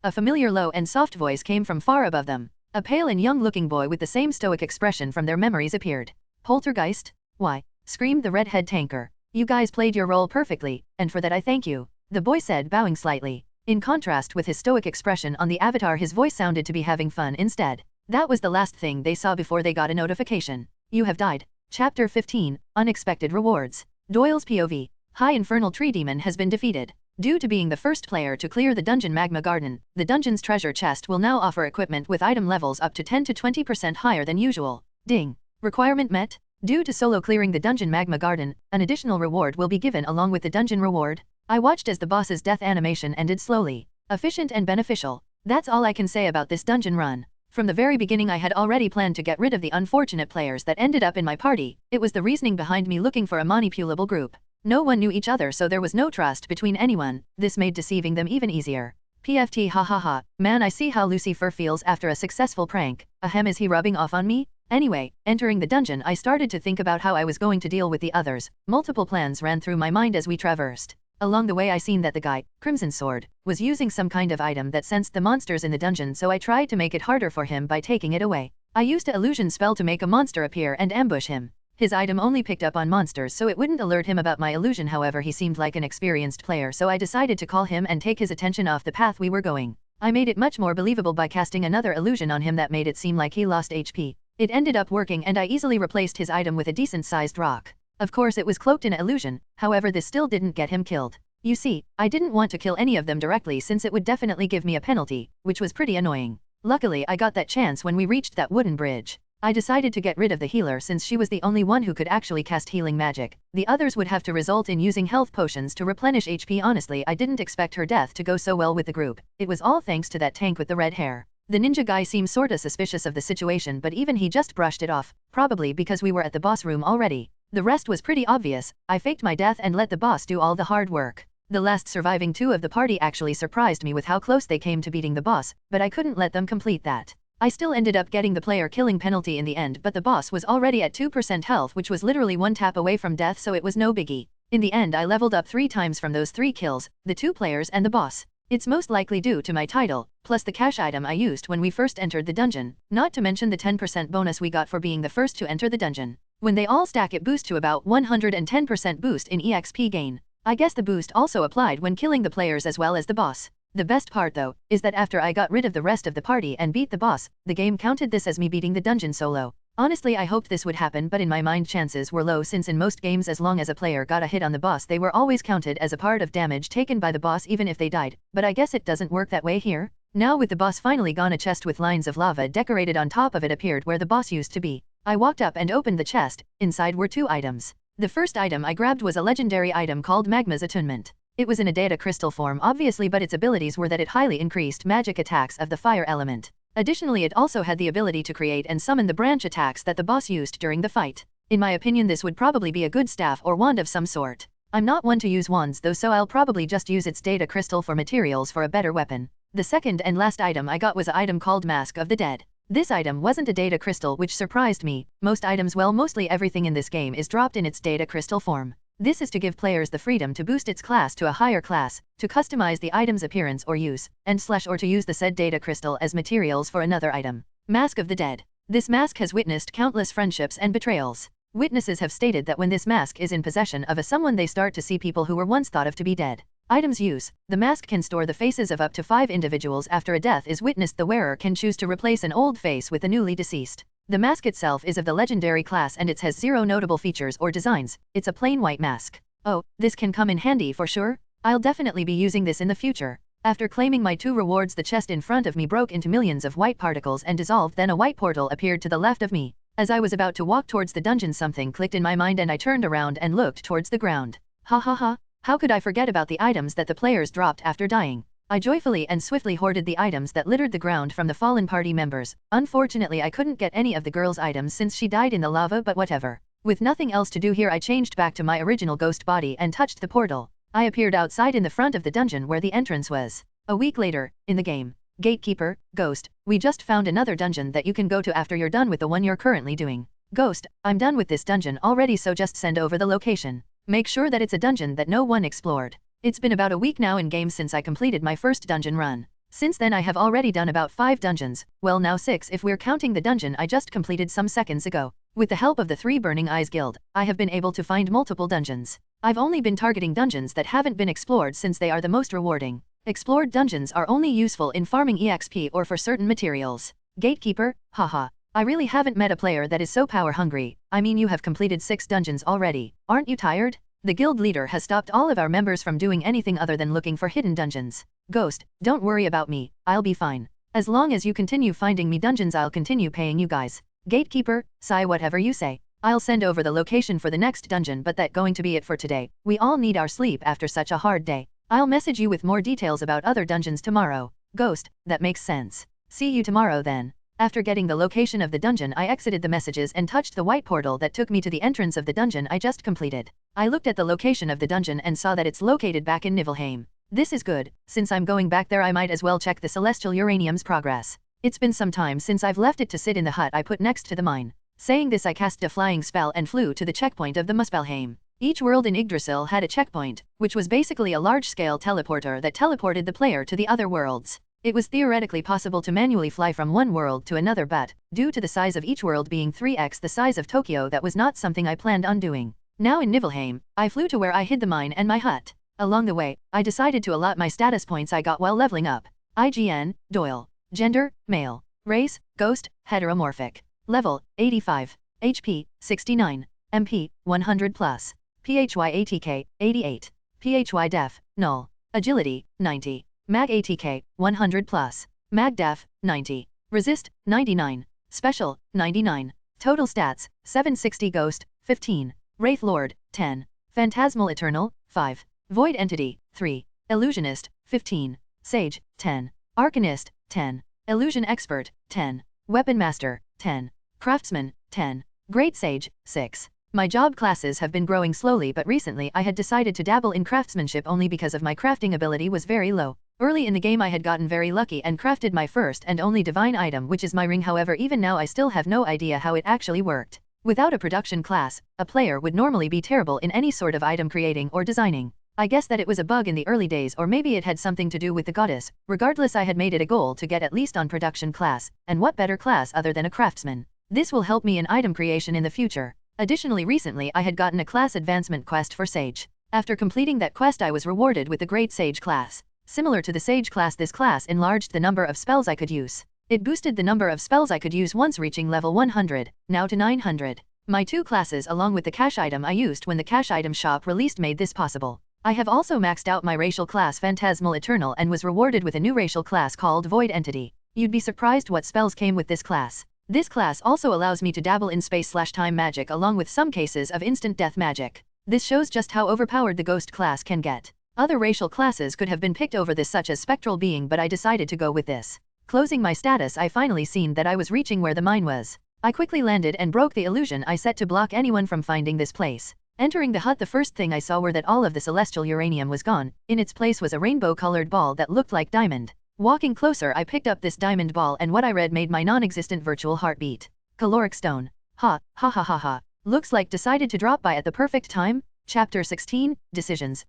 A familiar low and soft voice came from far above them. A pale and young-looking boy with the same stoic expression from their memories appeared. "Poltergeist? Why?" screamed the redhead tanker. "You guys played your role perfectly, and for that I thank you," the boy said, bowing slightly. In contrast with his stoic expression on the avatar, his voice sounded to be having fun instead. That was the last thing they saw before they got a notification. "You have died." Chapter 15, Unexpected Rewards. Doyle's POV. High Infernal Tree Demon has been defeated. Due to being the first player to clear the dungeon Magma Garden, the dungeon's treasure chest will now offer equipment with item levels up to 10 to 20% higher than usual. Ding. Requirement met. Due to solo clearing the dungeon Magma Garden, an additional reward will be given along with the dungeon reward. I watched as the boss's death animation ended slowly. Efficient and beneficial. That's all I can say about this dungeon run. From the very beginning I had already planned to get rid of the unfortunate players that ended up in my party. It was the reasoning behind me looking for a manipulable group. No one knew each other, so there was no trust between anyone. This made deceiving them even easier. PFT hahaha, man, I see how Lucifer feels after a successful prank. Ahem, is he rubbing off on me? Anyway, entering the dungeon, I started to think about how I was going to deal with the others. Multiple plans ran through my mind as we traversed. Along the way I seen that the guy, Crimson Sword, was using some kind of item that sensed the monsters in the dungeon, so I tried to make it harder for him by taking it away. I used an illusion spell to make a monster appear and ambush him. His item only picked up on monsters, so it wouldn't alert him about my illusion. However, he seemed like an experienced player, so I decided to call him and take his attention off the path we were going. I made it much more believable by casting another illusion on him that made it seem like he lost HP. It ended up working and I easily replaced his item with a decent-sized rock. Of course it was cloaked in an illusion, however this still didn't get him killed. You see, I didn't want to kill any of them directly since it would definitely give me a penalty, which was pretty annoying. Luckily I got that chance when we reached that wooden bridge. I decided to get rid of the healer since she was the only one who could actually cast healing magic. The others would have to result in using health potions to replenish HP. Honestly, I didn't expect her death to go so well with the group. It was all thanks to that tank with the red hair. The ninja guy seemed sorta suspicious of the situation, but even he just brushed it off, probably because we were at the boss room already. The rest was pretty obvious. I faked my death and let the boss do all the hard work. The last surviving two of the party actually surprised me with how close they came to beating the boss, but I couldn't let them complete that. I still ended up getting the player killing penalty in the end, but the boss was already at 2% health, which was literally one tap away from death, so it was no biggie. In the end I leveled up 3 times from those 3 kills, the 2 players and the boss. It's most likely due to my title, plus the cash item I used when we first entered the dungeon, not to mention the 10% bonus we got for being the first to enter the dungeon. When they all stack it boosts to about 110% boost in EXP gain. I guess the boost also applied when killing the players as well as the boss. The best part though, is that after I got rid of the rest of the party and beat the boss, the game counted this as me beating the dungeon solo. Honestly I hoped this would happen, but in my mind chances were low since in most games as long as a player got a hit on the boss they were always counted as a part of damage taken by the boss even if they died, but I guess it doesn't work that way here. Now with the boss finally gone, a chest with lines of lava decorated on top of it appeared where the boss used to be. I walked up and opened the chest. Inside were 2 items. The first item I grabbed was a legendary item called Magma's Attunement. It was in a data crystal form obviously, but its abilities were that it highly increased magic attacks of the fire element. Additionally it also had the ability to create and summon the branch attacks that the boss used during the fight. In my opinion this would probably be a good staff or wand of some sort. I'm not one to use wands though, so I'll probably just use its data crystal for materials for a better weapon. The second and last item I got was an item called Mask of the Dead. This item wasn't a data crystal, which surprised me. Most items, well mostly everything in this game is dropped in its data crystal form. This is to give players the freedom to boost its class to a higher class, to customize the item's appearance or use, and or to use the said data crystal as materials for another item. Mask of the Dead. This mask has witnessed countless friendships and betrayals. Witnesses have stated that when this mask is in possession of someone they start to see people who were once thought of to be dead. Items use. The mask can store the faces of up to 5 individuals. After a death is witnessed, the wearer can choose to replace an old face with a newly deceased. The mask itself is of the legendary class and it has 0 notable features or designs. It's a plain white mask. Oh, this can come in handy for sure. I'll definitely be using this in the future. After claiming my 2 rewards, the chest in front of me broke into millions of white particles and dissolved. Then a white portal appeared to the left of me. As I was about to walk towards the dungeon, something clicked in my mind and I turned around and looked towards the ground. Ha ha ha. How could I forget about the items that the players dropped after dying? I joyfully and swiftly hoarded the items that littered the ground from the fallen party members. Unfortunately I couldn't get any of the girl's items since she died in the lava, but whatever. With nothing else to do here I changed back to my original ghost body and touched the portal. I appeared outside in the front of the dungeon where the entrance was. A week later, in the game. Gatekeeper, Ghost, we just found another dungeon that you can go to after you're done with the one you're currently doing. Ghost, I'm done with this dungeon already, so just send over the location. Make sure that it's a dungeon that no one explored. It's been about a week now in game since I completed my first dungeon run. Since then I have already done about 5 dungeons, well now 6 if we're counting the dungeon I just completed some seconds ago. With the help of the 3 Burning Eyes Guild, I have been able to find multiple dungeons. I've only been targeting dungeons that haven't been explored since they are the most rewarding. Explored dungeons are only useful in farming EXP or for certain materials. Gatekeeper, haha. I really haven't met a player that is so power hungry. I mean, you have completed 6 dungeons already. Aren't you tired? The guild leader has stopped all of our members from doing anything other than looking for hidden dungeons. Ghost, don't worry about me, I'll be fine. As long as you continue finding me dungeons I'll continue paying you guys. Gatekeeper, sigh whatever you say. I'll send over the location for the next dungeon, but that going to be it for today. We all need our sleep after such a hard day. I'll message you with more details about other dungeons tomorrow. Ghost, that makes sense. See you tomorrow then. After getting the location of the dungeon, I exited the messages and touched the white portal that took me to the entrance of the dungeon I just completed. I looked at the location of the dungeon and saw that it's located back in Niflheim. This is good. Since I'm going back there, I might as well check the celestial uranium's progress. It's been some time since I've left it to sit in the hut I put next to the mine. Saying this, I cast a flying spell and flew to the checkpoint of the Muspelheim. Each world in Yggdrasil had a checkpoint, which was basically a large-scale teleporter that teleported the player to the other worlds. It was theoretically possible to manually fly from one world to another, but, due to the size of each world being 3x the size of Tokyo, that was not something I planned on doing. Now in Niflheim, I flew to where I hid the mine and my hut. Along the way, I decided to allot my status points I got while leveling up. IGN, Doyle. Gender, male. Race, ghost, heteromorphic. Level, 85. HP, 69. MP, 100+. PHYATK, 88. PHYDEF, null. Agility, 90. Mag ATK, 100+. Mag Def, 90. Resist, 99. Special, 99. Total stats, 760. Ghost, 15. Wraith Lord, 10. Phantasmal Eternal, 5. Void Entity, 3. Illusionist, 15. Sage, 10. Arcanist, 10. Illusion Expert, 10. Weapon Master, 10. Craftsman, 10. Great Sage, 6. My job classes have been growing slowly, but recently I had decided to dabble in craftsmanship only because of my crafting ability was very low. Early in the game I had gotten very lucky and crafted my first and only divine item, which is my ring. However, even now I still have no idea how it actually worked. Without a production class, a player would normally be terrible in any sort of item creating or designing. I guess that it was a bug in the early days, or maybe it had something to do with the goddess. Regardless, I had made it a goal to get at least on production class, and what better class other than a craftsman? This will help me in item creation in the future. Additionally, recently I had gotten a class advancement quest for Sage. After completing that quest, I was rewarded with the Great Sage class. Similar to the Sage class, this class enlarged the number of spells I could use. It boosted the number of spells I could use once reaching level 100, now to 900. My two classes along with the cash item I used when the cash item shop released made this possible. I have also maxed out my racial class Phantasmal Eternal and was rewarded with a new racial class called Void Entity. You'd be surprised what spells came with this class. This class also allows me to dabble in space/time magic along with some cases of instant death magic. This shows just how overpowered the ghost class can get. Other racial classes could have been picked over this, such as spectral being, but I decided to go with this. Closing my status, I finally seen that I was reaching where the mine was. I quickly landed and broke the illusion I set to block anyone from finding this place. Entering the hut, the first thing I saw were that all of the celestial uranium was gone. In its place was a rainbow-colored ball that looked like diamond. Walking closer, I picked up this diamond ball and what I read made my non-existent virtual heart beat. Caloric stone. Ha, ha ha ha ha. Looks like decided to drop by at the perfect time. Chapter 16, Decisions.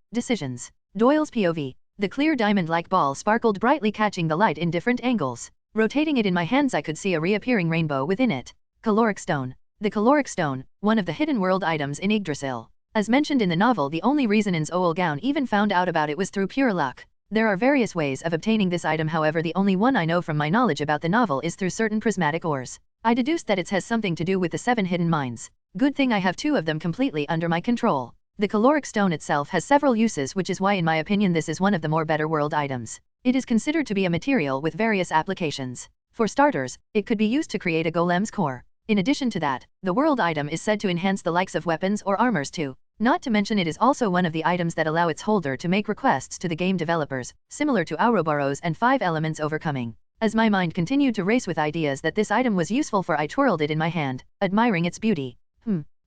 Doyle's POV. The clear diamond-like ball sparkled brightly, catching the light in different angles. Rotating it in my hands, I could see a reappearing rainbow within it. Caloric stone. The caloric stone, one of the hidden world items in Yggdrasil. As mentioned in the novel, the only reason Ins Oolgaun even found out about it was through pure luck. There are various ways of obtaining this item, however the only one I know from my knowledge about the novel is through certain prismatic ores. I deduced that it has something to do with the 7 hidden mines. Good thing I have 2 of them completely under my control. The caloric stone itself has several uses, which is why in my opinion this is one of the more better world items. It is considered to be a material with various applications. For starters, it could be used to create a golem's core. In addition to that, the world item is said to enhance the likes of weapons or armors too. Not to mention it is also one of the items that allow its holder to make requests to the game developers, similar to Ouroboros and 5 Elements Overcoming. As my mind continued to race with ideas that this item was useful for, I twirled it in my hand, admiring its beauty.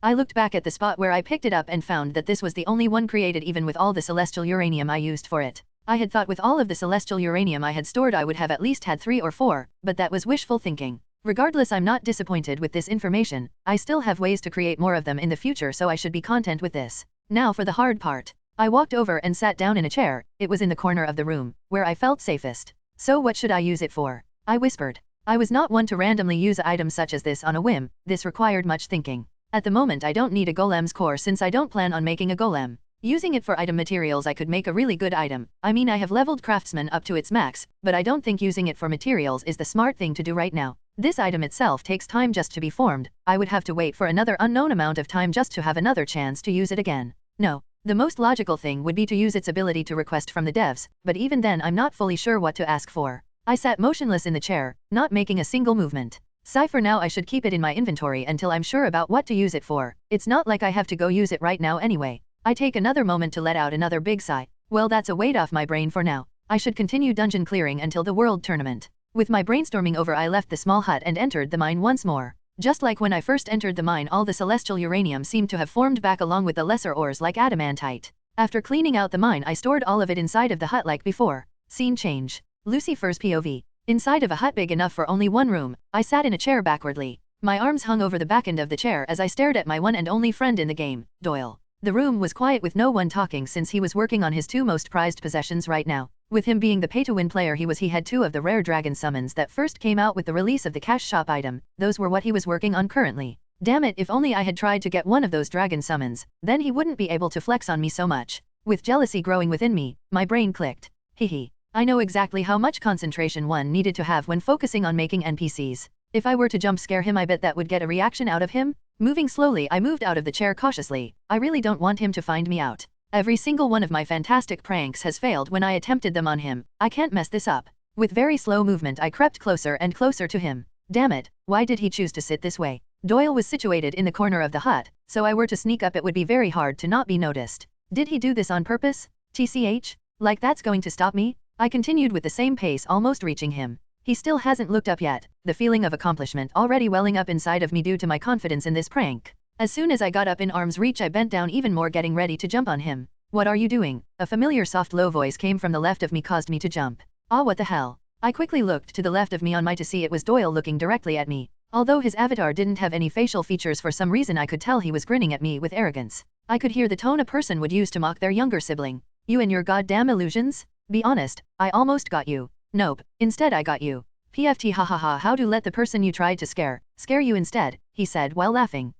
I looked back at the spot where I picked it up and found that this was the only one created, even with all the celestial uranium I used for it. I had thought with all of the celestial uranium I had stored I would have at least had 3 or 4, but that was wishful thinking. Regardless, I'm not disappointed with this information. I still have ways to create more of them in the future, so I should be content with this. Now for the hard part. I walked over and sat down in a chair. It was in the corner of the room, where I felt safest. So what should I use it for? I whispered. I was not one to randomly use items such as this on a whim. This required much thinking. At the moment I don't need a golem's core since I don't plan on making a golem. Using it for item materials I could make a really good item. I mean, I have leveled craftsman up to its max, but I don't think using it for materials is the smart thing to do right now. This item itself takes time just to be formed. I would have to wait for another unknown amount of time just to have another chance to use it again. No, the most logical thing would be to use its ability to request from the devs, but even then I'm not fully sure what to ask for. I sat motionless in the chair, not making a single movement. Sigh, for now I should keep it in my inventory until I'm sure about what to use it for. It's not like I have to go use it right now anyway. I take another moment to let out another big sigh. Well, that's a weight off my brain for now. I should continue dungeon clearing until the world tournament. With my brainstorming over, I left the small hut and entered the mine once more. Just like when I first entered the mine, all the celestial uranium seemed to have formed back along with the lesser ores like adamantite. After cleaning out the mine, I stored all of it inside of the hut like before. Scene change. Lucifer's POV. Inside of a hut big enough for only one room, I sat in a chair backwardly. My arms hung over the back end of the chair as I stared at my one and only friend in the game, Doyle. The room was quiet with no one talking since he was working on his two most prized possessions right now. With him being the pay-to-win player he had two of the rare dragon summons that first came out with the release of the cash shop item. Those were what he was working on currently. Damn it, if only I had tried to get one of those dragon summons, then he wouldn't be able to flex on me so much. With jealousy growing within me, my brain clicked. Hehe. I know exactly how much concentration one needed to have when focusing on making NPCs. If I were to jump scare him, I bet that would get a reaction out of him. Moving slowly, I moved out of the chair cautiously. I really don't want him to find me out. Every single one of my fantastic pranks has failed when I attempted them on him. I can't mess this up. With very slow movement, I crept closer and closer to him. Damn it, why did he choose to sit this way? Doyle was situated in the corner of the hut, so I were to sneak up, it would be very hard to not be noticed. Did he do this on purpose? TCH? Like that's going to stop me? I continued with the same pace, almost reaching him. He still hasn't looked up yet, the feeling of accomplishment already welling up inside of me due to my confidence in this prank. As soon as I got up in arm's reach, I bent down even more, getting ready to jump on him. What are you doing? A familiar soft low voice came from the left of me, caused me to jump. Ah, what the hell? I quickly looked to the left of me on my to see it was Doyle looking directly at me. Although his avatar didn't have any facial features, for some reason I could tell he was grinning at me with arrogance. I could hear the tone a person would use to mock their younger sibling. You and your goddamn illusions? Be honest, I almost got you. Nope, instead I got you. PFT, hahaha, how to let the person you tried to scare you instead, he said while laughing.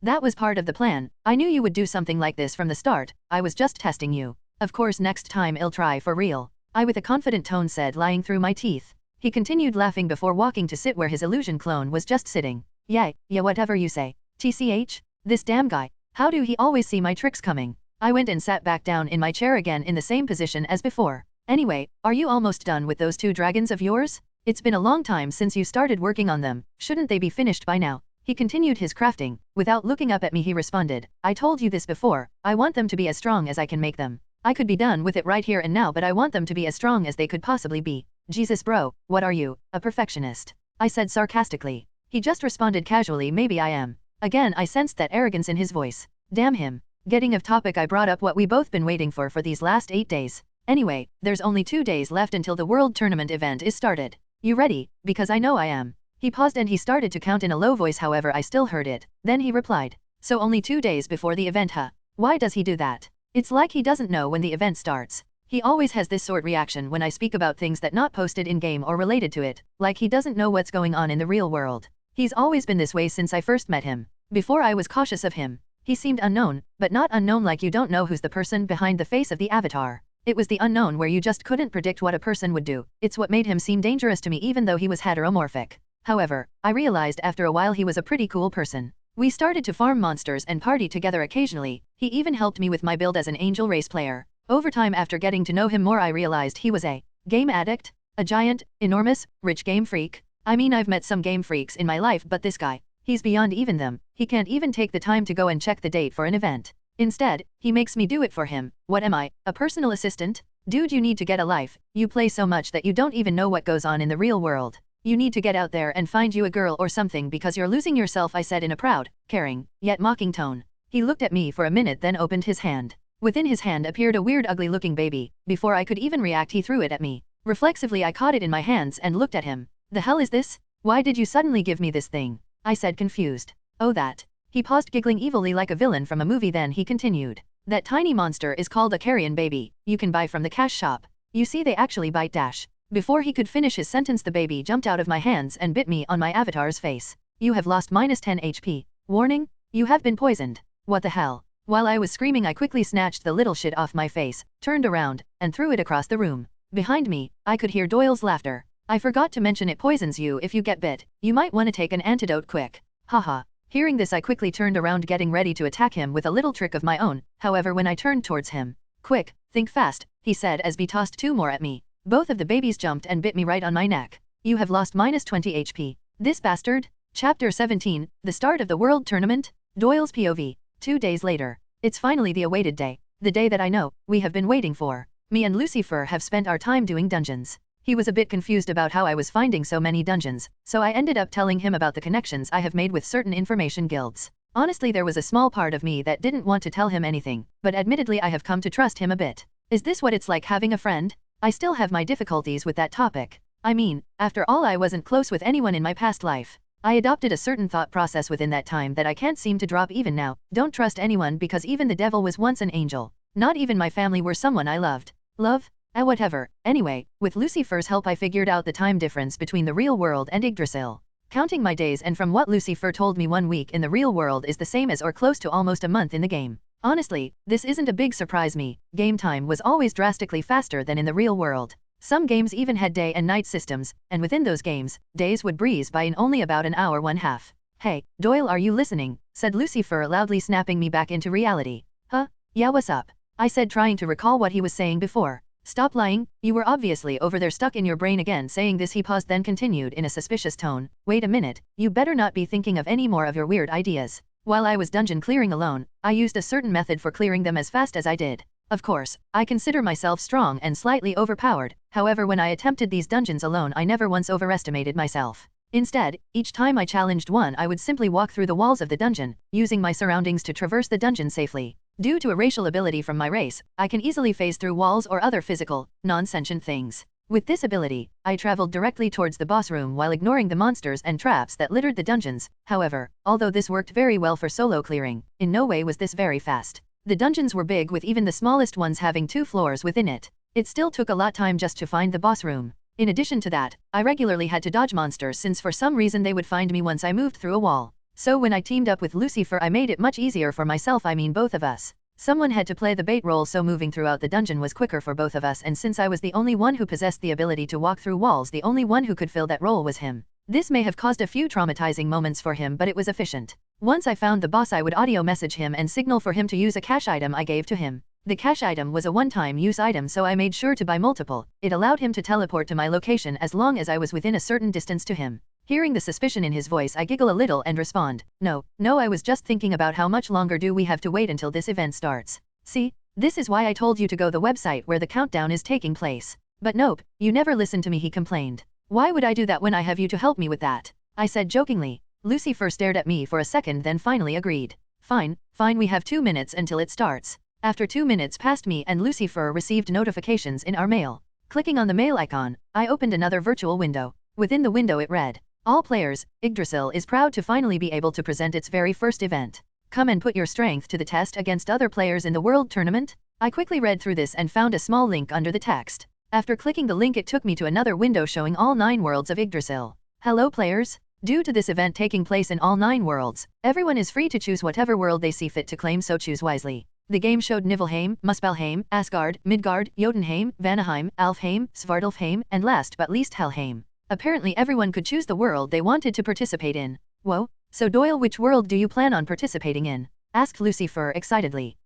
That was part of the plan. I knew you would do something like this from the start. I was just testing you. Of course next time I'll try for real. I with a confident tone said, lying through my teeth. He continued laughing before walking to sit where his illusion clone was just sitting. Yeah, whatever you say. TCH? This damn guy. How do he always see my tricks coming? I went and sat back down in my chair again in the same position as before. Anyway, are you almost done with those two dragons of yours? It's been a long time since you started working on them. Shouldn't they be finished by now? He continued his crafting. Without looking up at me, he responded, I told you this before, I want them to be as strong as I can make them. I could be done with it right here and now, but I want them to be as strong as they could possibly be. Jesus bro, what are you, a perfectionist? I said sarcastically. He just responded casually, maybe I am. Again I sensed that arrogance in his voice. Damn him. Getting off topic, I brought up what we both been waiting for these last 8 days. Anyway, there's only 2 days left until the World Tournament event is started. You ready? Because I know I am. He paused and he started to count in a low voice, however I still heard it. Then he replied. So only 2 days before the event, huh? Why does he do that? It's like he doesn't know when the event starts. He always has this sort reaction when I speak about things that not posted in game or related to it, like he doesn't know what's going on in the real world. He's always been this way since I first met him. Before I was cautious of him. He seemed unknown, but not unknown like you don't know who's the person behind the face of the avatar. It was the unknown where you just couldn't predict what a person would do. It's what made him seem dangerous to me even though he was heteromorphic. However, I realized after a while he was a pretty cool person. We started to farm monsters and party together occasionally. He even helped me with my build as an angel race player. Over time, after getting to know him more, I realized he was a game addict, a giant, enormous, rich game freak. I mean, I've met some game freaks in my life, but this guy, he's beyond even them. He can't even take the time to go and check the date for an event. Instead, he makes me do it for him. What am I, a personal assistant? Dude, you need to get a life. You play so much that you don't even know what goes on in the real world. You need to get out there and find you a girl or something because you're losing yourself, I said in a proud, caring, yet mocking tone. He looked at me for a minute, then opened his hand. Within his hand appeared a weird, ugly-looking baby. Before I could even react, he threw it at me. Reflexively, I caught it in my hands and looked at him. The hell is this? Why did you suddenly give me this thing? I said, confused. Oh, that. He paused, giggling evilly like a villain from a movie, then he continued. That tiny monster is called a carrion baby. You can buy from the cash shop. You see, they actually bite dash. Before he could finish his sentence, the baby jumped out of my hands and bit me on my avatar's face. You have lost -10 HP. Warning, you have been poisoned. What the hell? While I was screaming, I quickly snatched the little shit off my face, turned around, and threw it across the room. Behind me, I could hear Doyle's laughter. I forgot to mention it poisons you if you get bit. You might want to take an antidote quick. Haha. Hearing this, I quickly turned around, getting ready to attack him with a little trick of my own. However, when I turned towards him, quick, think fast, he said as he tossed 2 more at me. Both of the babies jumped and bit me right on my neck. You have lost -20 HP. This bastard? Chapter 17, the start of the World Tournament? Doyle's POV. 2 days later. It's finally the awaited day. The day that I know we have been waiting for. Me and Lucifer have spent our time doing dungeons. He was a bit confused about how I was finding so many dungeons, so I ended up telling him about the connections I have made with certain information guilds. Honestly, there was a small part of me that didn't want to tell him anything, but admittedly I have come to trust him a bit. Is this what it's like having a friend? I still have my difficulties with that topic. I mean, after all, I wasn't close with anyone in my past life. I adopted a certain thought process within that time that I can't seem to drop even now. Don't trust anyone because even the devil was once an angel. Not even my family were someone I loved. Love? Whatever. Anyway, with Lucifer's help I figured out the time difference between the real world and Yggdrasil. Counting my days, and from what Lucifer told me, 1 week in the real world is the same as or close to almost a month in the game. Honestly, this isn't a big surprise me. Game time was always drastically faster than in the real world. Some games even had day and night systems, and within those games, days would breeze by in only about an hour 1/2. Hey, Doyle, are you listening? Said Lucifer, loudly snapping me back into reality. Huh? Yeah, what's up? I said, trying to recall what he was saying before. Stop lying, you were obviously over there stuck in your brain again. Saying this, he paused, then continued in a suspicious tone. Wait a minute, you better not be thinking of any more of your weird ideas. While I was dungeon clearing alone, I used a certain method for clearing them as fast as I did. Of course, I consider myself strong and slightly overpowered. However, when I attempted these dungeons alone, I never once overestimated myself. Instead, each time I challenged one, I would simply walk through the walls of the dungeon, using my surroundings to traverse the dungeon safely. Due to a racial ability from my race, I can easily phase through walls or other physical, non-sentient things. With this ability, I traveled directly towards the boss room while ignoring the monsters and traps that littered the dungeons. However, although this worked very well for solo clearing, in no way was this very fast. The dungeons were big, with even the smallest ones having 2 floors within it. It still took a lot of time just to find the boss room. In addition to that, I regularly had to dodge monsters since for some reason they would find me once I moved through a wall. So when I teamed up with Lucifer, I made it much easier for myself, I mean both of us. Someone had to play the bait role, so moving throughout the dungeon was quicker for both of us, and since I was the only one who possessed the ability to walk through walls, the only one who could fill that role was him. This may have caused a few traumatizing moments for him, but it was efficient. Once I found the boss, I would audio message him and signal for him to use a cash item I gave to him. The cash item was a one-time use item, so I made sure to buy multiple. It allowed him to teleport to my location as long as I was within a certain distance to him. Hearing the suspicion in his voice, I giggle a little and respond, No, I was just thinking about how much longer do we have to wait until this event starts. See, this is why I told you to go the website where the countdown is taking place. But nope, you never listen to me, he complained. Why would I do that when I have you to help me with that? I said jokingly. Lucifer stared at me for a second, then finally agreed. Fine, we have 2 minutes until it starts. After 2 minutes passed, me and Lucifer received notifications in our mail. Clicking on the mail icon, I opened another virtual window. Within the window it read, All players, Yggdrasil is proud to finally be able to present its very first event. Come and put your strength to the test against other players in the world tournament. I quickly read through this and found a small link under the text. After clicking the link, it took me to another window showing all 9 worlds of Yggdrasil. Hello players. Due to this event taking place in all 9 worlds, everyone is free to choose whatever world they see fit to claim, so choose wisely. The game showed Niflheim, Muspelheim, Asgard, Midgard, Jotunheim, Vanaheim, Alfheim, Svartalfheim, and last but least Helheim. Apparently everyone could choose the world they wanted to participate in. Whoa, so Doyle, which world do you plan on participating in? Asked Lucifer excitedly.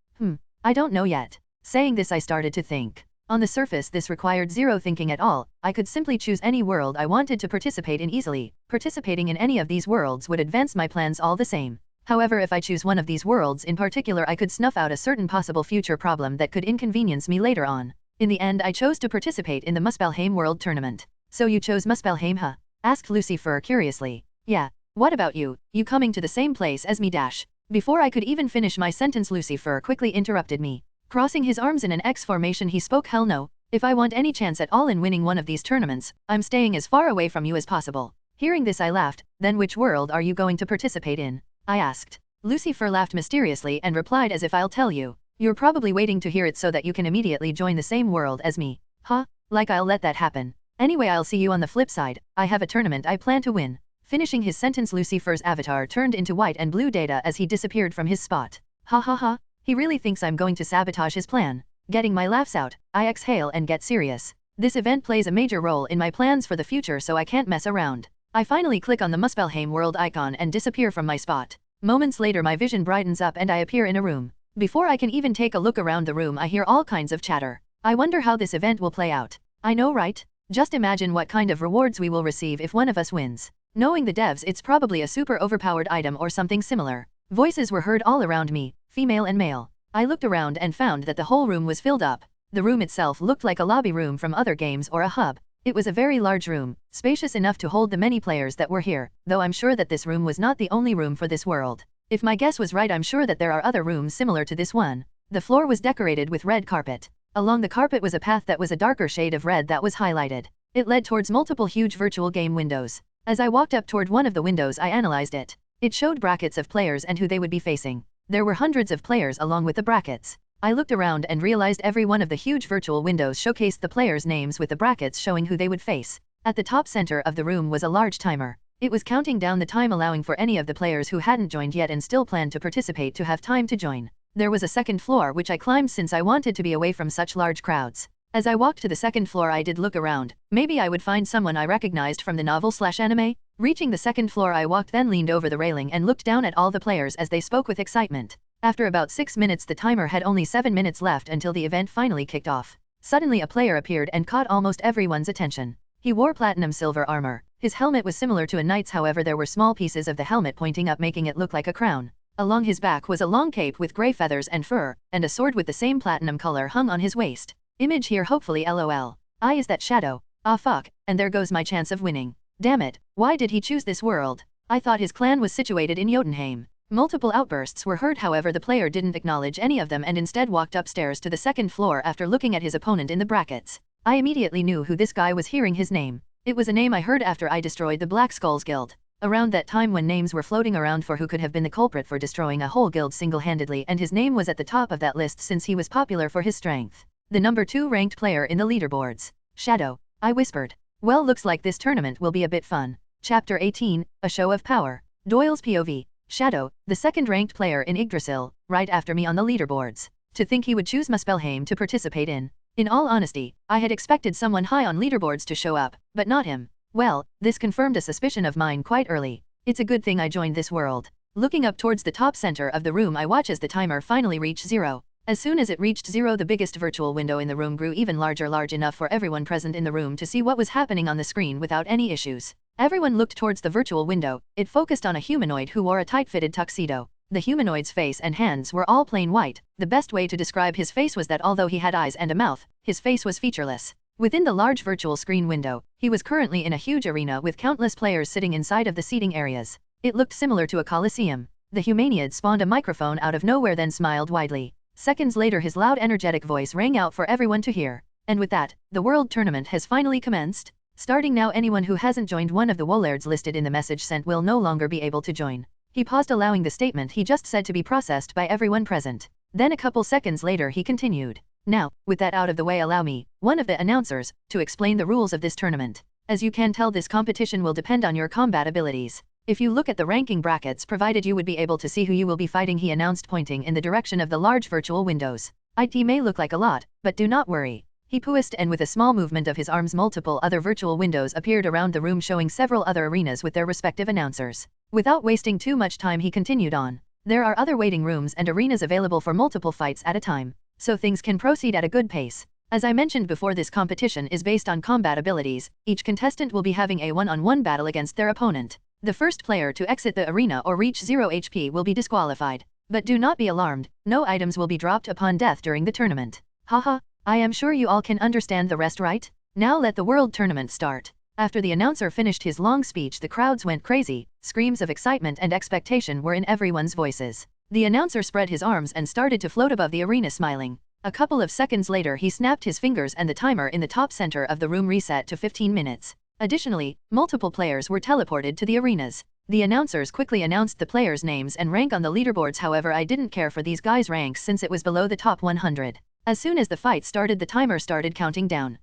I don't know yet. Saying this, I started to think. On the surface this required zero thinking at all. I could simply choose any world I wanted to participate in easily. Participating in any of these worlds would advance my plans all the same. However, if I choose one of these worlds in particular, I could snuff out a certain possible future problem that could inconvenience me later on. In the end, I chose to participate in the Muspelheim World Tournament. So you chose Muspelheim, huh? Asked Lucifer curiously. Yeah. What about you? You coming to the same place as me dash? Before I could even finish my sentence, Lucifer quickly interrupted me. Crossing his arms in an X formation, he spoke, Hell no. If I want any chance at all in winning one of these tournaments, I'm staying as far away from you as possible. Hearing this, I laughed. Then which world are you going to participate in? I asked. Lucifer laughed mysteriously and replied as if I'll tell you. You're probably waiting to hear it so that you can immediately join the same world as me. Huh? Like I'll let that happen. Anyway, I'll see you on the flip side. I have a tournament I plan to win. Finishing his sentence, Lucifer's avatar turned into white and blue data as he disappeared from his spot. Ha ha ha. He really thinks I'm going to sabotage his plan. Getting my laughs out, I exhale and get serious. This event plays a major role in my plans for the future, so I can't mess around. I finally click on the Muspelheim world icon and disappear from my spot. Moments later, my vision brightens up and I appear in a room. Before I can even take a look around the room, I hear all kinds of chatter. I wonder how this event will play out. I know, right? Just imagine what kind of rewards we will receive if one of us wins. Knowing the devs, it's probably a super overpowered item or something similar. Voices were heard all around me, female and male. I looked around and found that the whole room was filled up. The room itself looked like a lobby room from other games or a hub. It was a very large room, spacious enough to hold the many players that were here, though I'm sure that this room was not the only room for this world. If my guess was right, I'm sure that there are other rooms similar to this one. The floor was decorated with red carpet. Along the carpet was a path that was a darker shade of red that was highlighted. It led towards multiple huge virtual game windows. As I walked up toward one of the windows, I analyzed it. It showed brackets of players and who they would be facing. There were hundreds of players along with the brackets. I looked around and realized every one of the huge virtual windows showcased the players' names with the brackets showing who they would face. At the top center of the room was a large timer. It was counting down the time, allowing for any of the players who hadn't joined yet and still planned to participate to have time to join. There was a second floor which I climbed since I wanted to be away from such large crowds. As I walked to the second floor, I did look around. Maybe I would find someone I recognized from the novel/anime? Reaching the second floor, I walked, then leaned over the railing and looked down at all the players as they spoke with excitement. After about 6 minutes, the timer had only 7 minutes left until the event finally kicked off. Suddenly a player appeared and caught almost everyone's attention. He wore platinum silver armor. His helmet was similar to a knight's, however there were small pieces of the helmet pointing up, making it look like a crown. Along his back was a long cape with grey feathers and fur, and a sword with the same platinum color hung on his waist. Image here, hopefully lol. Is that Shadow? Ah fuck, and there goes my chance of winning. Damn it, why did he choose this world? I thought his clan was situated in Jotunheim. Multiple outbursts were heard, however the player didn't acknowledge any of them and instead walked upstairs to the second floor after looking at his opponent in the brackets. I immediately knew who this guy was hearing his name. It was a name I heard after I destroyed the Black Skulls Guild. Around that time, when names were floating around for who could have been the culprit for destroying a whole guild single-handedly, and his name was at the top of that list since he was popular for his strength. The number 2 ranked player in the leaderboards. Shadow, I whispered. Well, looks like this tournament will be a bit fun. Chapter 18, A Show of Power. Doyle's POV. Shadow, the second-ranked player in Yggdrasil, right after me on the leaderboards. To think he would choose Muspelheim to participate in. In all honesty, I had expected someone high on leaderboards to show up, but not him. Well, this confirmed a suspicion of mine quite early. It's a good thing I joined this world. Looking up towards the top center of the room, I watch as the timer finally reached 0. As soon as it reached 0, the biggest virtual window in the room grew even larger, large enough for everyone present in the room to see what was happening on the screen without any issues. Everyone looked towards the virtual window. It focused on a humanoid who wore a tight-fitted tuxedo. The humanoid's face and hands were all plain white. The best way to describe his face was that although he had eyes and a mouth, his face was featureless. Within the large virtual screen window, he was currently in a huge arena with countless players sitting inside of the seating areas. It looked similar to a coliseum. The humanoid spawned a microphone out of nowhere, then smiled widely. Seconds later, his loud, energetic voice rang out for everyone to hear. And with that, the world tournament has finally commenced. Starting now, anyone who hasn't joined one of the warlords listed in the message sent will no longer be able to join. He paused, allowing the statement he just said to be processed by everyone present. Then a couple seconds later he continued. Now, with that out of the way, allow me, one of the announcers, to explain the rules of this tournament. As you can tell, this competition will depend on your combat abilities. If you look at the ranking brackets provided, you would be able to see who you will be fighting, he announced, pointing in the direction of the large virtual windows. It may look like a lot, but do not worry. He paused, and with a small movement of his arms, multiple other virtual windows appeared around the room, showing several other arenas with their respective announcers. Without wasting too much time, he continued on. There are other waiting rooms and arenas available for multiple fights at a time, so things can proceed at a good pace. As I mentioned before, this competition is based on combat abilities. Each contestant will be having a one-on-one battle against their opponent. The first player to exit the arena or reach 0 HP will be disqualified. But do not be alarmed, no items will be dropped upon death during the tournament. Haha, I am sure you all can understand the rest, right? Now let the world tournament start. After the announcer finished his long speech, the crowds went crazy. Screams of excitement and expectation were in everyone's voices. The announcer spread his arms and started to float above the arena, smiling. A couple of seconds later he snapped his fingers and the timer in the top center of the room reset to 15 minutes. Additionally, multiple players were teleported to the arenas. The announcers quickly announced the players' names and rank on the leaderboards, however I didn't care for these guys' ranks since it was below the top 100. As soon as the fight started, the timer started counting down.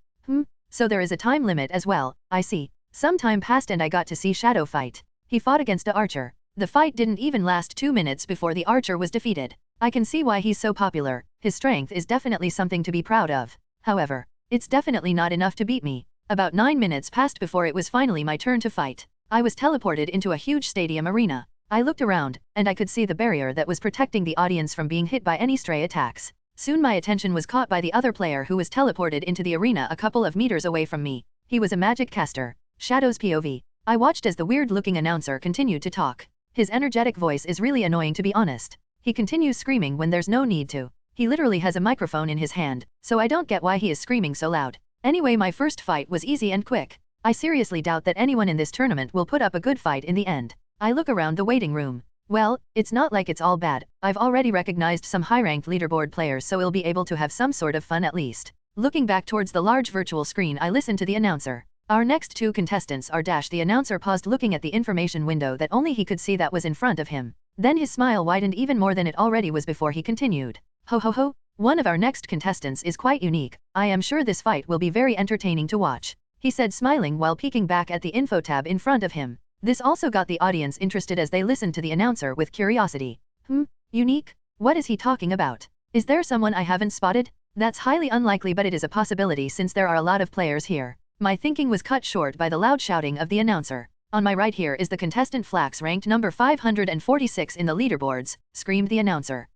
So there is a time limit as well, I see. Some time passed and I got to see Shadow fight. He fought against an archer. The fight didn't even last 2 minutes before the archer was defeated. I can see why he's so popular. His strength is definitely something to be proud of. However, it's definitely not enough to beat me. About 9 minutes passed before it was finally my turn to fight. I was teleported into a huge stadium arena. I looked around, and I could see the barrier that was protecting the audience from being hit by any stray attacks. Soon my attention was caught by the other player who was teleported into the arena a couple of meters away from me. He was a magic caster. Shadow's POV. I watched as the weird-looking announcer continued to talk. His energetic voice is really annoying, to be honest. He continues screaming when there's no need to. He literally has a microphone in his hand, so I don't get why he is screaming so loud. Anyway, my first fight was easy and quick. I seriously doubt that anyone in this tournament will put up a good fight in the end. I look around the waiting room. Well, it's not like it's all bad. I've already recognized some high-ranked leaderboard players, so we'll be able to have some sort of fun at least. Looking back towards the large virtual screen, I listen to the announcer. Our next two contestants are dash. The announcer paused, looking at the information window that only he could see that was in front of him. Then his smile widened even more than it already was before he continued. Ho ho ho, one of our next contestants is quite unique. I am sure this fight will be very entertaining to watch, he said, smiling while peeking back at the info tab in front of him. This also got the audience interested as they listened to the announcer with curiosity. Unique? What is he talking about? Is there someone I haven't spotted? That's highly unlikely, but it is a possibility since there are a lot of players here. My thinking was cut short by the loud shouting of the announcer. On my right here is the contestant Flax, ranked number 546 in the leaderboards, screamed the announcer.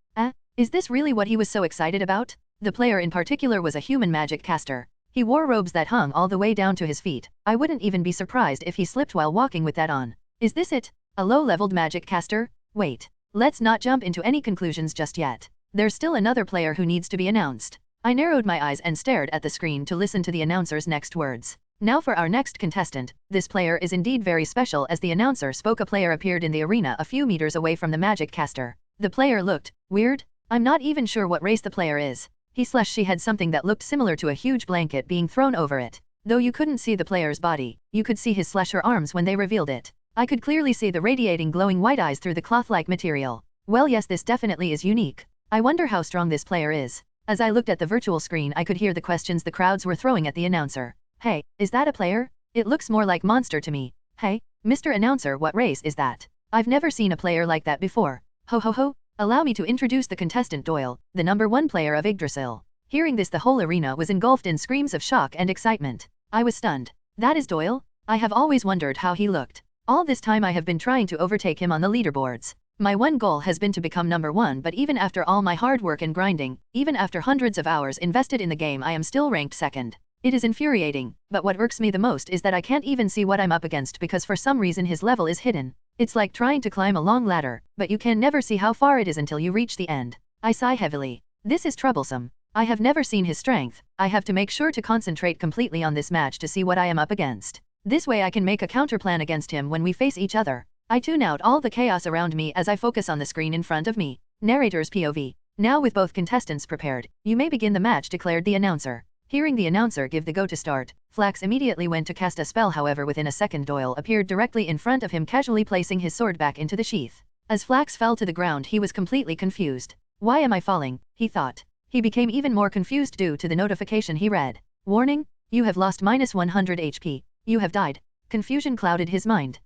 Is this really what he was so excited about? The player in particular was a human magic caster. He wore robes that hung all the way down to his feet. I wouldn't even be surprised if he slipped while walking with that on. Is this it? A low-leveled magic caster? Wait. Let's not jump into any conclusions just yet. There's still another player who needs to be announced. I narrowed my eyes and stared at the screen to listen to the announcer's next words. Now for our next contestant. This player is indeed very special. As the announcer spoke, a player appeared in the arena a few meters away from the magic caster. The player looked weird. I'm not even sure what race the player is. He/she had something that looked similar to a huge blanket being thrown over it. Though you couldn't see the player's body, you could see his/her arms when they revealed it. I could clearly see the radiating glowing white eyes through the cloth-like material. Well, yes, this definitely is unique. I wonder how strong this player is. As I looked at the virtual screen, I could hear the questions the crowds were throwing at the announcer. Hey, is that a player? It looks more like monster to me. Hey, Mr. Announcer, what race is that? I've never seen a player like that before. Ho ho ho. Allow me to introduce the contestant Doyle, the number 1 player of Yggdrasil. Hearing this, the whole arena was engulfed in screams of shock and excitement. I was stunned. That is Doyle? I have always wondered how he looked. All this time I have been trying to overtake him on the leaderboards. My one goal has been to become number 1, but even after all my hard work and grinding, even after hundreds of hours invested in the game, I am still ranked 2nd. It is infuriating, but what irks me the most is that I can't even see what I'm up against because for some reason his level is hidden. It's like trying to climb a long ladder, but you can never see how far it is until you reach the end. I sigh heavily. This is troublesome. I have never seen his strength. I have to make sure to concentrate completely on this match to see what I am up against. This way I can make a counterplan against him when we face each other. I tune out all the chaos around me as I focus on the screen in front of me. Narrator's POV. Now with both contestants prepared, you may begin the match, declared the announcer. Hearing the announcer give the go to start, Flax immediately went to cast a spell. However, within a second Doyle appeared directly in front of him, casually placing his sword back into the sheath. As Flax fell to the ground, he was completely confused. Why am I falling? He thought. He became even more confused due to the notification he read. Warning, you have lost -100 HP. You have died. Confusion clouded his mind.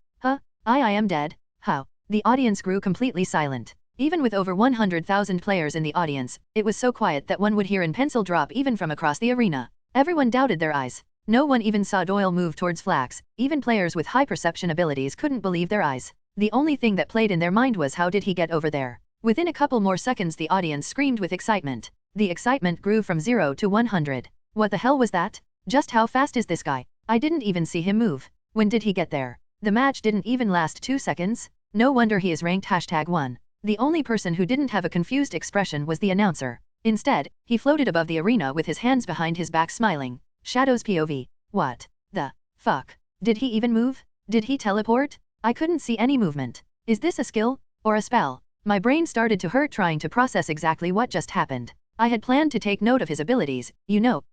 I am dead. How? The audience grew completely silent. Even with over 100,000 players in the audience, it was so quiet that one would hear a pencil drop even from across the arena. Everyone doubted their eyes. No one even saw Doyle move towards Flax. Even players with high perception abilities couldn't believe their eyes. The only thing that played in their mind was, how did he get over there? Within a couple more seconds, the audience screamed with excitement. The excitement grew from 0 to 100. What the hell was that? Just how fast is this guy? I didn't even see him move. When did he get there? The match didn't even last 2 seconds. No wonder he is ranked #1. The only person who didn't have a confused expression was the announcer. Instead, he floated above the arena with his hands behind his back, smiling. Shadow's POV. What the fuck? Did he even move? Did he teleport? I couldn't see any movement. Is this a skill or a spell? My brain started to hurt trying to process exactly what just happened. I had planned to take note of his abilities,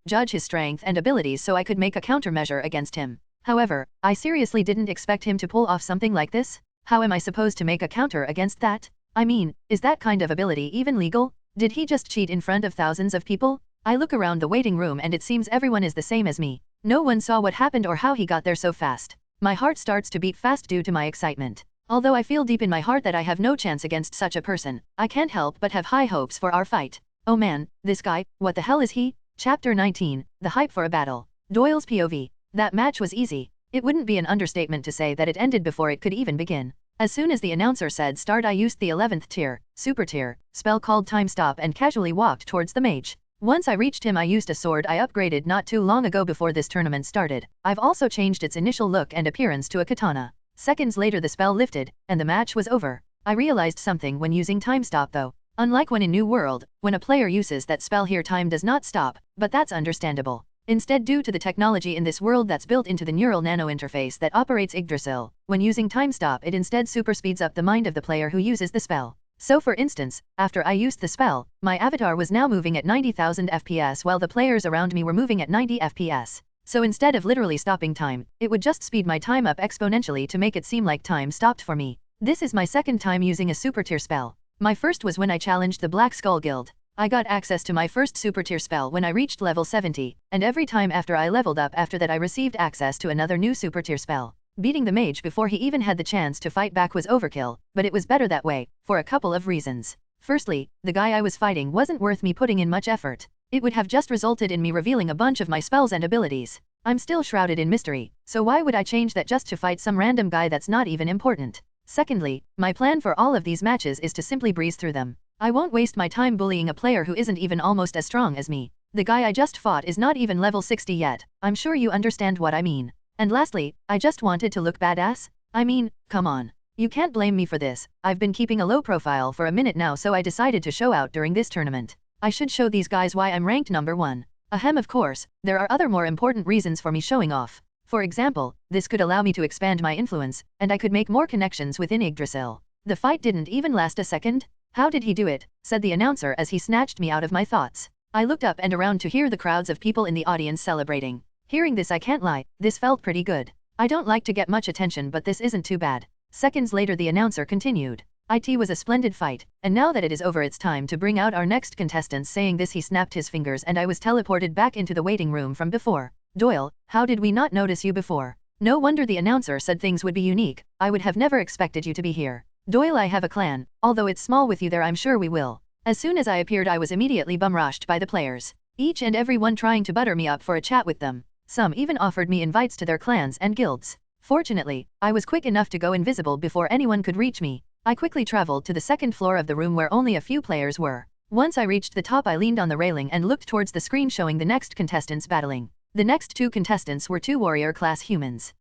judge his strength and abilities so I could make a countermeasure against him. However, I seriously didn't expect him to pull off something like this. How am I supposed to make a counter against that? I mean, is that kind of ability even legal? Did he just cheat in front of thousands of people? I look around the waiting room and it seems everyone is the same as me. No one saw what happened or how he got there so fast. My heart starts to beat fast due to my excitement. Although I feel deep in my heart that I have no chance against such a person, I can't help but have high hopes for our fight. Oh man, this guy, what the hell is he? Chapter 19, The Hype for a Battle. Doyle's POV. That match was easy. It wouldn't be an understatement to say that it ended before it could even begin. As soon as the announcer said start, I used the 11th tier, super tier, spell called Time Stop and casually walked towards the mage. Once I reached him, I used a sword I upgraded not too long ago before this tournament started. I've also changed its initial look and appearance to a katana. Seconds later the spell lifted, and the match was over. I realized something when using Time Stop though. Unlike when in New World, when a player uses that spell here, time does not stop, but that's understandable. Instead, due to the technology in this world that's built into the neural nano interface that operates Yggdrasil, when using time stop it instead super speeds up the mind of the player who uses the spell. So for instance, after I used the spell, my avatar was now moving at 90,000 FPS while the players around me were moving at 90 FPS. So instead of literally stopping time, it would just speed my time up exponentially to make it seem like time stopped for me. This is my second time using a super tier spell. My first was when I challenged the Black Skull Guild. I got access to my first super tier spell when I reached level 70, and every time after I leveled up after that I received access to another new super tier spell. Beating the mage before he even had the chance to fight back was overkill, but it was better that way, for a couple of reasons. Firstly, the guy I was fighting wasn't worth me putting in much effort. It would have just resulted in me revealing a bunch of my spells and abilities. I'm still shrouded in mystery, so why would I change that just to fight some random guy that's not even important? Secondly, my plan for all of these matches is to simply breeze through them. I won't waste my time bullying a player who isn't even almost as strong as me. The guy I just fought is not even level 60 yet, I'm sure you understand what I mean. And lastly, I just wanted to look badass. I mean, come on. You can't blame me for this. I've been keeping a low profile for a minute now, so I decided to show out during this tournament. I should show these guys why I'm ranked number 1. Ahem, of course, there are other more important reasons for me showing off. For example, this could allow me to expand my influence, and I could make more connections within Yggdrasil. The fight didn't even last a second. How did he do it? Said the announcer as he snatched me out of my thoughts. I looked up and around to hear the crowds of people in the audience celebrating. Hearing this, I can't lie, this felt pretty good. I don't like to get much attention, but this isn't too bad. Seconds later the announcer continued. It was a splendid fight, and now that it is over it's time to bring out our next contestants. Saying this he snapped his fingers and I was teleported back into the waiting room from before. Doyle, how did we not notice you before? No wonder the announcer said things would be unique. I would have never expected you to be here. Doyle, I have a clan, although it's small. With you there I'm sure we will. As soon as I appeared I was immediately bum-rushed by the players. Each and every one trying to butter me up for a chat with them. Some even offered me invites to their clans and guilds. Fortunately, I was quick enough to go invisible before anyone could reach me. I quickly traveled to the second floor of the room where only a few players were. Once I reached the top I leaned on the railing and looked towards the screen showing the next contestants battling. The next two contestants were 2 warrior class humans.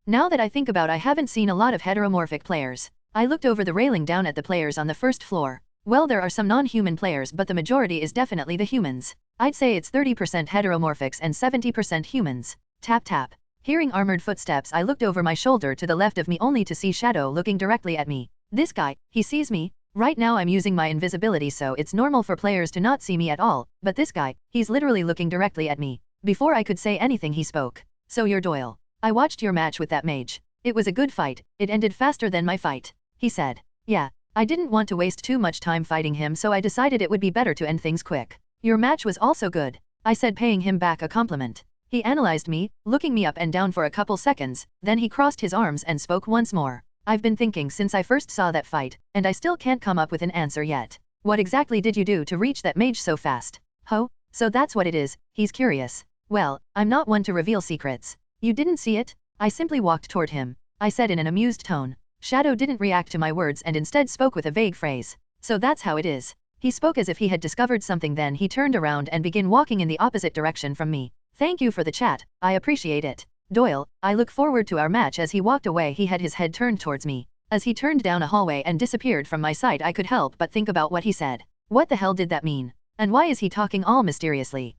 Now that I think about I haven't seen a lot of heteromorphic players. I looked over the railing down at the players on the first floor. Well, there are some non-human players, but the majority is definitely the humans. I'd say it's 30% heteromorphics and 70% humans. Tap tap. Hearing armored footsteps I looked over my shoulder to the left of me only to see Shadow looking directly at me. This guy, he sees me. Right now I'm using my invisibility so it's normal for players to not see me at all, but this guy, he's literally looking directly at me. Before I could say anything he spoke. So you're Doyle. I watched your match with that mage. It was a good fight, it ended faster than my fight. He said. Yeah. I didn't want to waste too much time fighting him, so I decided it would be better to end things quick. Your match was also good. I said, paying him back a compliment. He analyzed me, looking me up and down for a couple seconds, then he crossed his arms and spoke once more. I've been thinking since I first saw that fight, and I still can't come up with an answer yet. What exactly did you do to reach that mage so fast? Oh, so that's what it is, he's curious. Well, I'm not one to reveal secrets. You didn't see it? I simply walked toward him. I said in an amused tone. Shadow didn't react to my words and instead spoke with a vague phrase. So that's how it is. He spoke as if he had discovered something, then he turned around and began walking in the opposite direction from me. Thank you for the chat, I appreciate it. Doyle, I look forward to our match. As he walked away he had his head turned towards me. As he turned down a hallway and disappeared from my sight I could help but think about what he said. What the hell did that mean? And why is he talking all mysteriously?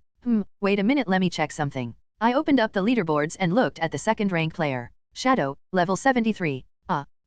Wait a minute, let me check something. I opened up the leaderboards and looked at the second rank player. Shadow, level 73.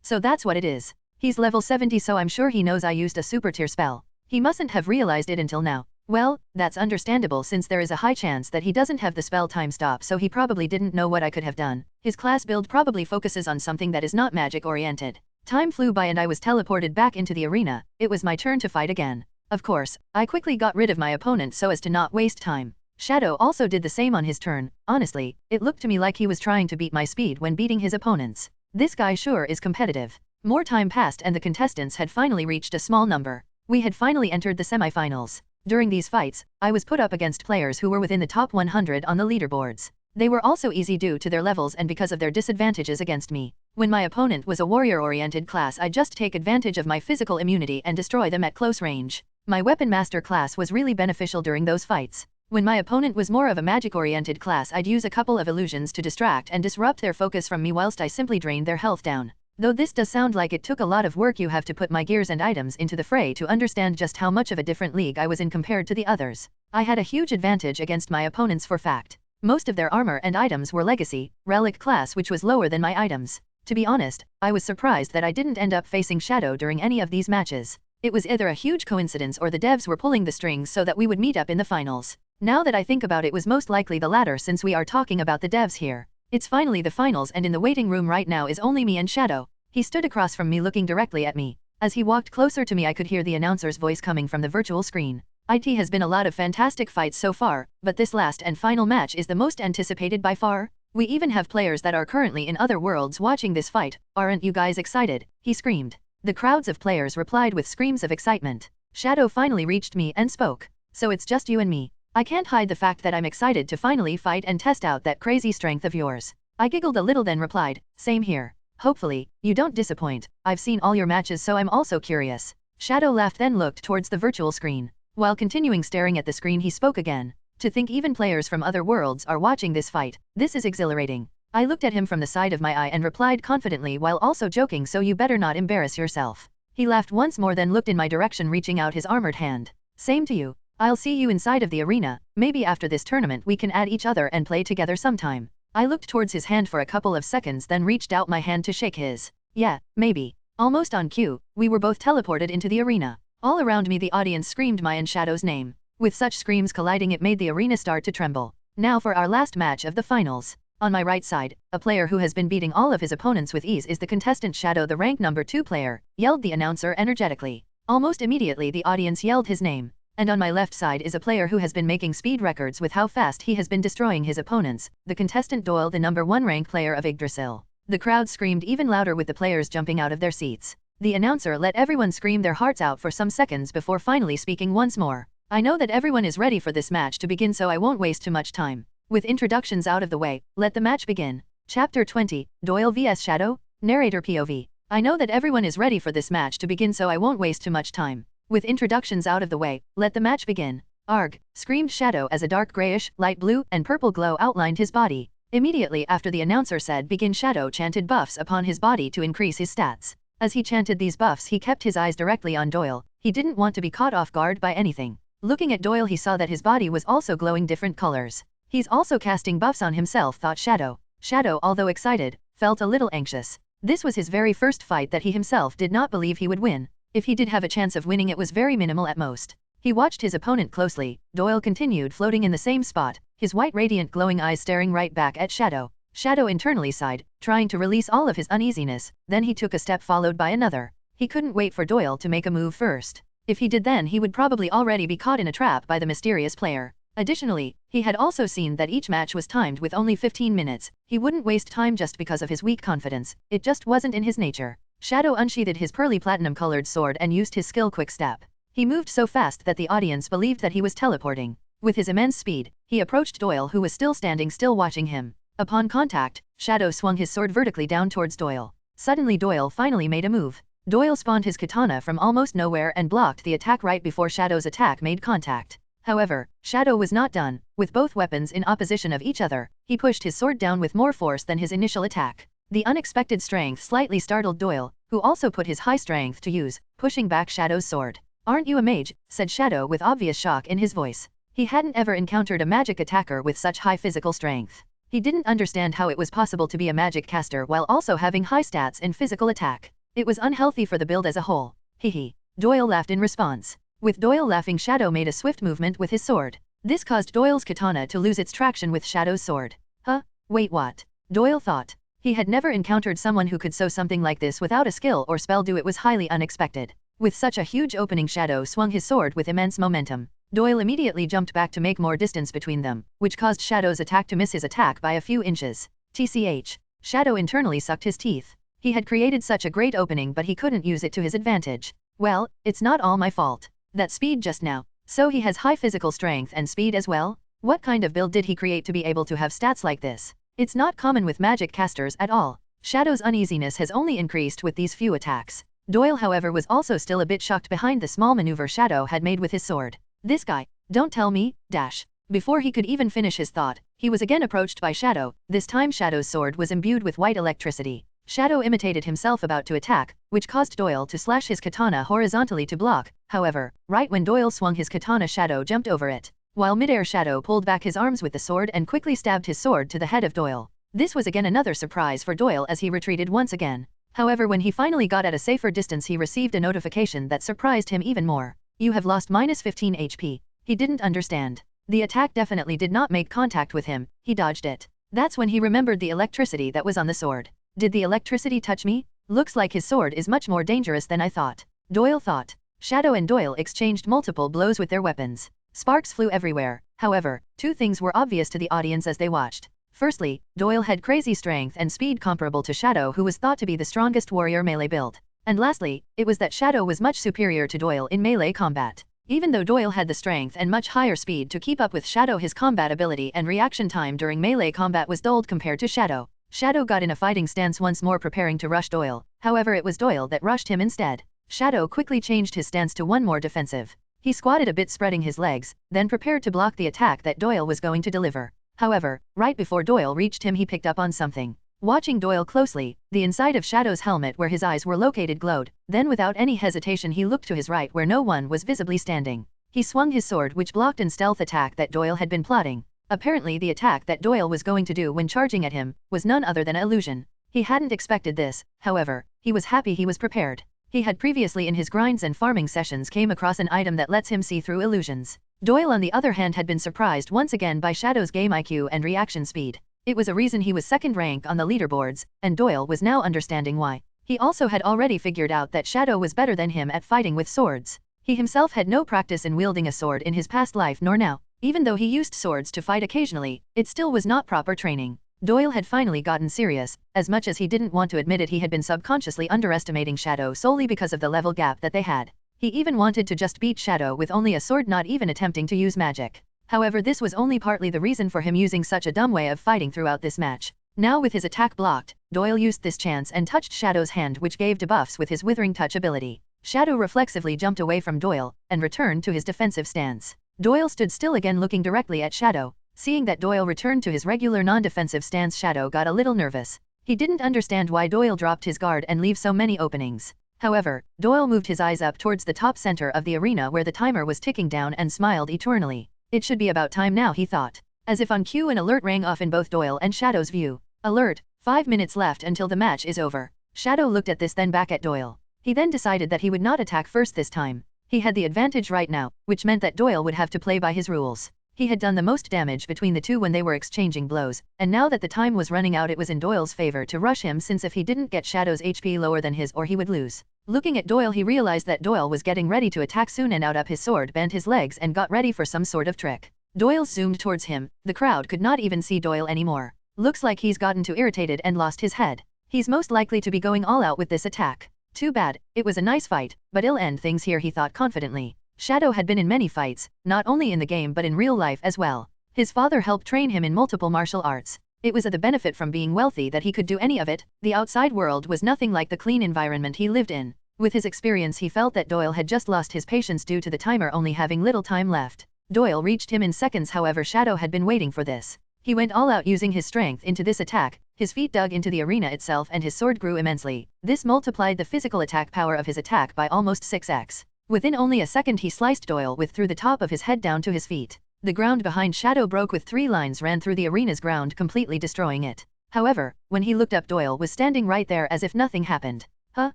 So that's what it is. He's level 70, so I'm sure he knows I used a super tier spell. He mustn't have realized it until now. Well, that's understandable since there is a high chance that he doesn't have the spell time stop, so he probably didn't know what I could have done. His class build probably focuses on something that is not magic oriented. Time flew by and I was teleported back into the arena. It was my turn to fight again. Of course, I quickly got rid of my opponent so as to not waste time. Shadow also did the same on his turn. Honestly, it looked to me like he was trying to beat my speed when beating his opponents. This guy sure is competitive. More time passed and the contestants had finally reached a small number. We had finally entered the semifinals. During these fights, I was put up against players who were within the top 100 on the leaderboards. They were also easy due to their levels and because of their disadvantages against me. When my opponent was a warrior-oriented class, I'd just take advantage of my physical immunity and destroy them at close range. My weapon master class was really beneficial during those fights. When my opponent was more of a magic-oriented class, I'd use a couple of illusions to distract and disrupt their focus from me whilst I simply drained their health down. Though this does sound like it took a lot of work, you have to put my gears and items into the fray to understand just how much of a different league I was in compared to the others. I had a huge advantage against my opponents for fact. Most of their armor and items were legacy, relic class, which was lower than my items. To be honest, I was surprised that I didn't end up facing Shadow during any of these matches. It was either a huge coincidence or the devs were pulling the strings so that we would meet up in the finals. Now that I think about it, was most likely the latter, since we are talking about the devs here. It's finally the finals, and in the waiting room right now is only me and Shadow. He stood across from me looking directly at me. As he walked closer to me, I could hear the announcer's voice coming from the virtual screen. It has been a lot of fantastic fights so far, but this last and final match is the most anticipated by far. We even have players that are currently in other worlds watching this fight. Aren't you guys excited? He screamed. The crowds of players replied with screams of excitement. Shadow finally reached me and spoke. So it's just you and me. I can't hide the fact that I'm excited to finally fight and test out that crazy strength of yours. I giggled a little, then replied, same here. Hopefully, you don't disappoint. I've seen all your matches, so I'm also curious. Shadow laughed, then looked towards the virtual screen. While continuing staring at the screen, he spoke again. To think even players from other worlds are watching this fight. This is exhilarating. I looked at him from the side of my eye and replied confidently while also joking, so you better not embarrass yourself. He laughed once more, then looked in my direction, reaching out his armored hand. Same to you. I'll see you inside of the arena. Maybe after this tournament we can add each other and play together sometime. I looked towards his hand for a couple of seconds, then reached out my hand to shake his. Yeah, maybe. Almost on cue, we were both teleported into the arena. All around me the audience screamed my and Shadow's name. With such screams colliding, it made the arena start to tremble. Now for our last match of the finals. On my right side, a player who has been beating all of his opponents with ease is the contestant Shadow, the rank number 2 player, yelled the announcer energetically. Almost immediately the audience yelled his name. And on my left side is a player who has been making speed records with how fast he has been destroying his opponents, the contestant Doyle, the number 1 rank player of Yggdrasil. The crowd screamed even louder, with the players jumping out of their seats. The announcer let everyone scream their hearts out for some seconds before finally speaking once more. I know that everyone is ready for this match to begin, so I won't waste too much time. With introductions out of the way, let the match begin. Chapter 20, Doyle vs Shadow, Narrator POV. I know that everyone is ready for this match to begin, so I won't waste too much time. With introductions out of the way, let the match begin. Arg, screamed Shadow as a dark grayish, light blue, and purple glow outlined his body. Immediately after the announcer said begin, Shadow chanted buffs upon his body to increase his stats. As he chanted these buffs, he kept his eyes directly on Doyle. He didn't want to be caught off guard by anything. Looking at Doyle, he saw that his body was also glowing different colors. He's also casting buffs on himself, thought Shadow. Shadow, although excited, felt a little anxious. This was his very first fight that he himself did not believe he would win. If he did have a chance of winning, it was very minimal at most. He watched his opponent closely. Doyle continued floating in the same spot, his white radiant glowing eyes staring right back at Shadow. Shadow internally sighed, trying to release all of his uneasiness. Then he took a step followed by another. He couldn't wait for Doyle to make a move first. If he did, then he would probably already be caught in a trap by the mysterious player. Additionally, he had also seen that each match was timed with only 15 minutes. He wouldn't waste time just because of his weak confidence. It just wasn't in his nature. Shadow unsheathed his pearly platinum-colored sword and used his skill Quick Step. He moved so fast that the audience believed that he was teleporting. With his immense speed, he approached Doyle, who was still standing still watching him. Upon contact, Shadow swung his sword vertically down towards Doyle. Suddenly Doyle finally made a move. Doyle spawned his katana from almost nowhere and blocked the attack right before Shadow's attack made contact. However, Shadow was not done. With both weapons in opposition of each other, he pushed his sword down with more force than his initial attack. The unexpected strength slightly startled Doyle, who also put his high strength to use, pushing back Shadow's sword. "Aren't you a mage?" said Shadow with obvious shock in his voice. He hadn't ever encountered a magic attacker with such high physical strength. He didn't understand how it was possible to be a magic caster while also having high stats in physical attack. It was unhealthy for the build as a whole. Hehe. Doyle laughed in response. With Doyle laughing, Shadow made a swift movement with his sword. This caused Doyle's katana to lose its traction with Shadow's sword. Huh? Wait, what? Doyle thought. He had never encountered someone who could sew something like this without a skill or spell. It was highly unexpected. With such a huge opening, Shadow swung his sword with immense momentum. Doyle immediately jumped back to make more distance between them, which caused Shadow's attack to miss his attack by a few inches. TCH. Shadow internally sucked his teeth. He had created such a great opening, but he couldn't use it to his advantage. Well, it's not all my fault. That speed just now. So he has high physical strength and speed as well? What kind of build did he create to be able to have stats like this? It's not common with magic casters at all. Shadow's uneasiness has only increased with these few attacks. Doyle, however, was also still a bit shocked behind the small maneuver Shadow had made with his sword. This guy, don't tell me, dash. Before he could even finish his thought, he was again approached by Shadow. This time Shadow's sword was imbued with white electricity. Shadow imitated himself about to attack, which caused Doyle to slash his katana horizontally to block. However, right when Doyle swung his katana, Shadow jumped over it. while midair Shadow pulled back his arms with the sword and quickly stabbed his sword to the head of Doyle. This was again another surprise for Doyle as he retreated once again. However, when he finally got at a safer distance, he received a notification that surprised him even more. You have lost -15 HP. He didn't understand. The attack definitely did not make contact with him, he dodged it. That's when he remembered the electricity that was on the sword. Did the electricity touch me? Looks like his sword is much more dangerous than I thought, Doyle thought. Shadow and Doyle exchanged multiple blows with their weapons. Sparks flew everywhere. However, two things were obvious to the audience as they watched. Firstly, Doyle had crazy strength and speed comparable to Shadow, who was thought to be the strongest warrior melee build. And lastly, it was that Shadow was much superior to Doyle in melee combat. Even though Doyle had the strength and much higher speed to keep up with Shadow, his combat ability and reaction time during melee combat was dulled compared to Shadow. Shadow got in a fighting stance once more, preparing to rush Doyle. However, it was Doyle that rushed him instead. Shadow quickly changed his stance to one more defensive. He squatted a bit, spreading his legs, then prepared to block the attack that Doyle was going to deliver. However, right before Doyle reached him, he picked up on something. Watching Doyle closely, the inside of Shadow's helmet where his eyes were located glowed. Then without any hesitation he looked to his right where no one was visibly standing. He swung his sword, which blocked an stealth attack that Doyle had been plotting. Apparently the attack that Doyle was going to do when charging at him was none other than an illusion. He hadn't expected this, however, he was happy he was prepared. He had previously in his grinds and farming sessions came across an item that lets him see through illusions. Doyle on the other hand had been surprised once again by Shadow's game IQ and reaction speed. It was a reason he was second rank on the leaderboards, and Doyle was now understanding why. He also had already figured out that Shadow was better than him at fighting with swords. He himself had no practice in wielding a sword in his past life nor now. Even though he used swords to fight occasionally, it still was not proper training. Doyle had finally gotten serious. As much as he didn't want to admit it, he had been subconsciously underestimating Shadow solely because of the level gap that they had. He even wanted to just beat Shadow with only a sword, not even attempting to use magic. However, this was only partly the reason for him using such a dumb way of fighting throughout this match. Now with his attack blocked, Doyle used this chance and touched Shadow's hand, which gave debuffs with his Withering Touch ability. Shadow reflexively jumped away from Doyle and returned to his defensive stance. Doyle stood still again, looking directly at Shadow. Seeing that Doyle returned to his regular non-defensive stance, Shadow got a little nervous. He didn't understand why Doyle dropped his guard and leave so many openings. However, Doyle moved his eyes up towards the top center of the arena where the timer was ticking down and smiled eternally. It should be about time now, he thought. As if on cue, an alert rang off in both Doyle and Shadow's view. Alert, 5 minutes left until the match is over. Shadow looked at this, then back at Doyle. He then decided that he would not attack first this time. He had the advantage right now, which meant that Doyle would have to play by his rules. He had done the most damage between the two when they were exchanging blows, and now that the time was running out, it was in Doyle's favor to rush him, since if he didn't get Shadow's HP lower than his, or he would lose. Looking at Doyle, he realized that Doyle was getting ready to attack soon and out up his sword, bent his legs and got ready for some sort of trick. Doyle zoomed towards him. The crowd could not even see Doyle anymore. Looks like he's gotten too irritated and lost his head. He's most likely to be going all out with this attack. Too bad. It was a nice fight, but it'll end things here, he thought confidently. Shadow had been in many fights, not only in the game but in real life as well. His father helped train him in multiple martial arts. It was the benefit from being wealthy that he could do any of it. The outside world was nothing like the clean environment he lived in. With his experience, he felt that Doyle had just lost his patience due to the timer only having little time left. Doyle reached him in seconds, however Shadow had been waiting for this. He went all out using his strength into this attack. His feet dug into the arena itself and his sword grew immensely. This multiplied the physical attack power of his attack by almost 6x. Within only a second he sliced Doyle with through the top of his head down to his feet. The ground behind Shadow broke with 3 lines ran through the arena's ground, completely destroying it. However, when he looked up, Doyle was standing right there as if nothing happened. Huh?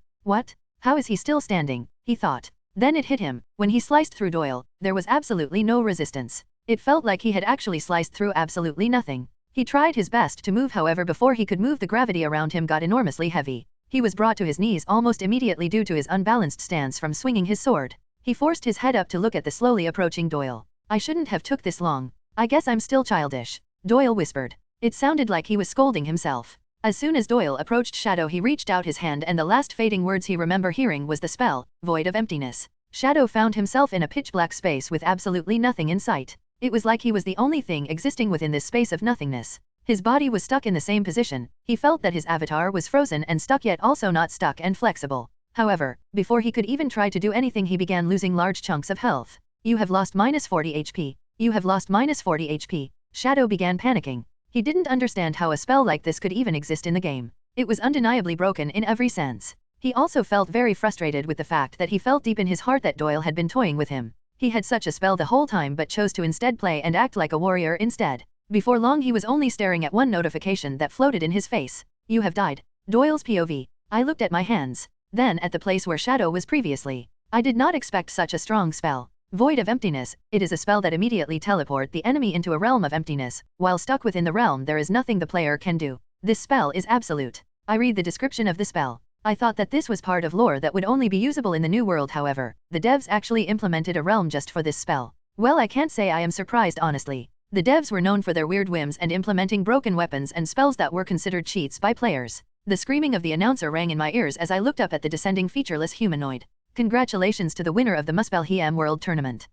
What? How is he still standing? He thought. Then it hit him. When he sliced through Doyle, there was absolutely no resistance. It felt like he had actually sliced through absolutely nothing. He tried his best to move, however before he could move, the gravity around him got enormously heavy. He was brought to his knees almost immediately due to his unbalanced stance from swinging his sword. He forced his head up to look at the slowly approaching Doyle. I shouldn't have took this long. I guess I'm still childish, Doyle whispered. It sounded like he was scolding himself. As soon as Doyle approached Shadow, he reached out his hand and the last fading words he remember hearing was the spell, Void of Emptiness. Shadow found himself in a pitch-black space with absolutely nothing in sight. It was like he was the only thing existing within this space of nothingness. His body was stuck in the same position. He felt that his avatar was frozen and stuck, yet also not stuck and flexible. However, before he could even try to do anything, he began losing large chunks of health. You have lost -40 HP. You have lost -40 HP. Shadow began panicking. He didn't understand how a spell like this could even exist in the game. It was undeniably broken in every sense. He also felt very frustrated with the fact that he felt deep in his heart that Doyle had been toying with him. He had such a spell the whole time but chose to instead play and act like a warrior instead. Before long he was only staring at one notification that floated in his face. You have died. Doyle's POV. I looked at my hands. Then at the place where Shadow was previously. I did not expect such a strong spell. Void of Emptiness. It is a spell that immediately teleport the enemy into a realm of emptiness. While stuck within the realm there is nothing the player can do. This spell is absolute. I read the description of the spell. I thought that this was part of lore that would only be usable in the new world. However, the devs actually implemented a realm just for this spell. Well, I can't say I am surprised honestly. The devs were known for their weird whims and implementing broken weapons and spells that were considered cheats by players. The screaming of the announcer rang in my ears as I looked up at the descending featureless humanoid. Congratulations to the winner of the Muspelheim World Tournament.